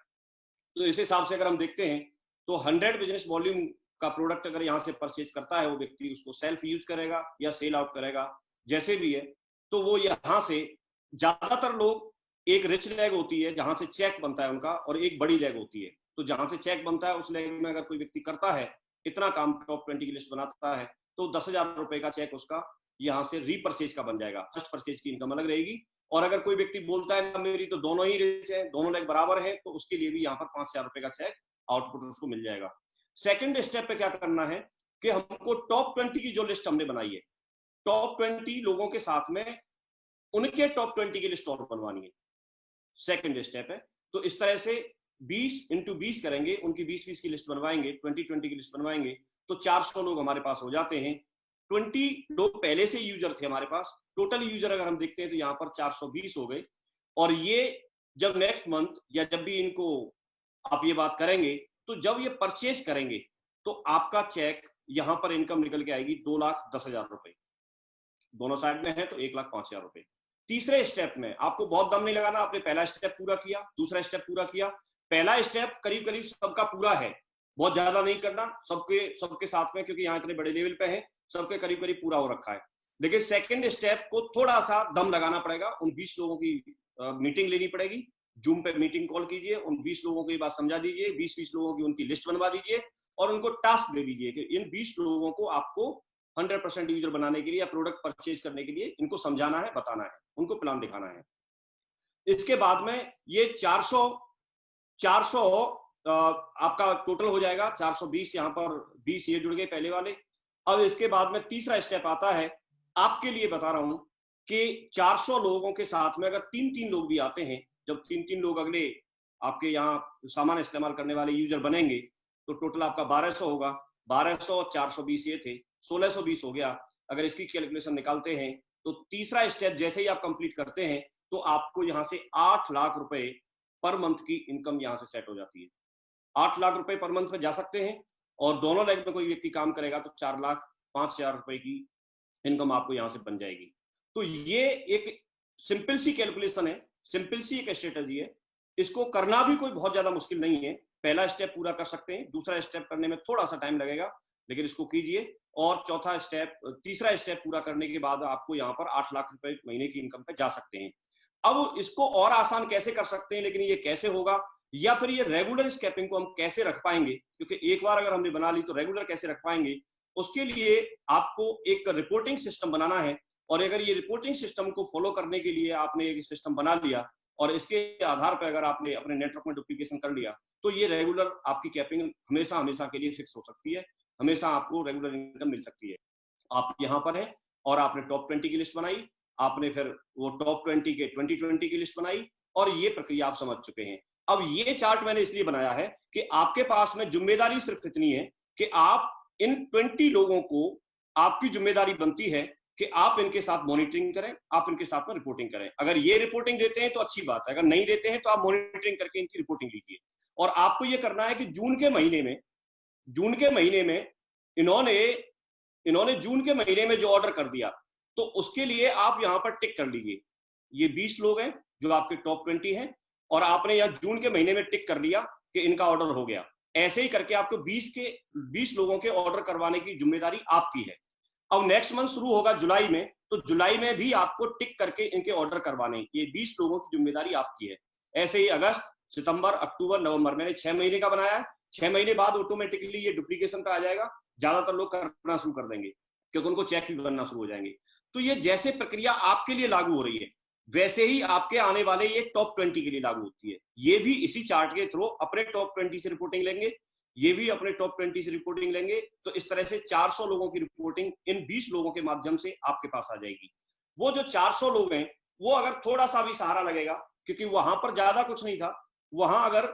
तो इस हिसाब से अगर हम देखते हैं तो 100 बिजनेस वॉल्यूम का प्रोडक्ट अगर यहाँ से परचेज करता है वो व्यक्ति, उसको सेल्फ यूज करेगा या सेल आउट करेगा, जैसे भी है, तो वो यहाँ से ज्यादातर लोग, एक रिच लेग होती है जहां से चेक बनता है उनका, और एक बड़ी लेग होती है, तो जहां से चेक बनता है उस लेग में अगर कोई व्यक्ति करता है इतना काम, टॉप 20 की लिस्ट बनाता है, तो 10,000 रुपए का चेक उसका यहाँ से रीपरचेज का बन जाएगा। फर्स्ट परचेज की इनकम अलग रहेगी। और अगर कोई व्यक्ति बोलता है मेरी तो दोनों ही रिच है, दोनों लेग बराबर है, तो उसके लिए भी यहाँ पर 5,000 रुपए का चेक आउटपुट उसको मिल जाएगा। सेकंड स्टेप पे क्या करना है कि हमको टॉप 20 की जो लिस्ट हमने बनाई है, टॉप 20 लोगों के साथ में उनके टॉप 20 की लिस्ट और बनवानी है। सेकंड स्टेप है। तो इस तरह से 20 × 20 करेंगे, उनकी 20-20 की लिस्ट बनवाएंगे, 20-20 की लिस्ट बनवाएंगे, तो 400 लोग हमारे पास हो जाते हैं। 20 लोग पहले से यूजर थे हमारे पास, टोटल यूजर अगर हम देखते हैं तो यहाँ पर 420 हो गए। और ये जब नेक्स्ट मंथ या जब भी इनको आप ये बात करेंगे, तो जब ये परचेज करेंगे तो आपका चेक यहाँ पर इनकम निकल के आएगी 2,10,000 रुपए, दोनों साइड में है तो 1,05,000 रुपए। तीसरे स्टेप में आपको बहुत दम नहीं लगाना, आपने पहला स्टेप पूरा किया, दूसरा स्टेप पूरा किया, पहला स्टेप करीब करीब सबका पूरा है, बहुत ज्यादा नहीं करना सबके साथ में, क्योंकि यहाँ इतने बड़े लेवल पे है, सबके करीब करीब पूरा हो रखा है। लेकिन सेकंड स्टेप को थोड़ा सा दम लगाना पड़ेगा, उन 20 लोगों की मीटिंग लेनी पड़ेगी, जूम पे मीटिंग कॉल कीजिए, उन 20 लोगों को ये बात समझा दीजिए, 20-20 लोगों की उनकी लिस्ट बनवा दीजिए और उनको टास्क दे दीजिए कि इन 20 लोगों को आपको 100% यूजर बनाने के लिए या प्रोडक्ट परचेज करने के लिए इनको समझाना है, बताना है, उनको प्लान दिखाना है। इसके बाद में ये 400 आपका टोटल हो जाएगा, 420 यहाँ पर 20 ये जुड़ गए पहले वाले। अब इसके बाद में तीसरा स्टेप आता है, आपके लिए बता रहा हूं कि 400 लोगों के साथ में अगर 3-3 लोग भी आते हैं, जब 3-3 लोग अगले आपके यहाँ सामान इस्तेमाल करने वाले यूजर बनेंगे, तो टोटल आपका 1200 होगा। 1200 420 ये थे, 1620 हो गया। अगर इसकी कैलकुलेशन निकालते हैं तो तीसरा स्टेप जैसे ही आप कंप्लीट करते हैं तो आपको यहाँ से 8 लाख रुपए पर मंथ की इनकम यहाँ से सेट हो जाती है। 8 लाख रुपए पर मंथ में जा सकते हैं, और दोनों लेग में कोई व्यक्ति काम करेगा तो 4,05,000 रुपए की इनकम आपको यहाँ से बन जाएगी। तो ये एक सिंपल सी कैलकुलेशन है, सिंपल सी एक स्ट्रेटजी है। इसको करना भी कोई बहुत ज्यादा मुश्किल नहीं है, पहला स्टेप पूरा कर सकते हैं, दूसरा स्टेप करने में थोड़ा सा टाइम लगेगा, लेकिन इसको कीजिए। और तीसरा स्टेप पूरा करने के बाद आपको यहाँ पर 8 लाख रुपए महीने की इनकम पे जा सकते हैं। अब इसको और आसान कैसे कर सकते हैं, लेकिन ये कैसे होगा, या फिर ये रेगुलर स्केपिंग को हम कैसे रख पाएंगे, क्योंकि एक बार अगर हमने बना ली तो रेगुलर कैसे रख पाएंगे, उसके लिए आपको एक रिपोर्टिंग सिस्टम बनाना है। और अगर ये रिपोर्टिंग सिस्टम को फॉलो करने के लिए आपने एक सिस्टम बना लिया और इसके आधार पर अगर आपने अपने नेटवर्क में डुप्लीकेशन कर लिया, तो ये रेगुलर आपकी कैपिंग हमेशा के लिए फिक्स हो सकती है, हमेशा आपको रेगुलर इनकम मिल सकती है। आप यहाँ पर हैं और आपने टॉप 20 की लिस्ट बनाई, आपने फिर वो टॉप 20 के 2020 की लिस्ट बनाई, और ये प्रक्रिया आप समझ चुके हैं। अब ये चार्ट मैंने इसलिए बनाया है कि आपके पास में जिम्मेदारी सिर्फ इतनी है कि आप इन 20 लोगों को, आपकी जिम्मेदारी बनती है कि आप इनके साथ मॉनिटरिंग करें, आप इनके साथ में रिपोर्टिंग करें। अगर ये रिपोर्टिंग देते हैं तो अच्छी बात है, अगर नहीं देते हैं तो आप मॉनिटरिंग करके इनकी रिपोर्टिंग लीजिए। और आपको ये करना है कि जून के महीने में इन्होंने जून के महीने में जो ऑर्डर कर दिया, तो उसके लिए आप यहाँ पर टिक कर लीजिए। ये 20 लोग हैं जो आपके टॉप 20 हैं, और आपने यहाँ जून के महीने में टिक कर लिया कि इनका ऑर्डर हो गया। ऐसे ही करके आपको 20 लोगों के ऑर्डर करवाने की जिम्मेदारी आपकी है। अब नेक्स्ट मंथ शुरू होगा जुलाई में, तो जुलाई में भी आपको टिक करके इनके ऑर्डर करवाने, ये 20 लोगों की जिम्मेदारी आपकी है। ऐसे ही अगस्त, सितंबर, अक्टूबर, नवंबर, मैंने 6 महीने का बनाया है। 6 महीने बाद ऑटोमेटिकली ये डुप्लीकेशन का आ जाएगा, ज्यादातर लोग करना शुरू कर देंगे। क्योंकि उनको चेक भी बनना शुरू हो जाएंगे। तो ये जैसे प्रक्रिया आपके लिए लागू हो रही है, वैसे ही आपके आने वाले ये टॉप 20 के लिए लागू होती है। ये भी इसी चार्ट के थ्रू अपने टॉप 20 से रिपोर्टिंग लेंगे, ये भी अपने टॉप 20 से रिपोर्टिंग लेंगे। तो इस तरह से 400 लोगों की रिपोर्टिंग इन 20 लोगों के माध्यम से आपके पास आ जाएगी। वो जो 400 लोग हैं, वो अगर थोड़ा सा भी सहारा लगेगा, क्योंकि वहां पर ज्यादा कुछ नहीं था, वहां अगर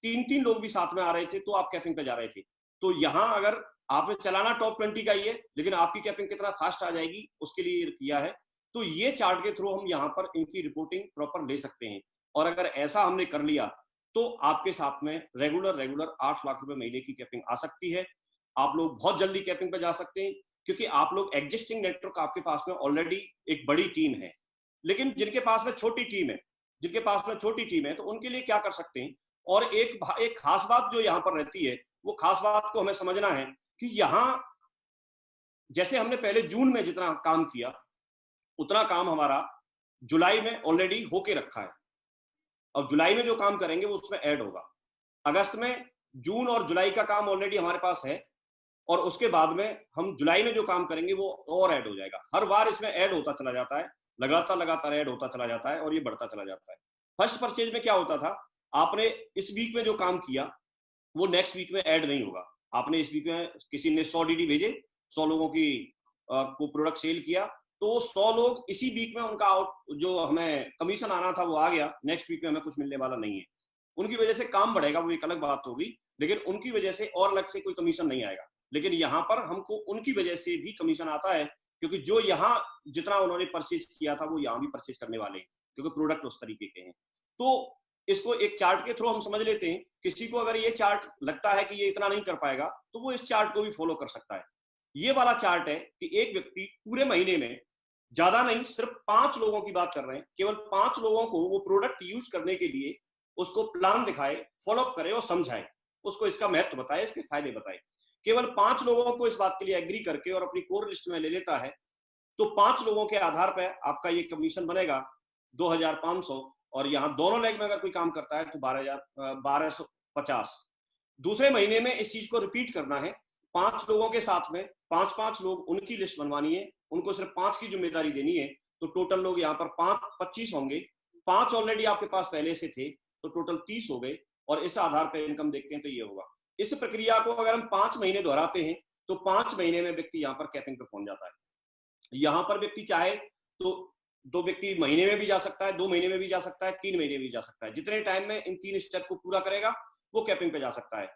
3-3 लोग भी साथ में आ रहे थे तो आप कैपिंग पे जा रहे थे। तो यहां अगर आपने चलाना टॉप 20 का ही है, लेकिन आपकी कैपिंग कितना फास्ट आ जाएगी उसके लिए किया है। तो ये चार्ट के थ्रू हम यहाँ पर इनकी रिपोर्टिंग प्रॉपर ले सकते हैं। और अगर ऐसा हमने कर लिया तो आपके साथ में रेगुलर 8 लाख रुपए महीने की कैपिंग आ सकती है। आप लोग बहुत जल्दी कैपिंग पे जा सकते हैं, क्योंकि आप लोग एग्जिस्टिंग नेटवर्क आपके पास में ऑलरेडी एक बड़ी टीम है। लेकिन जिनके पास में छोटी टीम है, तो उनके लिए क्या कर सकते हैं। और एक खास बात जो यहाँ पर रहती है, वो खास बात को हमें समझना है कि यहाँ जैसे हमने पहले जून में जितना काम किया, उतना काम हमारा जुलाई में ऑलरेडी होके रखा है। अब जुलाई में जो काम करेंगे वो उसमें ऐड होगा। अगस्त में जून और जुलाई का काम ऑलरेडी हमारे पास है, और उसके बाद में हम जुलाई में जो काम करेंगे वो और ऐड हो जाएगा। हर बार इसमें ऐड होता चला जाता है, लगातार ऐड होता चला जाता है, और ये बढ़ता चला जाता है। फर्स्ट परचेज में क्या होता था, आपने इस वीक में जो काम किया वो नेक्स्ट वीक में ऐड नहीं होगा। आपने इस वीक में किसी ने 100 DD भेजे, 100 लोगों की को प्रोडक्ट सेल किया, तो 100 लोग इसी वीक में उनका जो हमें कमीशन आना था वो आ गया, नेक्स्ट वीक में हमें कुछ मिलने वाला नहीं है। उनकी वजह से काम बढ़ेगा, वो एक अलग बात होगी, लेकिन उनकी वजह से और अलग से कोई कमीशन नहीं आएगा। लेकिन यहाँ पर हमको उनकी वजह से भी कमीशन आता है, क्योंकि जो यहाँ जितना उन्होंने परचेज किया था वो यहाँ भी परचेज करने वाले हैं, क्योंकि प्रोडक्ट उस तरीके के हैं। तो इसको एक चार्ट के थ्रू हम समझ लेते हैं। किसी को अगर ये चार्ट लगता है कि ये इतना नहीं कर पाएगा, तो वो इस चार्ट को भी फॉलो कर सकता है। ये वाला चार्ट है कि एक व्यक्ति पूरे महीने में, ज्यादा नहीं, सिर्फ 5 लोगों की बात कर रहे हैं, केवल 5 लोगों को वो प्रोडक्ट यूज करने के लिए उसको प्लान दिखाए, फॉलोअप करे और समझाए, उसको इसका महत्व बताए, इसके फायदे बताए। केवल 5 लोगों को इस बात के लिए एग्री करके और अपनी कोर लिस्ट में ले लेता है, तो 5 लोगों के आधार पर आपका ये कमीशन बनेगा 2500, और यहाँ दोनों लेग में अगर कोई काम करता है तो 1250। दूसरे महीने में इस चीज को रिपीट करना है, 5 लोगों के साथ में 5-5 लोग, उनकी लिस्ट बनवानी है, उनको सिर्फ 5 की जिम्मेदारी देनी है। तो टोटल लोग यहाँ पर 25 होंगे। 5 ऑलरेडी आपके पास पहले से थे, तो टोटल 30 हो गए, और इस आधार पर इनकम देखते हैं तो ये होगा। इस प्रक्रिया को अगर हम 5 महीने दोहराते हैं तो 5 महीने में व्यक्ति यहाँ पर कैपिंग पर पहुंच जाता है। यहाँ पर व्यक्ति चाहे तो 2 व्यक्ति महीने में भी जा सकता है, 2 महीने में भी जा सकता है, 3 महीने में भी जा सकता है। जितने टाइम में इन 3 स्टेप को पूरा करेगा वो कैपिंग पे जा सकता है।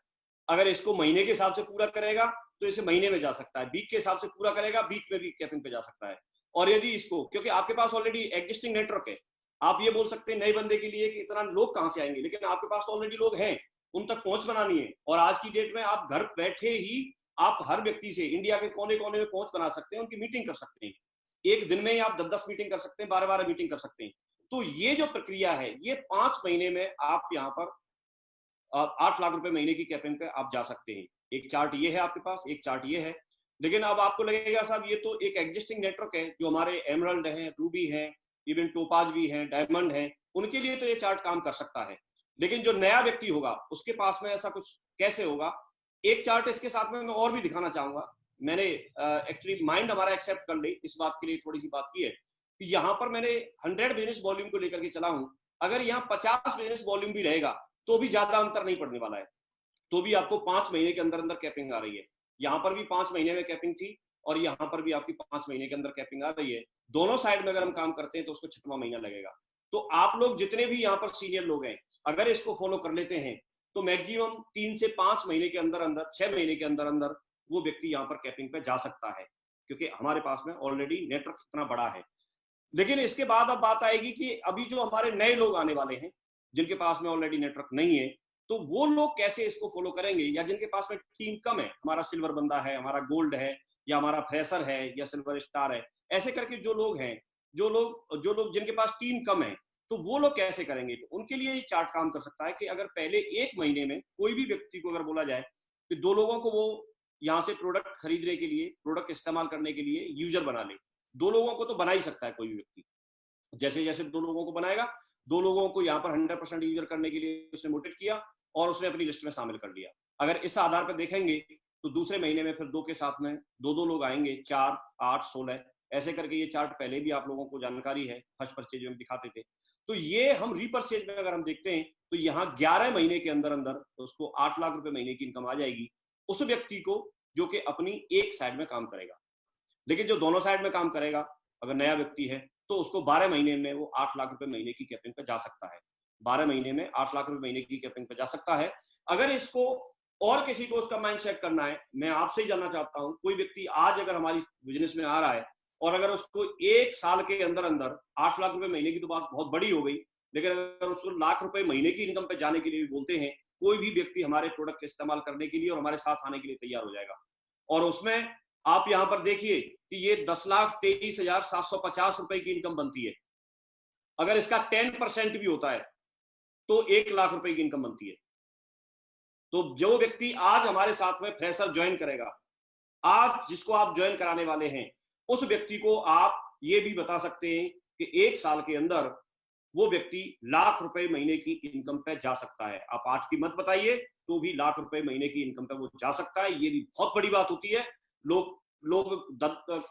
अगर इसको महीने के हिसाब से पूरा करेगा तो इसे महीने में जा सकता है, वीक के हिसाब से पूरा करेगा वीक में भी कैपिंग पे जा सकता है। और यदि इसको, क्योंकि आपके पास ऑलरेडी एग्जिस्टिंग नेटवर्क है, आप ये बोल सकते हैं नए बंदे के लिए कि इतना लोग कहाँ से आएंगे, लेकिन आपके पास तो ऑलरेडी लोग हैं, उन तक पहुंच बनानी है। और आज की डेट में आप घर बैठे ही आप हर व्यक्ति से इंडिया के कोने कोने में पहुंच बना सकते हैं, उनकी मीटिंग कर सकते हैं। एक दिन में ही आप 10-10 मीटिंग कर सकते हैं, 12-12 मीटिंग कर सकते हैं। तो ये जो प्रक्रिया है, ये 5 महीने में आप यहाँ पर 8 लाख रुपए महीने की कैपिंग पे आप जा सकते हैं। एक चार्ट ये है आपके पास, एक चार्ट ये है। लेकिन अब आपको लगेगा साहब ये तो एक एग्जिस्टिंग नेटवर्क है, जो हमारे एमरल्ड हैं, रूबी हैं, इवन टोपाज भी हैं, डायमंड हैं, उनके लिए तो ये चार्ट काम कर सकता है। लेकिन जो नया व्यक्ति होगा उसके पास में ऐसा कुछ कैसे होगा। एक चार्ट इसके साथ में मैं और भी दिखाना चाहूंगा। मैंने एक्चुअली माइंड हमारा एक्सेप्ट कर ले इस बात के लिए थोड़ी सी बात की है कि यहाँ पर मैंने 100 बिजनेस वॉल्यूम को लेकर के चला हूं। अगर यहाँ 50 बिजनेस वॉल्यूम भी रहेगा तो भी ज्यादा अंतर नहीं पड़ने वाला है, तो भी आपको 5 महीने के अंदर अंदर कैपिंग आ रही है। यहाँ पर भी 5 महीने में कैपिंग थी और यहाँ पर भी आपकी 5 महीने के अंदर कैपिंग आ रही है। दोनों साइड में अगर हम काम करते हैं तो उसको 6वां महीना लगेगा। तो आप लोग जितने भी यहाँ पर सीनियर लोग हैं, अगर इसको फॉलो कर लेते हैं तो मैक्सिमम 3 से 5 महीने के अंदर अंदर, 6 महीने के अंदर अंदर वो व्यक्ति यहाँ पर कैपिंग पे जा सकता है, क्योंकि हमारे पास में ऑलरेडी नेटवर्क इतना बड़ा है। लेकिन इसके बाद अब बात आएगी कि अभी जो हमारे नए लोग आने वाले हैं, जिनके पास में ऑलरेडी नेटवर्क नहीं है, तो वो लोग कैसे इसको फॉलो करेंगे, या जिनके पास में टीम कम है, हमारा सिल्वर बंदा है, हमारा गोल्ड है, या हमारा फ्रेशर है, या सिल्वर स्टार है, ऐसे करके जो लोग हैं, जो लोग जिनके पास टीम कम है, तो वो लोग कैसे करेंगे। तो उनके लिए ये चार्ट काम कर सकता है कि अगर पहले 1 महीने में कोई भी व्यक्ति को अगर बोला जाए कि 2 लोगों को वो यहाँ से प्रोडक्ट खरीदने के लिए, प्रोडक्ट इस्तेमाल करने के लिए यूजर बना ले। 2 लोगों को तो बना ही सकता है कोई भी व्यक्ति। जैसे जैसे 2 लोगों को बनाएगा, 2 लोगों को यहाँ पर 100% यूजर करने के लिए उसने मोटिवेट किया और उसने अपनी लिस्ट में शामिल कर लिया। अगर इस आधार पर देखेंगे तो दूसरे महीने में फिर 2 के साथ में 2 लोग आएंगे, 4, 8, 16 ऐसे करके। ये चार्ट पहले भी आप लोगों को जानकारी है, फर्स्ट परचेज में दिखाते थे। तो ये हम रीपरचेज में अगर हम देखते हैं तो यहाँ 11 महीने के अंदर अंदर तो उसको 8 लाख रुपए महीने की इनकम आ जाएगी उस व्यक्ति को जो कि अपनी एक साइड में काम करेगा। लेकिन जो दोनों साइड में काम करेगा, अगर नया व्यक्ति है तो उसको 12 महीने में वो 8 लाख रुपए महीने की कैपिंग पे जा सकता है। 12 महीने में 8 लाख रुपए महीने की कैपिंग पे जा सकता है। अगर इसको और किसी को उसका माइंड सेट करना है, मैं आपसे ही जानना चाहता हूं, कोई व्यक्ति आज अगर हमारी बिजनेस में आ रहा है और अगर उसको 1 साल के अंदर अंदर 8 लाख रुपए महीने की तो बात बहुत बड़ी हो गई, लेकिन अगर उसको लाख रुपए महीने की इनकम पे जाने के लिए भी बोलते हैं, कोई भी व्यक्ति हमारे प्रोडक्ट का इस्तेमाल करने के लिए और हमारे साथ आने के लिए तैयार हो जाएगा। और उसमें आप यहां पर देखिए कि ये 10,23,750 रुपए की इनकम बनती है। अगर इसका 10% भी होता है तो 1 लाख रुपए की इनकम बनती है। तो जो व्यक्ति आज हमारे साथ में फ्रेशर ज्वाइन करेगा, आज जिसको आप ज्वाइन कराने वाले हैं, उस व्यक्ति को आप ये भी बता सकते हैं कि 1 साल के अंदर वो व्यक्ति लाख रुपए महीने की इनकम पे जा सकता है। आप 8 की मत बताइए तो भी लाख रुपए महीने की इनकम पे वो जा सकता है। ये भी बहुत बड़ी बात होती है। लोग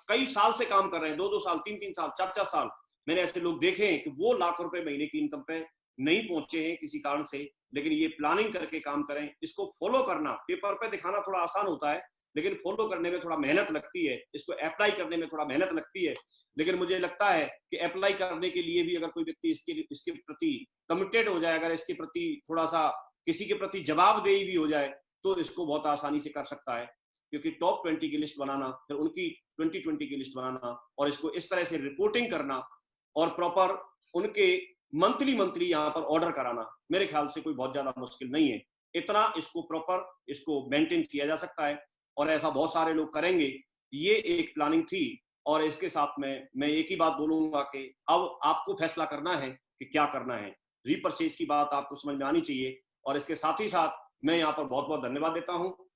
कई साल से काम कर रहे हैं, 2-2 साल, 3-3 साल, 4-4 साल, मैंने ऐसे लोग देखे हैं कि वो लाख रुपए महीने की इनकम पे नहीं पहुंचे हैं किसी कारण से। लेकिन ये प्लानिंग करके काम करें, इसको फॉलो करना, पेपर पे दिखाना थोड़ा आसान होता है लेकिन फॉलो करने में थोड़ा मेहनत लगती है, इसको अप्लाई करने में थोड़ा मेहनत लगती है। लेकिन मुझे लगता है कि अप्लाई करने के लिए भी अगर कोई व्यक्ति इसके प्रति कमिटेड हो जाए, अगर इसके प्रति थोड़ा सा किसी के प्रति जवाबदेही भी हो जाए तो इसको बहुत आसानी से कर सकता है। क्योंकि टॉप 20 की लिस्ट बनाना, फिर उनकी 2020 की लिस्ट बनाना और इसको इस तरह से रिपोर्टिंग करना और प्रॉपर उनके मंथली यहाँ पर ऑर्डर कराना, मेरे ख्याल से कोई बहुत ज्यादा मुश्किल नहीं है। इतना इसको प्रॉपर इसको मेंटेन किया जा सकता है और ऐसा बहुत सारे लोग करेंगे। ये एक प्लानिंग थी और इसके साथ में मैं एक ही बात बोलूंगा कि अब आपको फैसला करना है कि क्या करना है। रीपरचेज की बात आपको समझ में आनी चाहिए। और इसके साथ ही साथ मैं यहाँ पर बहुत बहुत धन्यवाद देता हूँ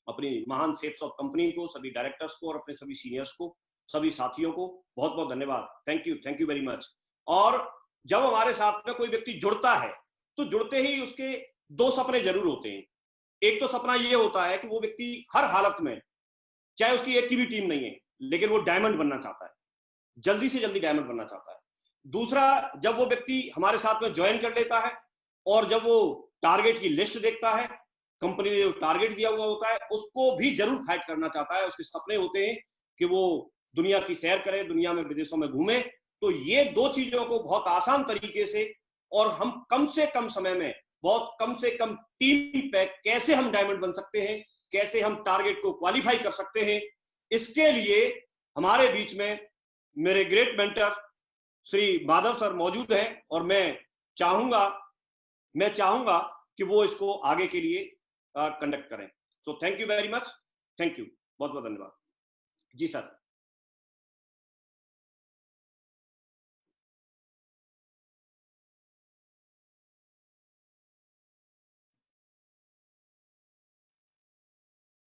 अपनी महान सेफ्स ऑफ कंपनी को, सभी डायरेक्टर्स को और अपने सभी सीनियर्स को, सभी साथियों को बहुत बहुत धन्यवाद। Thank you very much. और जब हमारे साथ में कोई व्यक्ति जुड़ता है तो जुड़ते ही उसके 2 सपने जरूर होते हैं। एक तो सपना ये होता है कि वो व्यक्ति हर हालत में, चाहे उसकी एक की भी टीम नहीं है, लेकिन वो डायमंड बनना चाहता है, जल्दी से जल्दी डायमंड बनना चाहता है। दूसरा, जब वो व्यक्ति हमारे साथ में ज्वाइन कर लेता है और जब वो टारगेट की लिस्ट देखता है, कंपनी ने जो टारगेट दिया हुआ होता है उसको भी जरूर फाइट करना चाहता है। उसके सपने होते हैं कि वो दुनिया की सैर करे, दुनिया में विदेशों में घूमे। तो ये 2 चीजों को बहुत आसान तरीके से और हम कम से कम समय में, बहुत कम से कम टीम पे कैसे हम डायमंड बन सकते हैं, कैसे हम टारगेट को क्वालिफाई कर सकते हैं, इसके लिए हमारे बीच में मेरे great mentor Shri Madhav sir मौजूद हैं और मैं चाहूंगा कि वो इसको आगे के लिए कंडक्ट करें। So thank you very much. Thank you, बहुत बहुत धन्यवाद जी सर।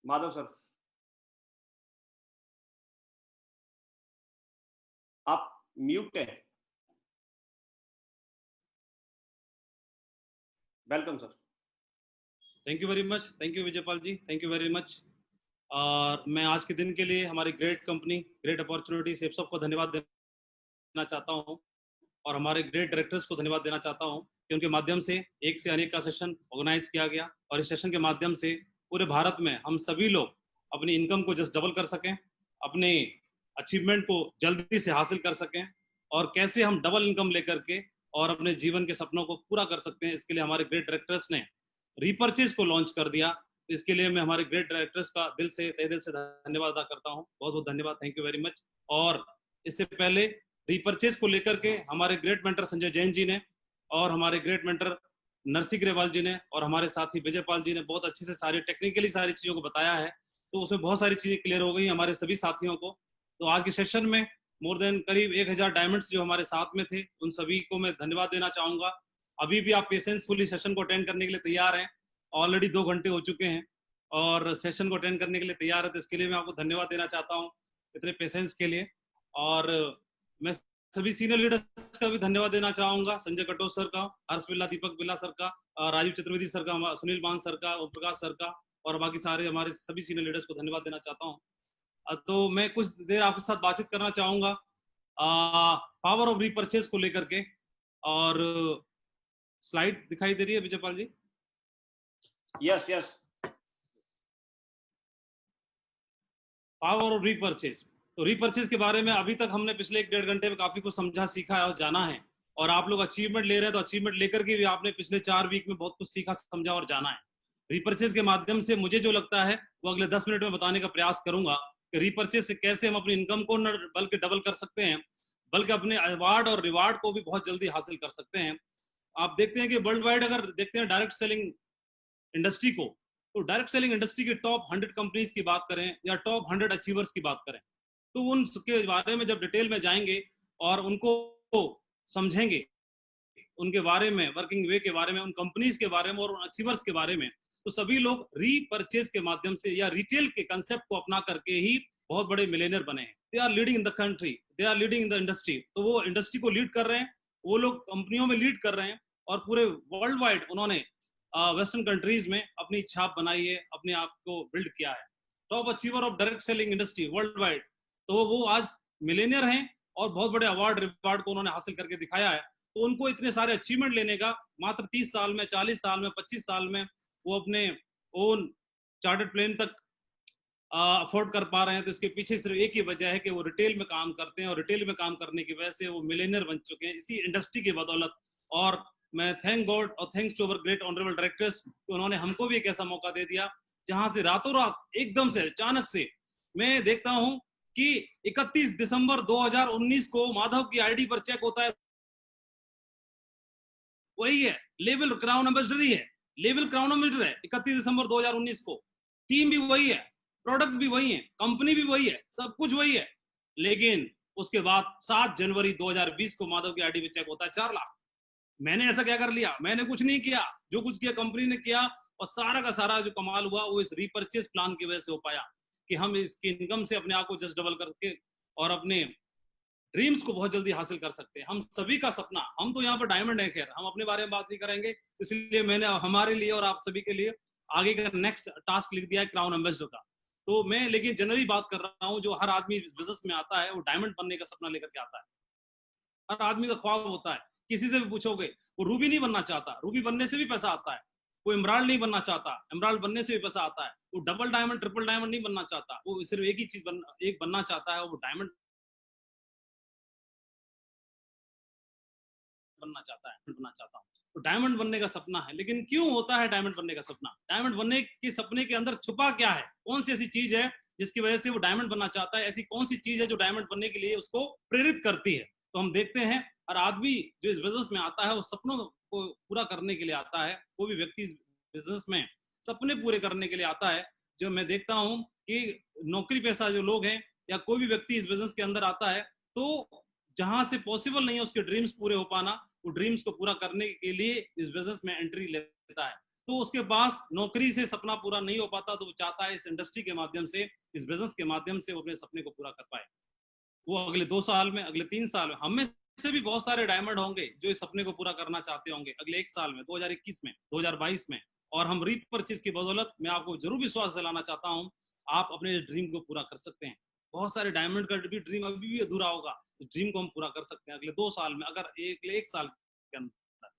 माधव सर, आप म्यूट हैं। Welcome sir. Thank you very much. Thank you Vijaypal ji, thank you very much. और मैं आज के दिन के लिए हमारी great company, great opportunity Safe Shop को धन्यवाद देना चाहता हूं और हमारे ग्रेट डायरेक्टर्स को धन्यवाद देना चाहता हूं कि उनके माध्यम से एक से अनेक का सेशन ऑर्गेनाइज किया गया और इस सेशन के माध्यम से पूरे भारत में हम सभी लोग अपनी इनकम को जस्ट डबल कर सकें, अपने अचीवमेंट को जल्दी से हासिल कर सकें और कैसे हम डबल इनकम लेकर के और अपने जीवन के सपनों को पूरा कर सकते हैं। इसके लिए हमारे ग्रेट डायरेक्टर्स ने रीपरचेज को लॉन्च कर दिया। तो इसके लिए मैं हमारे ग्रेट डायरेक्टर्स का तहे दिल से धन्यवाद अदा करता हूं। बहुत बहुत धन्यवाद, थैंक यू वेरी मच। और इससे पहले रीपरचेज को लेकर के हमारे ग्रेट मेंटर संजय जैन जी ने और हमारे ग्रेट मेंटर नरसिंह ग्रेवाल जी ने और हमारे साथी विजयपाल जी ने बहुत अच्छे से सारी टेक्निकली सारी चीजों को बताया है। तो उसमें बहुत सारी चीजें क्लियर हो गई हमारे सभी साथियों को। तो आज के सेशन में मोर देन करीब 1000 डायमंड्स जो हमारे साथ में थे, उन सभी को मैं धन्यवाद देना चाहूंगा। अभी भी आप पेशेंसफुली सेशन को अटेंड करने के लिए तैयार हैं। ऑलरेडी 2 घंटे हो चुके हैं और सेशन को अटेंड करने के लिए तैयार है, तो इसके लिए मैं आपको धन्यवाद देना चाहता हूँ इतने पेशेंस के लिए। और मैं सभी सीनियर लीडर्स का भी धन्यवाद देना चाहूंगा, संजय कटोच सर का, हर्ष बिल्ला, दीपक बिल्ला सर का, राजीव चतुर्वेदी सर का, सुनील मान सर का, ओम प्रकाश सर का और बाकी सारे हमारे सभी सीनियर लीडर्स को धन्यवाद देना चाहता हूँ। तो मैं कुछ देर आपके साथ बातचीत करना चाहूंगा पावर ऑफ रीपरचेज को लेकर के। और स्लाइड दिखाई दे रही है Vijaypal ji? Yes yes. Power of repurchase. तो रीपरचेज के बारे में अभी तक हमने पिछले 1-1.5 घंटे में काफी कुछ समझा, सीखा और जाना है। और आप लोग अचीवमेंट ले रहे हैं तो अचीवमेंट लेकर के भी आपने पिछले 4 वीक में बहुत कुछ सीखा, समझा और जाना है। रीपरचेज के माध्यम से मुझे जो लगता है वो अगले 10 मिनट में बताने का प्रयास करूंगा कि रीपरचेज से कैसे हम अपनी इनकम को न बल्कि डबल कर सकते हैं, बल्कि अपने अवार्ड और रिवार्ड को भी बहुत जल्दी हासिल कर सकते हैं। आप देखते हैं कि वर्ल्ड वाइड अगर देखते हैं डायरेक्ट सेलिंग इंडस्ट्री को, तो डायरेक्ट सेलिंग इंडस्ट्री के टॉप 100 कंपनीज की बात करें या टॉप 100 अचीवर्स की बात करें, तो उनके बारे में जब डिटेल में जाएंगे और उनको समझेंगे, उनके बारे में, वर्किंग वे के बारे में, उन कंपनीज के बारे में और उन अचीवर्स के बारे में, तो सभी लोग रीपरचेज के माध्यम से या रिटेल के कंसेप्ट को अपना करके ही बहुत बड़े मिलेनियर बने हैं। They are leading in the country, they are leading in the industry. तो वो इंडस्ट्री को लीड कर रहे हैं, वो लोग कंपनियों में लीड कर रहे हैं और पूरे वर्ल्ड वाइड उन्होंने वेस्टर्न कंट्रीज में अपनी छाप बनाई है, अपने आप को बिल्ड किया है। Top achiever of direct selling industry world wide, तो वो आज मिलेनियर हैं और बहुत बड़े अवार्ड रिवार्ड को उन्होंने हासिल करके दिखाया है। तो उनको इतने सारे अचीवमेंट लेने का मात्र 30 साल में, 40 साल में, 25 साल में वो अपने ओन चार्टर्ड प्लेन तक अफोर्ड कर पा रहे हैं, तो इसके पीछे सिर्फ एक ही वजह है कि वो रिटेल में काम करते हैं और रिटेल में काम करने की वजह से वो मिलेनियर बन चुके हैं इसी इंडस्ट्री की बदौलत। और मैं थैंक गॉड और thanks to our great honourable directors, उन्होंने हमको भी एक ऐसा मौका दे दिया जहां से रातों रात एकदम से अचानक से मैं देखता हूं कि 31 दिसंबर 2019 को माधव की आईडी पर चेक होता है, वही है, लेवल क्राउन एम्बेसडर ही है, लेवल क्राउन एम्बेसडर है 31 दिसंबर 2019 को। टीम भी वही है, प्रोडक्ट भी वही है, कंपनी भी वही है, सब कुछ वही है। लेकिन उसके बाद 7 जनवरी 2020 को माधव की आईडी पे चेक होता है 4 लाख। मैंने ऐसा क्या कर लिया? मैंने कुछ नहीं किया, जो कुछ किया कंपनी ने किया। और सारा का सारा जो कमाल हुआ वो इस रीपरचेज प्लान की वजह से हो पाया कि हम इसकी इनकम से अपने आप को जस्ट डबल करके और अपने ड्रीम्स को बहुत जल्दी हासिल कर सकते हैं। हम सभी का सपना, हम तो यहाँ पर डायमंड है, खैर हम अपने बारे में बात नहीं करेंगे, इसलिए मैंने हमारे लिए और आप सभी के लिए आगे का नेक्स्ट टास्क लिख दिया है क्राउन एम्बेसडर का। तो मैं लेकिन जनरली बात कर रहा हूँ, जो हर आदमी इस बिजनेस में आता है वो डायमंड बनने का सपना लेकर के आता है। हर आदमी का ख्वाब होता है, किसी से भी पूछोगे वो रूबी नहीं बनना चाहता, रूबी बनने से भी पैसा आता है। वो एमराल्ड नहीं बनना चाहता, एमराल्ड बनने से भी पैसा आता है। वो डबल डायमंड, ट्रिपल डायमंड नहीं बनना चाहता, वो सिर्फ एक ही चीज बनना चाहता है, वो डायमंड बनना चाहता हूँ। तो डायमंड बनने का सपना है। लेकिन क्यों होता है डायमंड बनने का सपना? डायमंड बनने के सपने के अंदर छुपा क्या है? कौन सी ऐसी चीज है जिसकी वजह से वो डायमंड बनना चाहता है? ऐसी कौन सी चीज है जो डायमंड बनने के लिए उसको प्रेरित करती है? तो हम देखते हैं हर आदमी जो इस बिजनेस में आता है वो सपनों को पूरा करने के लिए आता है। कोई भी व्यक्ति बिजनेस में सपने पूरे करने के लिए आता है। जो मैं देखता हूँ कि नौकरी पेशा जो लोग हैं या कोई भी व्यक्ति इस बिजनेस के अंदर आता है, तो जहां से पॉसिबल नहीं है उसके ड्रीम्स पूरे हो पाना, वो ड्रीम्स को पूरा करने के लिए इस बिजनेस में एंट्री लेता है। तो उसके पास नौकरी से सपना पूरा नहीं हो पाता, तो वो चाहता है इस इंडस्ट्री के माध्यम से, इस बिजनेस के माध्यम से वो अपने सपने को पूरा कर पाए। वो अगले 2 साल में, अगले 3 साल में, हमें से भी बहुत सारे डायमंड होंगे जो इस सपने को पूरा करना चाहते होंगे अगले 1 साल में, 2021 में, 2022 में। और हम रीपरचेज की बदौलत मैं आपको जरूर विश्वास दिलाना चाहता हूँ, आप अपने ड्रीम को पूरा कर सकते हैं। बहुत सारे डायमंड का भी ड्रीम अभी भी अधूरा होगा, ड्रीम को हम पूरा कर सकते हैं अगले 2 साल में, अगर एक साल के अंदर।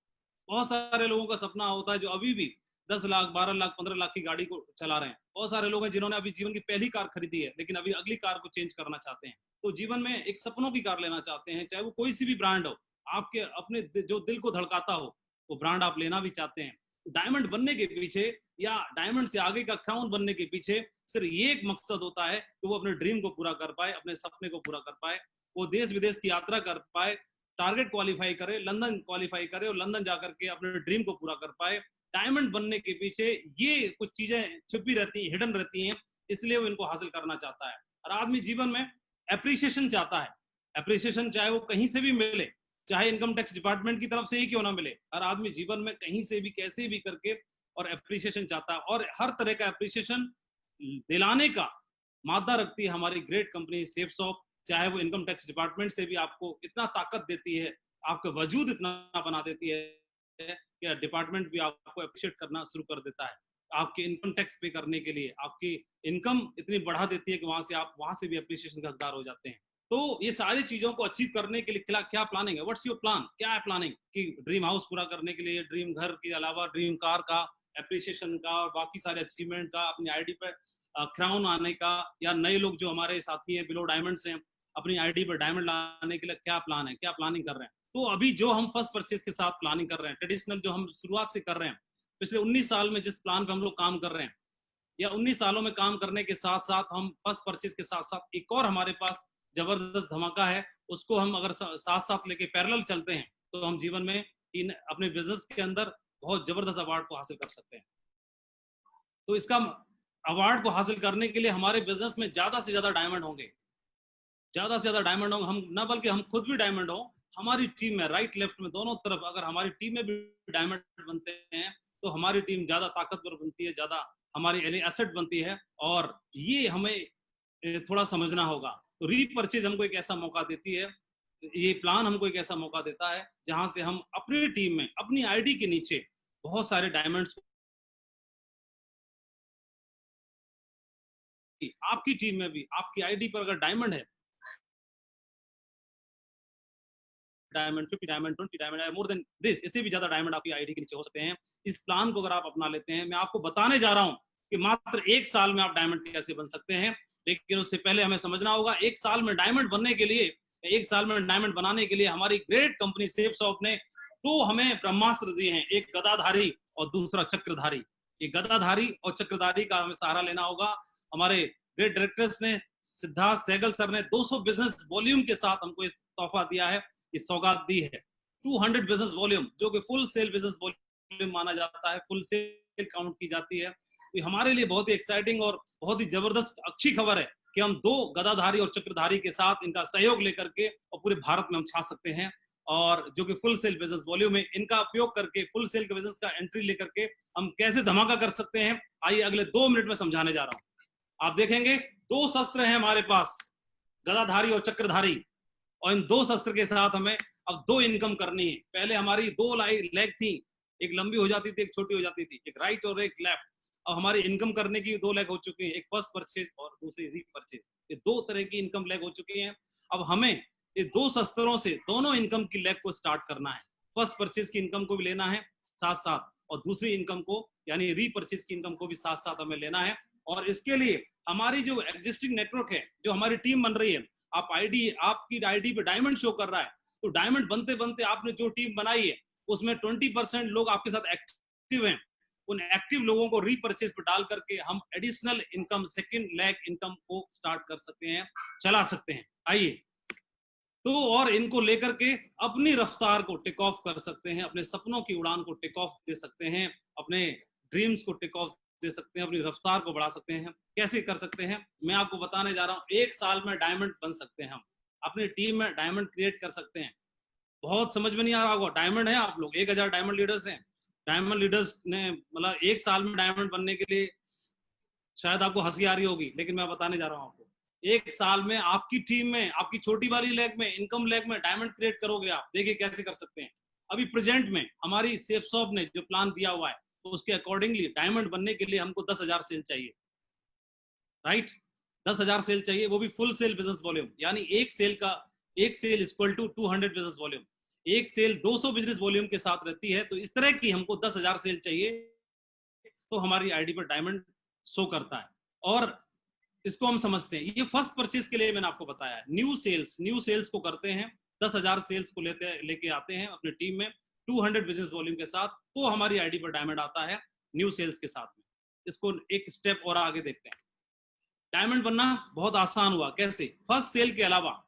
बहुत सारे लोगों का सपना होता है जो अभी भी 10 लाख, 12 लाख, 15 लाख की गाड़ी को चला रहे हैं। बहुत सारे लोग हैं जिन्होंने अभी जीवन की पहली कार खरीदी है, लेकिन अभी अगली कार को चेंज करना चाहते हैं। तो जीवन में एक सपनों की कार लेना चाहते हैं, चाहे वो कोई सी भी ब्रांड हो, आपके अपने जो दिल को धड़काता हो वो ब्रांड आप लेना भी चाहते हैं। डायमंड बनने के पीछे या डायमंड से आगे का क्राउन बनने के पीछे सिर्फ ये एक मकसद होता है कि वो अपने ड्रीम को पूरा कर पाए, अपने सपने को पूरा कर पाए, वो देश विदेश की यात्रा कर पाए, टारगेट क्वालिफाई करे, लंदन क्वालिफाई करे और लंदन जाकर के अपने ड्रीम को पूरा कर पाए। डायमंड बनने के पीछे ये कुछ चीजें छुपी रहती हैं, हिडन रहती हैं, इसलिए वो इनको हासिल करना चाहता है। हर आदमी जीवन में एप्रिसिएशन चाहता है। एप्रिसिएशन चाहे वो कहीं से भी मिले, चाहे इनकम टैक्स डिपार्टमेंट की तरफ से ही क्यों ना मिले, हर आदमी जीवन में कहीं से भी कैसे भी करके और एप्रिसिएशन चाहता है। और हर तरह का एप्रिसिएशन दिलाने का मादा रखती है हमारी ग्रेट कंपनी सेफसॉफ्ट। चाहे वो इनकम टैक्स डिपार्टमेंट से भी आपको इतना ताकत देती है, आपका वजूद इतना बना देती है कि डिपार्टमेंट भी आपको अप्रिशिएट करना शुरू कर देता है। आपके इनकम टैक्स पे करने के लिए, आपकी इनकम इतनी बढ़ा देती है कि वहां से आप वहां से भी अप्रिसिएशन का हकदार हो जाते हैं। तो ये सारी चीजों को अचीव करने के लिए क्या प्लानिंग है, व्हाट्स योर प्लान, क्या है प्लानिंग कि ड्रीम हाउस पूरा करने के लिए, ड्रीम घर के अलावा ड्रीम कार का, एप्रिसिएशन का और बाकी सारे अचीवमेंट का, अपनी आईडी पर क्राउन आने का, या नए लोग जो हमारे साथी हैं बिलो डायमंड्स हैं अपनी आईडी पर डायमंड लाने के लिए क्या प्लान है, क्या प्लानिंग कर रहे हैं। तो अभी जो हम फर्स्ट परचेज के साथ प्लानिंग कर रहे हैं, ट्रेडिशनल जो हम शुरुआत से कर रहे हैं, पिछले 19 साल में जिस प्लान पे हम लोग काम कर रहे हैं, या 19 सालों में काम करने के साथ साथ हम फर्स्ट परचेज के साथ साथ एक और हमारे पास जबरदस्त धमाका है, उसको हम अगर साथ साथ लेके पैरेलल चलते हैं तो हम जीवन में इन अपने बिजनेस के अंदर बहुत जबरदस्त अवार्ड को हासिल कर सकते हैं। तो इसका अवार्ड को हासिल करने के लिए हमारे बिजनेस में ज्यादा से ज्यादा डायमंड होंगे, ज्यादा से ज्यादा डायमंड होंगे, हम ना बल्कि हम खुद भी डायमंड हो, हमारी टीम में राइट लेफ्ट में दोनों तरफ अगर हमारी टीम में भी डायमंड बनते हैं तो हमारी टीम ज्यादा ताकतवर बनती है, ज्यादा हमारी एसेट बनती है। और ये हमें थोड़ा समझना होगा। तो रीपरचेज हमको एक ऐसा मौका देती है, ये प्लान हमको एक ऐसा मौका देता है जहां से हम अपनी टीम में अपनी आईडी के नीचे बहुत सारे डायमंड्स, आपकी टीम में भी आपकी आईडी पर अगर डायमंड है, डायमंड 50 डायमंड 20 डायमंड है, मोर देन दिस, इससे भी ज्यादा डायमंड आपकी आईडी के नीचे हो सकते हैं। इस प्लान को अगर आप अपना लेते हैं, मैं आपको बताने जा रहा हूं कि मात्र 1 साल में आप डायमंड कैसे बन सकते हैं। लेकिन उससे पहले हमें समझना होगा 1 साल में डायमंड बनने के लिए, 1 साल में डायमंड बनाने के लिए हमारी ग्रेट कंपनी सेफसॉफ्ट ने 2 हमें ब्रह्मास्त्र दिए हैं, एक गदाधारी और दूसरा चक्रधारी। ये गदाधारी और चक्रधारी का हमें सहारा लेना होगा। हमारे ग्रेट डायरेक्टर्स ने, सिद्धार्थ सहगल सर ने 200 बिजनेस वॉल्यूम के साथ हमको इस तोहफा दिया है, ये सौगात दी है। 200 बिजनेस वॉल्यूम जो कि फुल सेल बिजनेस वॉल्यूम माना जाता है, फुल सेल काउंट की जाती है। तो हमारे लिए बहुत ही एक्साइटिंग और बहुत ही जबरदस्त अच्छी खबर है कि हम 2 गदाधारी और चक्रधारी के साथ इनका सहयोग लेकर के और पूरे भारत में हम छा सकते हैं। और जो कि फुल सेल बिजनेस वॉल्यूम है, इनका उपयोग करके फुल सेल के बिजनेस का एंट्री लेकर के हम कैसे धमाका कर सकते हैं, आइए अगले 2 मिनट में समझाने जा रहा हूं। आप देखेंगे 2 शस्त्र हैं हमारे पास, गदाधारी और चक्रधारी, और इन 2 शस्त्र के साथ हमें अब 2 इनकम करनी है। पहले हमारी 2 लेग थी, एक लंबी हो जाती थी, एक छोटी हो जाती थी, एक राइट और एक लेफ्ट। अब हमारी इनकम करने की 2 लेग हो चुकी हैं, एक फर्स्ट परचेज और दूसरी रीपरचेज। ये 2 तरह की इनकम लेग हो चुकी हैं। अब हमें ये 2 शस्त्रों से दोनों इनकम की लेग को स्टार्ट करना है। फर्स्ट परचेज की इनकम को भी लेना है साथ साथ, और दूसरी इनकम को यानी रीपरचेज की इनकम को भी साथ साथ हमें लेना है। और इसके लिए हमारी जो एग्जिस्टिंग नेटवर्क है, जो हमारी टीम बन रही है, आपकी आईडी पे डायमंड शो कर रहा है, तो डायमंड बनते बनते आपने जो टीम बनाई है उसमें 20% लोग आपके साथ एक्टिव हैं। उन एक्टिव लोगों को रीपरचेज पे डाल करके हम additional income, second leg income को स्टार्ट कर सकते हैं, चला सकते हैं। आइए तो और इनको लेकर के अपनी रफ्तार को टेक ऑफ कर सकते हैं, अपने सपनों की उड़ान को टेक ऑफ दे सकते हैं, अपने ड्रीम्स को टेक ऑफ दे सकते हैं, अपनी रफ्तार को बढ़ा सकते हैं। कैसे कर सकते हैं मैं आपको बताने जा रहा हूं। 1 साल में डायमंड बन सकते हैं हम, अपनी टीम में डायमंड क्रिएट कर सकते हैं। बहुत समझ में नहीं आ रहा होगा, डायमंड है आप लोग, 1000 डायमंड लीडर्स हैं। डायमंड लीडर्स ने मतलब 1 साल में डायमंड बनने के लिए शायद आपको हंसी आ रही होगी, लेकिन मैं बताने जा रहा हूं आपको 1 साल में आपकी टीम में, आपकी छोटी वाली लेग में, इनकम लेग में डायमंड क्रिएट करोगे आप। देखिए कैसे कर सकते हैं। अभी प्रेजेंट में हमारी सेफसॉफ्ट ने जो प्लान दिया हुआ है, तो उसके अकॉर्डिंगली डायमंड बनने के लिए हमको 10,000 सेल चाहिए, राइट? 10,000 सेल चाहिए, वो भी फुल सेल बिजनेस वॉल्यूम, यानी एक sale equal to 200 business volume. एक सेल 200 बिजनेस वॉल्यूम के साथ रहती है, तो इस तरह की हमको 10,000 सेल चाहिए, तो हमारी आईडी पर डायमंड शो करता है। और इसको हम समझते हैं, ये फर्स्ट परचेज के लिए मैंने आपको बताया है। न्यू सेल्स को करते हैं, 10,000 सेल्स को लेके आते हैं अपनी टीम में 200 बिजनेस वॉल्यूम के साथ, तो हमारी आईडी पर डायमंड आता है न्यू सेल्स के साथ में। इसको एक स्टेप और आगे देखते हैं। डायमंड बनना बहुत आसान हुआ। कैसे? फर्स्ट सेल के अलावा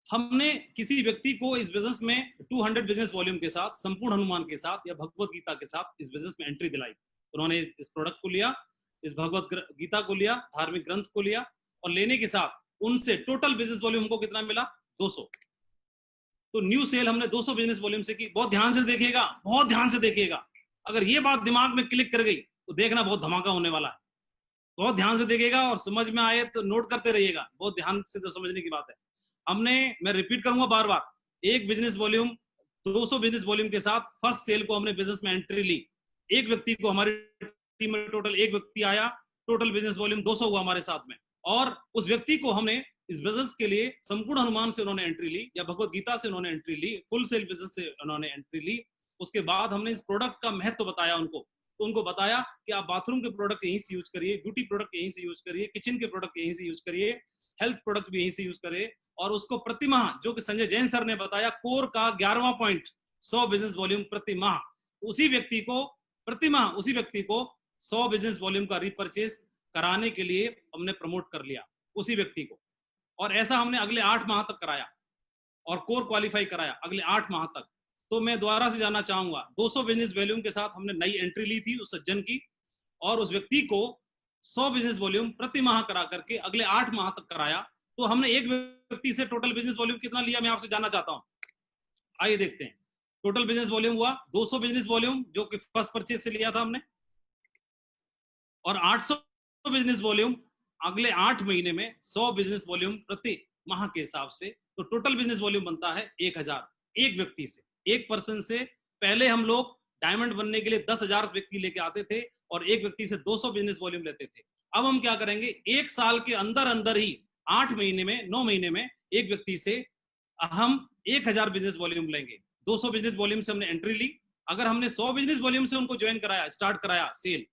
हमने किसी व्यक्ति को इस बिजनेस में 200 बिजनेस वॉल्यूम के साथ, संपूर्ण हनुमान के साथ या भगवत गीता के साथ इस बिजनेस में एंट्री दिलाई। उन्होंने इस प्रोडक्ट को लिया, इस भगवत गीता को लिया, धार्मिक ग्रंथ को लिया, और लेने के साथ उनसे टोटल बिजनेस वॉल्यूम को कितना मिला? 200। तो न्यू सेल हमने 200 बिजनेस वॉल्यूम से की। बहुत ध्यान से देखिएगा, बहुत ध्यान से देखिएगा। अगर ये बात दिमाग में क्लिक कर गई तो देखना बहुत धमाका होने वाला है। बहुत ध्यान से देखिएगा और समझ में आए तो नोट करते रहिएगा। बहुत ध्यान से तो समझने की बात है। मैं रिपीट करूंगा बार बार, एक बिजनेस वॉल्यूम 200 बिजनेस वॉल्यूम के साथ फर्स्ट सेल को हमने बिजनेस में एंट्री ली। एक व्यक्ति को हमारी टीम में टोटल एक व्यक्ति आया, टोटल बिजनेस वॉल्यूम 200 हुआ हमारे साथ में, और उस व्यक्ति को हमने इस बिजनेस के लिए संपूर्ण हनुमान से उन्होंने एंट्री ली या भगवत गीता से उन्होंने एंट्री ली, फुल सेल बिजनेस से उन्होंने एंट्री ली। उसके बाद हमने इस प्रोडक्ट का महत्व बताया उनको, तो उनको बताया कि आप बाथरूम के प्रोडक्ट यहीं से यूज करिए, ब्यूटी प्रोडक्ट यहीं से यूज करिए, किचन के प्रोडक्ट यहीं से यूज करिए, हेल्थ प्रोडक्ट भी यहीं से यूज करिए। और उसको प्रति माह, जो कि संजय जैन सर ने बताया, कोर का 11वां पॉइंट 100 बिजनेस वॉल्यूम प्रति माह, उसी व्यक्ति को प्रति माह उसी व्यक्ति को 100 बिजनेस वॉल्यूम का रीपरचेज कराने के लिए हमने प्रमोट कर लिया उसी व्यक्ति को। और ऐसा हमने अगले 8 माह तक कराया और कोर क्वालिफाई कराया अगले 8 माह तक। तो मैं दोबारा से जानना चाहूंगा, 200 बिजनेस वॉल्यूम के साथ हमने नई एंट्री ली थी उस सज्जन की, और उस व्यक्ति को 100 बिजनेस वॉल्यूम प्रति माह करा करके अगले 8 माह तक कराया। तो हमने एक व्यक्ति से टोटल बिजनेस वॉल्यूम कितना लिया, मैं आपसे जानना चाहता हूं। आइए देखते हैं। टोटल बिजनेस वॉल्यूम हुआ 200 बिजनेस वॉल्यूम, जो कि फर्स्ट परचेज से लिया था हमने, और 800 बिजनेस वॉल्यूम अगले 8 महीने में 100 बिजनेस वॉल्यूम प्रति माह के हिसाब से। तो टोटल बिजनेस वॉल्यूम बनता है 1000 एक व्यक्ति से, एक पर्सन से। पहले हम लोग डायमंड बनने के लिए 10,000 व्यक्ति लेके आते थे और एक व्यक्ति से 200 बिजनेस वॉल्यूम लेते थे। अब हम क्या करेंगे, एक साल के अंदर अंदर ही 8 महीने में 9 महीने में एक व्यक्ति से हम 1000 बिजनेस वॉल्यूम लेंगे। 200 बिजनेस वॉल्यूम से हमने एंट्री ली, अगर हमने 100 बिजनेस वॉल्यूम से उनको ज्वाइन कराया, स्टार्ट कराया सेल,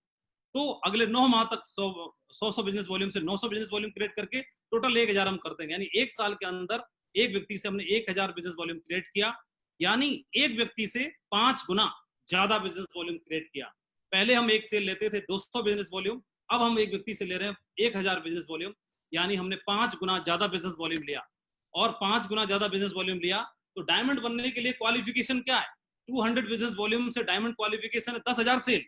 तो अगले 9 माह तक 100 बिजनेस वॉल्यूम से 900 बिजनेस वॉल्यूम क्रिएट करके टोटल 1000 हम कर देंगे। यानी एक साल के अंदर एक व्यक्ति से हमने 1000 बिजनेस वॉल्यूम क्रिएट किया, यानी एक व्यक्ति से 5 गुना ज्यादा बिजनेस वॉल्यूम क्रिएट किया। पहले हम एक सेल लेते थे 200 बिजनेस वॉल्यूम, अब हम एक व्यक्ति से ले रहे हैं 1000 बिजनेस वॉल्यूम, यानी हमने 5 गुना ज्यादा बिजनेस वॉल्यूम लिया। और 5 गुना ज्यादा बिजनेस वॉल्यूम लिया तो डायमंड बनने के लिए क्वालिफिकेशन क्या है, 200 बिजनेस वॉल्यूम से डायमंड क्वालिफिकेशन है 10,000 सेल।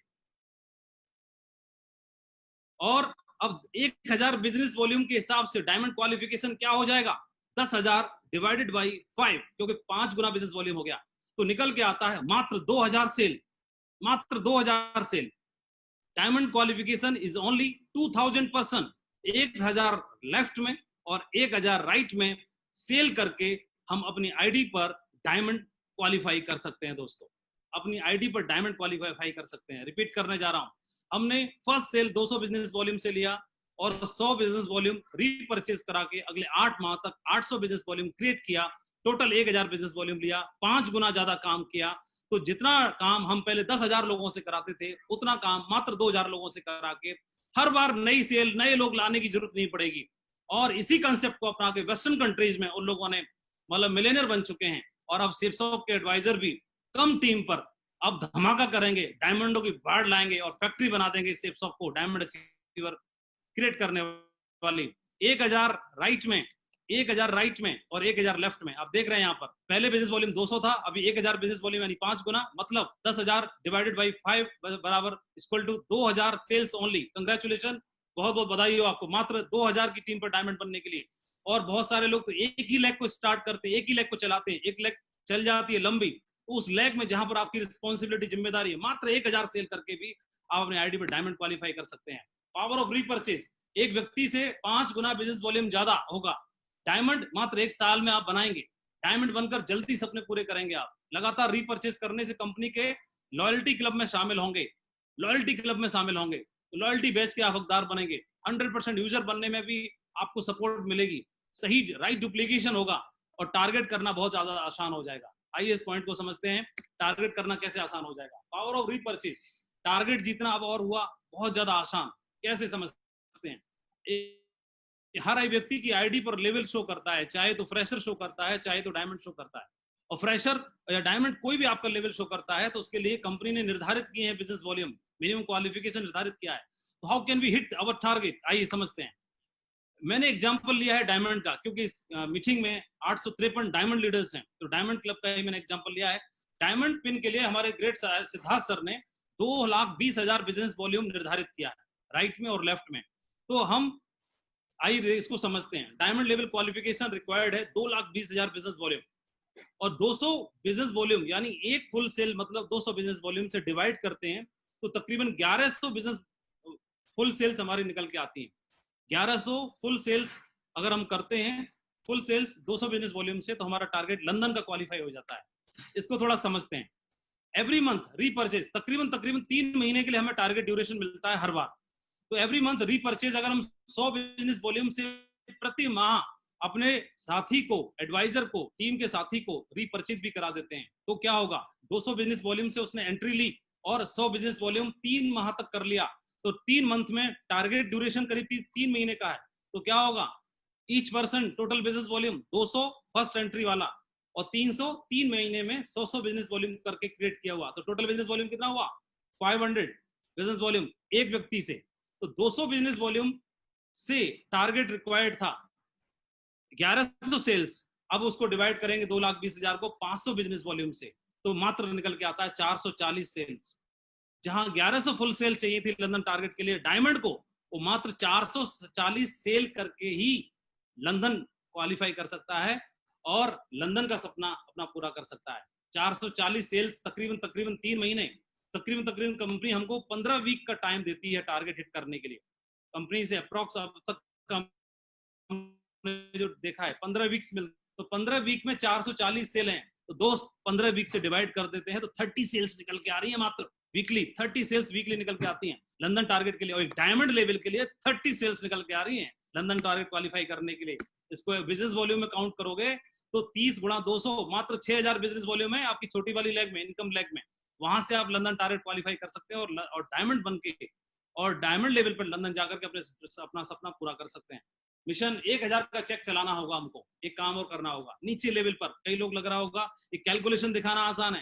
और अब 1000 बिजनेस वॉल्यूम के हिसाब से डायमंड क्वालिफिकेशन क्या हो जाएगा, 10,000 डिवाइडेड बाई 5, क्योंकि 5 गुना बिजनेस वॉल्यूम हो गया, तो निकल के आता है मात्र 2000 सेल, मात्र 2000 sale. Diamond qualification is only 2000 person, 1000 left में और 1000 राइट में सेल करके हम अपनी आईडी पर डायमंड क्वालिफाई कर सकते हैं। दोस्तों, अपनी आईडी पर डायमंड क्वालिफाई कर सकते हैं। रिपीट करने जा रहा हूं, हमने फर्स्ट सेल 200 बिजनेस वॉल्यूम से लिया और 100 बिजनेस वॉल्यूम रीपरचेज करा के अगले 8 माह तक 800 बिजनेस वॉल्यूम क्रिएट किया, टोटल 1000 बिजनेस वॉल्यूम लिया, 5 गुना ज्यादा काम किया। तो जितना काम हम पहले 10,000 लोगों से कराते थे, उतना काम मात्र 2000 लोगों से करा के हर बार नई सेल, नए लोग लाने की जरूरत नहीं पड़ेगी। और इसी कंसेप्ट को अपना के वेस्टर्न कंट्रीज में उन लोगों ने मतलब मिलियनर बन चुके हैं। और अब सेप्सॉफ्ट के एडवाइजर भी कम टीम पर अब धमाका करेंगे, डायमंडों की बाढ़ लाएंगे और फैक्ट्री बना देंगे सेप्सॉफ्ट को डायमंड अचीवर क्रिएट करने वाली। 1000 राइट में, 1000 राइट में और 1000 लेफ्ट में। आप देख रहे हैं यहाँ पर पहले बिजनेस वॉल्यूम 200 था, अभी 1000 बिजनेस वॉल्यूम यानी 5 गुना, मतलब 10,000 डिवाइडेड बाई 5 बराबर equal to 2000 sales only. Congratulation, बहुत बहुत बधाई हो आपको, मात्र 2000 की टीम पर डायमंड बनने के लिए। और बहुत सारे लोग तो एक ही लेग को स्टार्ट करते हैं, एक ही लेग को चलाते हैं, एक लेग चल जाती है लंबी, तो उस लेग में जहां पर आपकी रिस्पॉन्सिबिलिटी, जिम्मेदारी है, मात्र 1000 सेल करके भी आप अपने आईडी पर डायमंड क्वालिफाई कर सकते हैं। पावर ऑफ रीपरचेज, एक व्यक्ति से 5 गुना बिजनेस वॉल्यूम ज्यादा होगा। डायमंड मात्र 1 साल में आप बनाएंगे, डायमंड बनकर जल्दी सपने पूरे करेंगे आप। लगातार रीपरचेज करने से कंपनी के लॉयल्टी क्लब में शामिल होंगे, लॉयल्टी क्लब में शामिल होंगे, तो लॉयल्टी बैच के आप हकदार बनेंगे। 100% यूजर बनने में भी आपको सपोर्ट मिलेगी, सही राइट डुप्लीकेशन होगा और टारगेट करना बहुत ज्यादा आसान हो जाएगा। आइए इस पॉइंट को समझते हैं, टारगेट करना कैसे आसान हो जाएगा। पावर ऑफ रीपरचेज, टारगेट जीतना अब और हुआ बहुत ज्यादा आसान। कैसे समझते हैं, हर व्यक्ति की आईडी पर लेवल शो करता है, चाहे तो फ्रेशर शो करता है, चाहे तो डायमंड शो करता है। और फ्रेशर या डायमंड कोई भी आपका लेवल शो करता है तो उसके लिए कंपनी ने निर्धारित किए हैं बिजनेस वॉल्यूम, मिनिमम क्वालिफिकेशन निर्धारित किया है। तो how can we hit our target, आइए समझते हैं। मैंने एग्जांपल लिया है डायमंड का, क्योंकि इस मीटिंग में 853 डायमंड लीडर्स हैं, तो डायमंड क्लब का ही मैंने एग्जांपल लिया है। डायमंड पिन के लिए हमारे ग्रेट सिद्धार्थ सर ने 2,20,000 बिजनेस वॉल्यूम निर्धारित किया है, राइट में और लेफ्ट में। तो हम आइए इसको समझते हैं। डायमंड लेवल क्वालिफिकेशन रिक्वायर्ड है 2,20,000 बिजनेस वॉल्यूम, और 200 बिजनेस वॉल्यूम यानी एक फुल सेल मतलब 200 बिजनेस वॉल्यूम से डिवाइड करते हैं तो तकरीबन 1100 बिजनेस फुल सेल्स हमारी निकल के आती हैं। 1100 फुल सेल्स अगर हम करते हैं, फुल सेल्स 200 बिजनेस वॉल्यूम से, तो हमारा टारगेट लंदन का क्वालिफाई हो जाता है। इसको थोड़ा समझते हैं। एवरी मंथ रीपरचेज, तकरीबन 3 महीने के लिए हमें टारगेट ड्यूरेशन मिलता है हर बार। तो एवरी मंथ रीपरचेज अगर हम 100 बिजनेस वॉल्यूम से प्रति माह अपने साथी को, एडवाइजर को, टीम के साथी को रीपरचेज भी करा देते हैं, तो क्या होगा, 200 बिजनेस वॉल्यूम से उसने एंट्री ली और 100 बिजनेस वॉल्यूम 3 माह तक कर लिया, तो 3 मंथ में टारगेट ड्यूरेशन करीब 3 महीने का है, तो क्या होगा, each person total business volume 200 first entry वाला और 300 3 महीने में 100 बिजनेस वॉल्यूम करके क्रिएट किया हुआ, तो टोटल बिजनेस वॉल्यूम कितना हुआ, 500 बिजनेस वॉल्यूम एक व्यक्ति से। तो 200 बिजनेस वॉल्यूम से टारगेट रिक्वायर्ड था 1100 सेल्स, अब उसको डिवाइड करेंगे 2,20,000 को 500 बिजनेस वॉल्यूम से, तो मात्र निकल के आता है 440 सेल्स। जहां 1100 फुल सेल चाहिए थी लंदन टारगेट के लिए डायमंड को, वो मात्र 440 सेल करके ही लंदन क्वालिफाई कर सकता है और लंदन का सपना अपना पूरा कर सकता है। 440 सेल्स तकरीबन 3 महीने, तकरीबन कंपनी हमको 15 वीक का टाइम देती है टारगेट हिट करने के लिए। कंपनी से अप्रॉक्स अब तक जो देखा है 15 वीक्स मिल, तो 15 वीक में 440 सेल हैं, तो दोस्त 15 वीक से डिवाइड कर देते हैं तो 30 सेल्स निकल के आ रही है मात्र वीकली, 30 सेल्स वीकली निकल के आती हैं लंदन टारगेट के लिए, और एक डायमंड लेवल के लिए 30 सेल्स निकल के आ रही हैं लंदन टारगेट क्वालिफाई करने के लिए। इसको बिजनेस वॉल्यूम में काउंट करोगे तो 30 गुणा 200 मात्र 6,000 बिजनेस वॉल्यूम है आपकी छोटी वाली लेग में, इनकम लेग में, वहां से आप लंदन टारगेट क्वालिफाई कर सकते हैं और डायमंड बन के और डायमंड लेवल पर लंदन जाकर के अपना सपना पूरा कर सकते हैं। मिशन 1,000 का चेक चलाना होगा हमको, एक काम और करना होगा नीचे लेवल पर। कई लोग लग रहा होगा ये कैलकुलेशन दिखाना आसान है,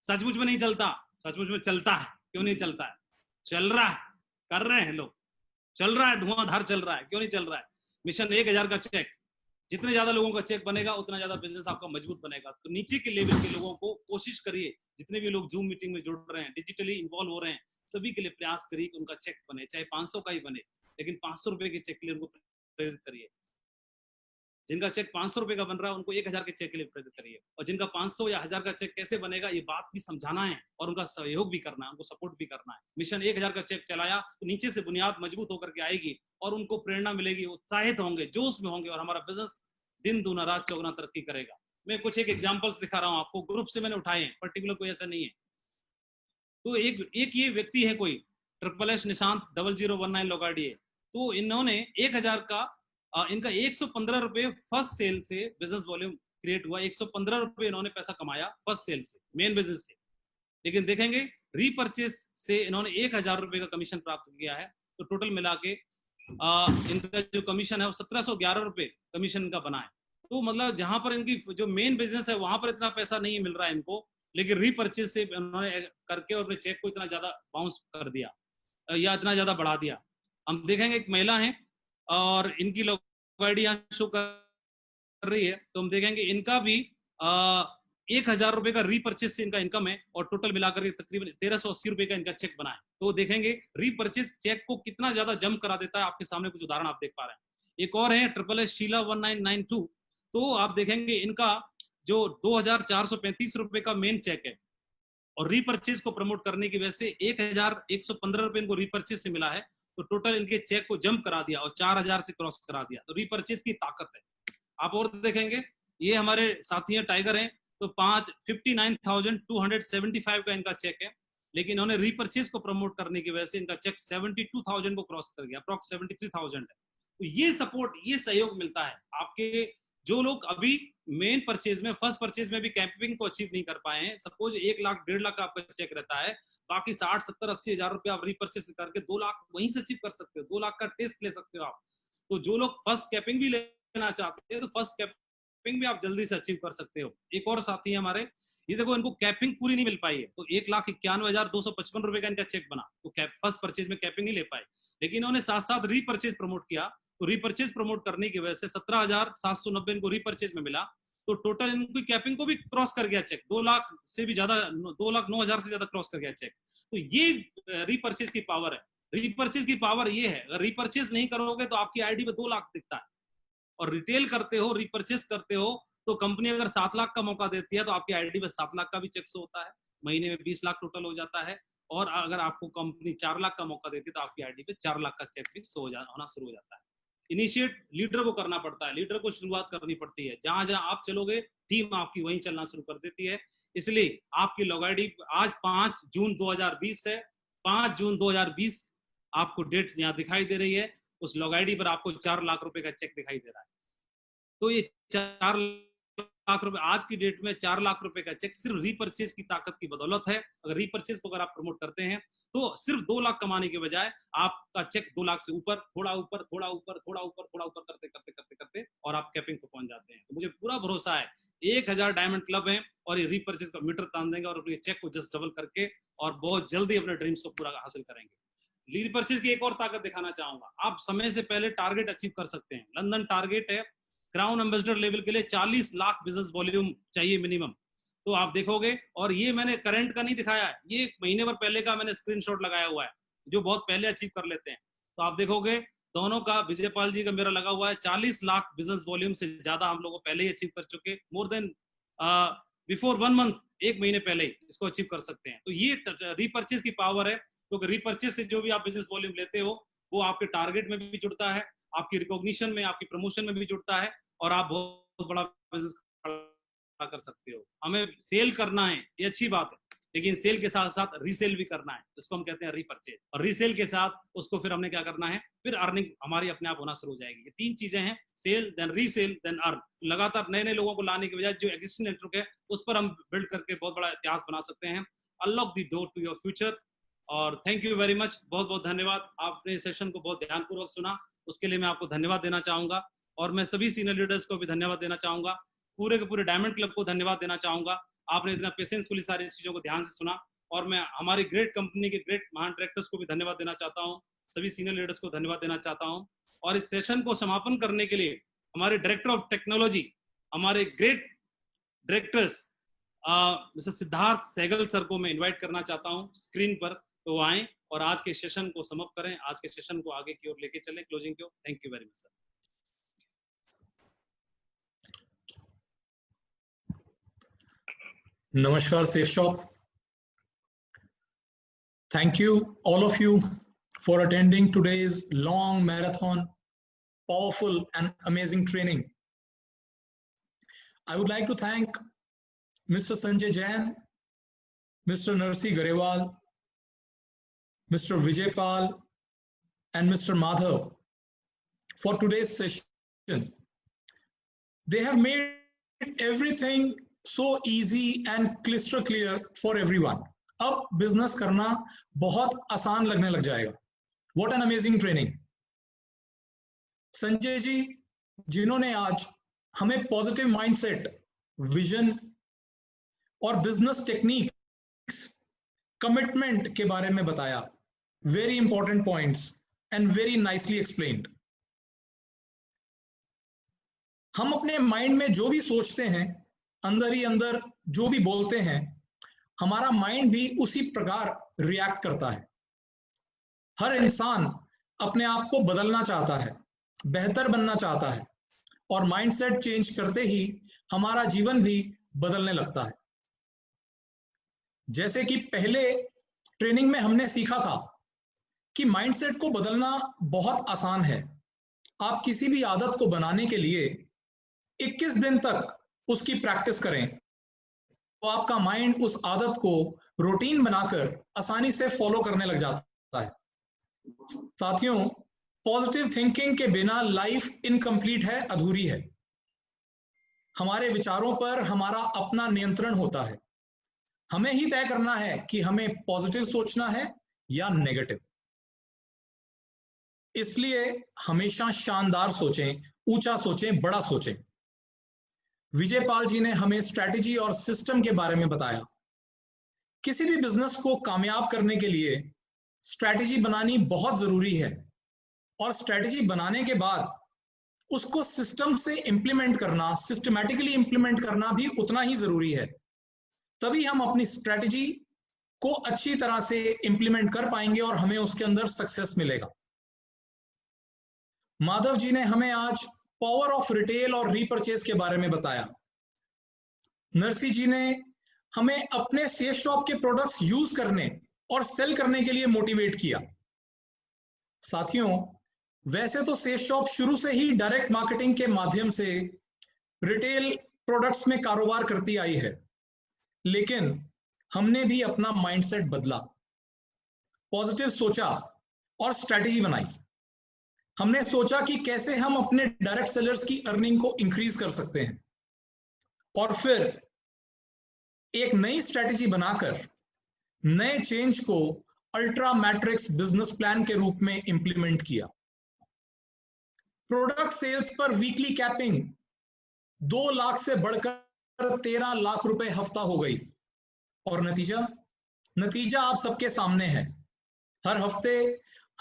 सचमुच में नहीं चलता, सचमुच में चलता है। क्यों नहीं चलता है, चल रहा है, कर रहे हैं लोग, चल रहा है, धुआंधार चल रहा है। क्यों नहीं चल रहा है, मिशन 1,000 का चेक, जितने ज्यादा लोगों का चेक बनेगा उतना ज्यादा बिजनेस आपका मजबूत बनेगा। तो नीचे के लेवल के लोगों को कोशिश करिए, जितने भी लोग जूम मीटिंग में जुड़ रहे हैं, डिजिटली इन्वॉल्व हो रहे हैं, सभी के लिए प्रयास करिए कि उनका चेक बने, चाहे 500 का ही बने, लेकिन 500 रुपए के चेक के लिए उनको प्रेरित करिए। जिनका चेक 500 रुपए का बन रहा है उनको 1,000 के चेक के लिए प्रेरित करिए, और जिनका 500 या 1,000 का चेक कैसे बनेगा ये बात भी समझाना है और उनका सहयोग भी करना है, उनको सपोर्ट भी करना है। मिशन 1,000 का चेक चलाया तो नीचे से बुनियाद मजबूत होकर के आएगी और उनको प्रेरणा मिलेगी, उत्साहित होंगे, जोश में होंगे और हमारा बिजनेस दिन दूना रात चौगुना तरक्की करेगा। मैं कुछ एक एग्जांपल्स दिखा रहा हूँ आपको, ग्रुप से मैंने उठाए हैं, पर्टिकुलर कोई ऐसा नहीं है। तो एक ये व्यक्ति है कोई SSS निशांत 0019 लोगाड़िए, तो इन्होंने 1,000 का इनका 115 रुपए फर्स्ट सेल से बिजनेस वॉल्यूम क्रिएट हुआ, 115 रुपए इन्होंने पैसा कमाया फर्स्ट सेल से, मेन बिजनेस से। लेकिन देखेंगे रीपरचेज से इन्होंने 1,000 रुपए का कमीशन प्राप्त किया है, तो टोटल मिला के इनका जो कमीशन है वो 1,711 रुपए कमीशन का बना है। तो मतलब जहां पर इनकी जो मेन बिजनेस है वहां पर इतना पैसा नहीं मिल रहा है इनको, लेकिन रीपरचेज से उन्होंने करके और अपने चेक को इतना ज्यादा बाउंस कर दिया या इतना ज्यादा बढ़ा दिया। हम देखेंगे एक महिला है और इनकी लोग आईडी यहाँ शो कर रही है, तो हम देखेंगे इनका भी 1,000 रुपए का रीपरचेज से इनका इनकम है और टोटल मिलाकर के तकरीबन 1,380 रुपए का इनका चेक बना है। तो देखेंगे रीपरचेज चेक को कितना ज्यादा जंप करा देता है। आपके सामने कुछ उदाहरण आप देख पा रहे हैं। एक और है SSS शीला 1992, तो आप देखेंगे इनका जो 2,435 रुपए का मेन चेक है और रीपरचेज को प्रमोट करने की वजह से 1,115 रुपए इनको रीपरचेज से मिला है, तो टोटल इनके चेक को जंप करा दिया और 4,000 से क्रॉस करा दिया। तो रीपरचेज की ताकत है। आप और देखेंगे ये हमारे साथी हैं टाइगर हैं, तो 59,275 का इनका चेक है, लेकिन इन्होंने रीपरचेज को प्रमोट करने की वजह से इनका चेक 72,000 को क्रॉस कर गया, अप्रॉक्स 73,000 है। तो ये सपोर्ट, ये सहयोग मिलता है आपके जो लोग अभी मेन परचेज में, फर्स्ट परचेज में भी कैपिंग को अचीव नहीं कर पाए हैं। सपोज 1 लाख 1.5 लाख का आपका चेक रहता है, बाकी 60, 70, 80 हजार रुपए आप रीपरचेज करके 2 लाख वहीं से अचीव कर सकते हो, 2 लाख का टेस्ट ले सकते हो आप। तो जो लोग फर्स्ट कैपिंग भी लेना चाहते हैं तो फर्स्ट कैपिंग भी आप जल्दी से अचीव कर सकते हो। एक और साथी है हमारे, ये देखो इनको कैपिंग पूरी नहीं मिल पाई है, तो 1,91,255 रुपए का इनका चेक बना, तो फर्स्ट परचेज में कैपिंग नहीं ले पाए, लेकिन इन्होंने साथ साथ रीपरचेज प्रमोट किया, तो रीपरचेज प्रमोट करने की वजह से 17,790 इनको रीपरचेज में मिला, तो टोटल इनकी कैपिंग को भी क्रॉस कर गया चेक, 2 लाख से भी ज्यादा, 2,09,000 से ज्यादा क्रॉस कर गया चेक। तो ये रीपरचेज की पावर है। रीपरचेज की पावर ये है, अगर रीपरचेज नहीं करोगे तो आपकी आईडी पे 2 लाख दिखता है, और रिटेल करते हो, रीपरचेज करते हो, तो कंपनी अगर 7 लाख का मौका देती है तो आपकी आईडी पे 7 लाख का भी चेक शो होता है, महीने में 20 लाख टोटल हो जाता है। और अगर आपको कंपनी 4 लाख का मौका देती है तो आपकी आईडी पे 4 लाख का चेक भी होना शुरू हो जाता है। इनिशिएट लीडर को करना पड़ता है, लीडर को शुरुआत करनी पड़ती है। जहां जहां आप चलोगे टीम आपकी वहीं चलना शुरू कर देती है। इसलिए आपकी लॉग आईडी आज 5 जून 2020 है, 5 जून 2020 आपको डेट यहाँ दिखाई दे रही है। उस लॉग आईडी पर आपको 4 लाख रुपए का चेक दिखाई दे रहा है। तो ये 4 लाख रुपए आज की डेट में 4 लाख रुपए का चेक सिर्फ रीपर्चेज की ताकत की बदौलत है। अगर रीपर्चेज को अगर आप प्रमोट करते हैं तो सिर्फ 2 लाख कमाने के बजाय आपका चेक 2 लाख से ऊपर, थोड़ा ऊपर, थोड़ा ऊपर, थोड़ा ऊपर, थोड़ा ऊपर करते करते करते करते और आप कैपिंग पे पहुंच जाते हैं। तो मुझे पूरा भरोसा है 1000 डायमंड क्लब है और ये रीपर्चेज का मीटर तान देंगे और अपने चेक को जस्ट डबल करके और बहुत जल्दी अपने ड्रीम्स को पूरा हासिल करेंगे। रीपर्चेज की एक और ताकत दिखाना चाहूंगा, आप समय से पहले टारगेट अचीव कर सकते हैं। लंदन टारगेट है क्राउन एम्बेसडर लेवल के लिए 40 लाख बिजनेस वॉल्यूम चाहिए मिनिमम। तो आप देखोगे, और ये मैंने करंट का नहीं दिखाया है, ये एक महीने भर पहले का मैंने स्क्रीनशॉट लगाया हुआ है, जो बहुत पहले अचीव कर लेते हैं। तो आप देखोगे दोनों का, विजयपाल जी का मेरा लगा हुआ है 40 लाख बिजनेस वॉल्यूम से ज्यादा हम लोग पहले ही अचीव कर चुके, मोर देन बिफोर 1 मंथ, 1 महीने पहले ही इसको अचीव कर सकते हैं। तो ये रीपर्चेज की पावर है, क्योंकि रीपर्चेज से जो भी आप बिजनेस वॉल्यूम लेते हो वो आपके टारगेट में भी जुड़ता है, आपकी रिकॉग्निशन में, आपकी प्रमोशन में भी जुड़ता है और आप बहुत बड़ा बिजनेस कर सकते हो। हमें सेल करना है, ये अच्छी बात है, लेकिन सेल के साथ साथ रीसेल भी करना है, इसको हम कहते हैं रीपर्चेज। और रीसेल के साथ उसको फिर हमने क्या करना है, फिर अर्निंग हमारी अपने आप होना शुरू हो जाएगी। ये 3 चीजें हैं, sale then resale then earn. लगातार नए नए लोगों को लाने के बजाय जो एग्जिस्टिंग नेटवर्क है उस पर हम बिल्ड करके बहुत बड़ा इतिहास बना सकते हैं। Unlock the door to your future. और थैंक यू वेरी मच, बहुत बहुत धन्यवाद। आपने इस सेशन को बहुत ध्यानपूर्वक सुना, उसके लिए मैं आपको धन्यवाद देना चाहूंगा। और मैं सभी सीनियर लीडर्स को भी धन्यवाद देना चाहूंगा, पूरे के पूरे डायमंड क्लब को धन्यवाद देना चाहूंगा। आपने इतना पेशेंसफुली सारी चीजों को ध्यान से सुना। और मैं हमारी ग्रेट कंपनी के ग्रेट महान डायरेक्टर्स को भी धन्यवाद देना चाहता हूँ, सभी सीनियर लीडर्स को धन्यवाद देना चाहता हूँ। और इस सेशन को समापन करने के लिए हमारे डायरेक्टर ऑफ टेक्नोलॉजी, हमारे great directors mister Siddharth Sehgal sir को मैं इन्वाइट करना चाहता हूँ स्क्रीन पर, तो वो आए और आज के सेशन को समाप्त करें, आज के सेशन को आगे की ओर लेके चलें, क्लोजिंग की ओर। Thank you very much sir. Namaskar, Safe Shop. Thank you, all of you, for attending today's long marathon, powerful and amazing training. I would like to thank Mr. Sanjay Jain, Mr. Narsi Garewal, Mr. Vijay Pal, and Mr. Madhav for today's session. They have made everything so easy and crystal clear for everyone. अब बिजनेस करना बहुत आसान लगने लग जाएगा। What an amazing training! Sanjay ji, जिन्होंने आज हमें पॉजिटिव माइंडसेट, विजन और बिजनेस टेक्निक्स, कमिटमेंट के बारे में बताया, very important points and very nicely explained. हम अपने माइंड में जो भी सोचते हैं, अंदर ही अंदर जो भी बोलते हैं, हमारा माइंड भी उसी प्रकार रिएक्ट करता है। हर इंसान अपने आप को बदलना चाहता है, बेहतर बनना चाहता है, और माइंडसेट चेंज करते ही हमारा जीवन भी बदलने लगता है। जैसे कि पहले ट्रेनिंग में हमने सीखा था कि माइंडसेट को बदलना बहुत आसान है। आप किसी भी आदत को बनाने के लिए 21 दिन तक उसकी प्रैक्टिस करें तो आपका माइंड उस आदत को रूटीन बनाकर आसानी से फॉलो करने लग जाता है। साथियों, पॉजिटिव थिंकिंग के बिना लाइफ इनकम्प्लीट है, अधूरी है। हमारे विचारों पर हमारा अपना नियंत्रण होता है। हमें ही तय करना है कि हमें पॉजिटिव सोचना है या नेगेटिव। इसलिए हमेशा शानदार सोचें, ऊंचा सोचें, बड़ा सोचें। विजय पाल जी ने हमें स्ट्रैटेजी और सिस्टम के बारे में बताया। किसी भी बिजनेस को कामयाब करने के लिए स्ट्रैटेजी बनानी बहुत जरूरी है, और स्ट्रैटेजी बनाने के बाद उसको सिस्टम से इंप्लीमेंट करना, सिस्टमैटिकली इंप्लीमेंट करना भी उतना ही जरूरी है। तभी हम अपनी स्ट्रैटेजी को अच्छी तरह से इंप्लीमेंट कर पाएंगे और हमें उसके अंदर सक्सेस मिलेगा। माधव जी ने हमें आज पावर ऑफ रिटेल और रीपरचेज के बारे में बताया। नरसी जी ने हमें अपने सेफ शॉप के प्रोडक्ट्स यूज करने और सेल करने के लिए मोटिवेट किया। साथियों, वैसे तो सेफ शॉप शुरू से ही डायरेक्ट मार्केटिंग के माध्यम से रिटेल प्रोडक्ट्स में कारोबार करती आई है, लेकिन हमने भी अपना माइंडसेट बदला, पॉजिटिव सोचा और स्ट्रैटेजी बनाई। हमने सोचा कि कैसे हम अपने डायरेक्ट सेलर्स की अर्निंग को इंक्रीज कर सकते हैं, और फिर एक नई स्ट्रैटेजी बनाकर नए चेंज को अल्ट्रा मैट्रिक्स बिजनेस प्लान के रूप में इंप्लीमेंट किया। प्रोडक्ट सेल्स पर वीकली कैपिंग 2 लाख से बढ़कर 13 लाख रुपए हफ्ता हो गई, और नतीजा आप सबके सामने है। हर हफ्ते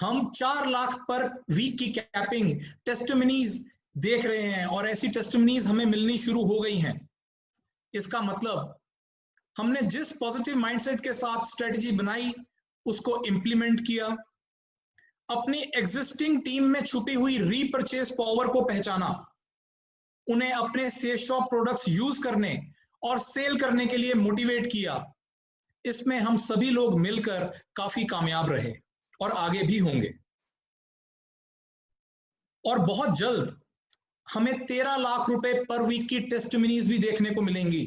हम 4 लाख पर वीक की कैपिंग टेस्टिमनीज देख रहे हैं, और ऐसी टेस्टिमनीज हमें मिलनी शुरू हो गई हैं। इसका मतलब हमने जिस पॉजिटिव माइंडसेट के साथ स्ट्रेटजी बनाई उसको इंप्लीमेंट किया, अपनी एग्जिस्टिंग टीम में छुपी हुई रीपरचेज पावर को पहचाना, उन्हें अपने सेफ शॉप प्रोडक्ट्स यूज करने और सेल करने के लिए मोटिवेट किया। इसमें हम सभी लोग मिलकर काफी कामयाब रहे और आगे भी होंगे, और बहुत जल्द हमें 13 लाख रुपए पर वीक की टेस्टिमनीज भी देखने को मिलेंगी।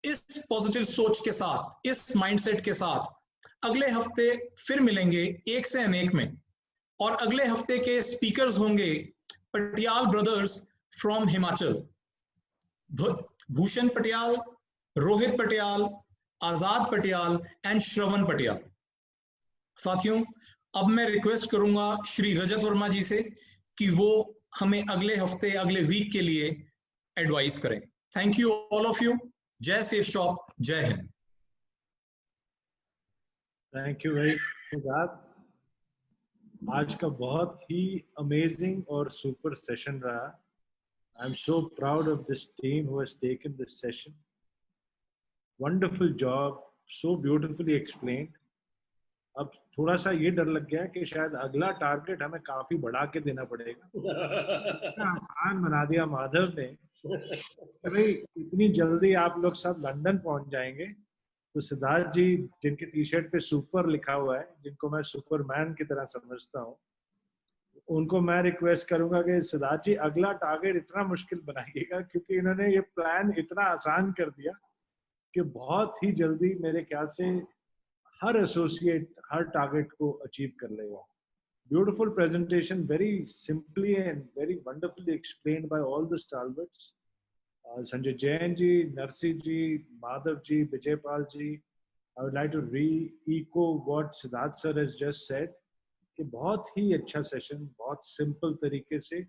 इस पॉजिटिव सोच के साथ, इस माइंडसेट के साथ अगले हफ्ते फिर मिलेंगे एक से अनेक में, और अगले हफ्ते के स्पीकर्स होंगे Patiyal brothers from Himachal, Bhushan Patiyal, Rohit Patiyal, Azad Patiyal and Shravan Patiyal. साथियों, अब मैं रिक्वेस्ट करूंगा श्री रजत वर्मा जी से कि वो हमें अगले हफ्ते, अगले वीक के लिए एडवाइस करें। Thank you all of you. जय सेफ शॉप, जय Hind. Thank you very much. आज का बहुत ही अमेजिंग और सुपर सेशन रहा। I am so proud of this team who has taken this session. Wonderful job, so beautifully explained. अब थोड़ा सा ये डर लग गया कि शायद अगला टारगेट हमें काफी बढ़ा के देना पड़ेगा। इतना आसान बना दिया माधव ने कि भाई इतनी जल्दी आप लोग सब लंदन पहुंच जाएंगे। तो सिद्धार्थ जी, जिनके टी शर्ट पे सुपर लिखा हुआ है, जिनको मैं सुपरमैन की तरह समझता हूँ, उनको मैं रिक्वेस्ट करूंगा कि सिद्धार्थ जी अगला टारगेट इतना मुश्किल बनाइएगा, क्योंकि इन्होंने ये प्लान इतना आसान कर दिया कि बहुत ही जल्दी मेरे ख्याल से हर एसोसिएट हर टारगेट को अचीव कर लेगा। Beautiful presentation, very simply and very wonderfully explained by all the stalwarts. Sanjay Jain ji, Narsi ji, Madhav ji, Vijaypal ji. I would like to re-echo what Siddharth sir has just said. कि बहुत ही अच्छा सेशन, बहुत सिंपल तरीके से,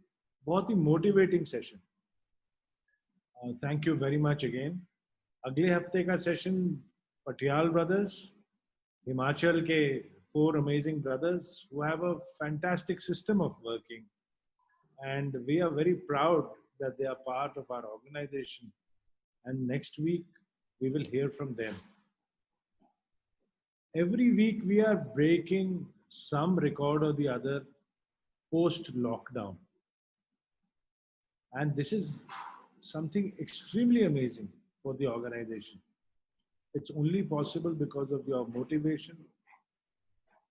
बहुत ही motivating session. Thank you very much again. अगले हफ्ते का सेशन पटियाल ब्रदर्स, हिमाचल के 4 amazing brothers who have a fantastic system of working, and we are very proud that they are part of our organization, and next week we will hear from them. Every week we are breaking some record or the other post lockdown, and this is something extremely amazing for the organization. It's only possible because of your motivation,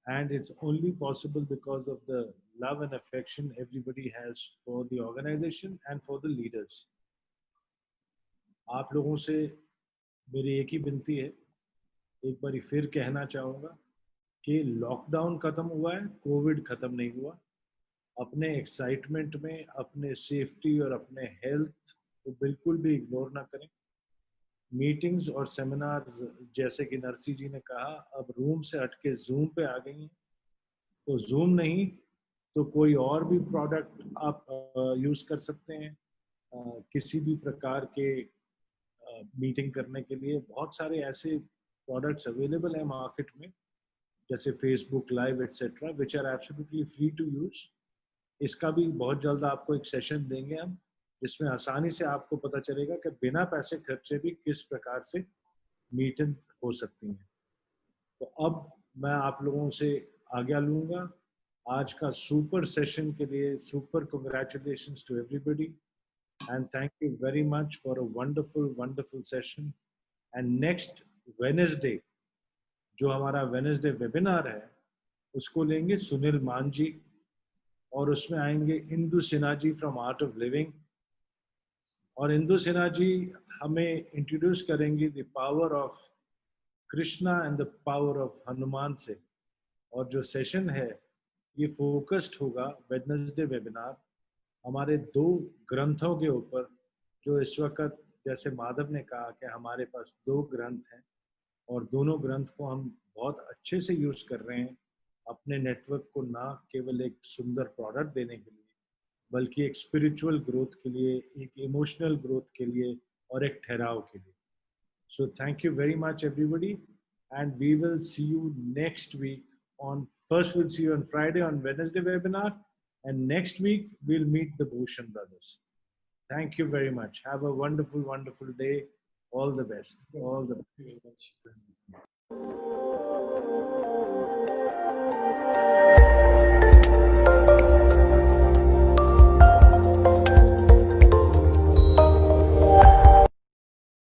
and it's only possible because of the love and affection everybody has for the organization and for the leaders. आप लोगों से मेरी एक ही विनती है, एक बार फिर कहना चाहूँगा कि लॉकडाउन खत्म हुआ है, कोविड खत्म नहीं हुआ। अपने एक्साइटमेंट में अपने सेफ्टी और अपने हेल्थ को बिल्कुल भी इग्नोर ना करें। मीटिंग्स और सेमिनार, जैसे कि नरसी जी ने कहा, अब रूम से हटके जूम पे आ गई हैं, तो जूम नहीं तो कोई और भी प्रोडक्ट आप यूज कर सकते हैं। किसी भी प्रकार के मीटिंग करने के लिए बहुत सारे ऐसे प्रोडक्ट्स अवेलेबल हैं मार्केट में, जैसे Facebook live etcetera, which are absolutely free to use. इसका भी बहुत जल्द आपको एक सेशन देंगे हम, जिसमें आसानी से आपको पता चलेगा कि बिना पैसे खर्चे भी किस प्रकार से मीटिंग हो सकती हैं। तो अब मैं आप लोगों से आज्ञा लूँगा। आज का सुपर सेशन के लिए super congratulations to everybody, and thank you very much for a wonderful session. And next Wednesday, जो हमारा वेडनेसडे वेबिनार है, उसको लेंगे सुनील मान जी, और उसमें आएंगे Indu Sinha ji from art of living, और इंदु सिन्हा जी हमें इंट्रोड्यूस करेंगी the power of Krishna and the power of Hanuman से। और जो सेशन है ये फोकस्ड होगा वेडनेसडे वेबिनार हमारे 2 ग्रंथों के ऊपर, जो इस वक्त जैसे माधव ने कहा कि हमारे पास 2 ग्रंथ हैं और दोनों ग्रंथ को हम बहुत अच्छे से यूज कर रहे हैं अपने नेटवर्क को, ना केवल एक सुंदर प्रोडक्ट देने के लिए बल्कि एक स्पिरिचुअल ग्रोथ के लिए, एक इमोशनल ग्रोथ के लिए और एक ठहराव के लिए। So thank you very much everybody, and we will see you next week on first we'll see you on Friday on Wednesday webinar, and next week we'll meet the Bhushan brothers. Thank you very much. Have a wonderful day. All the best. All the best.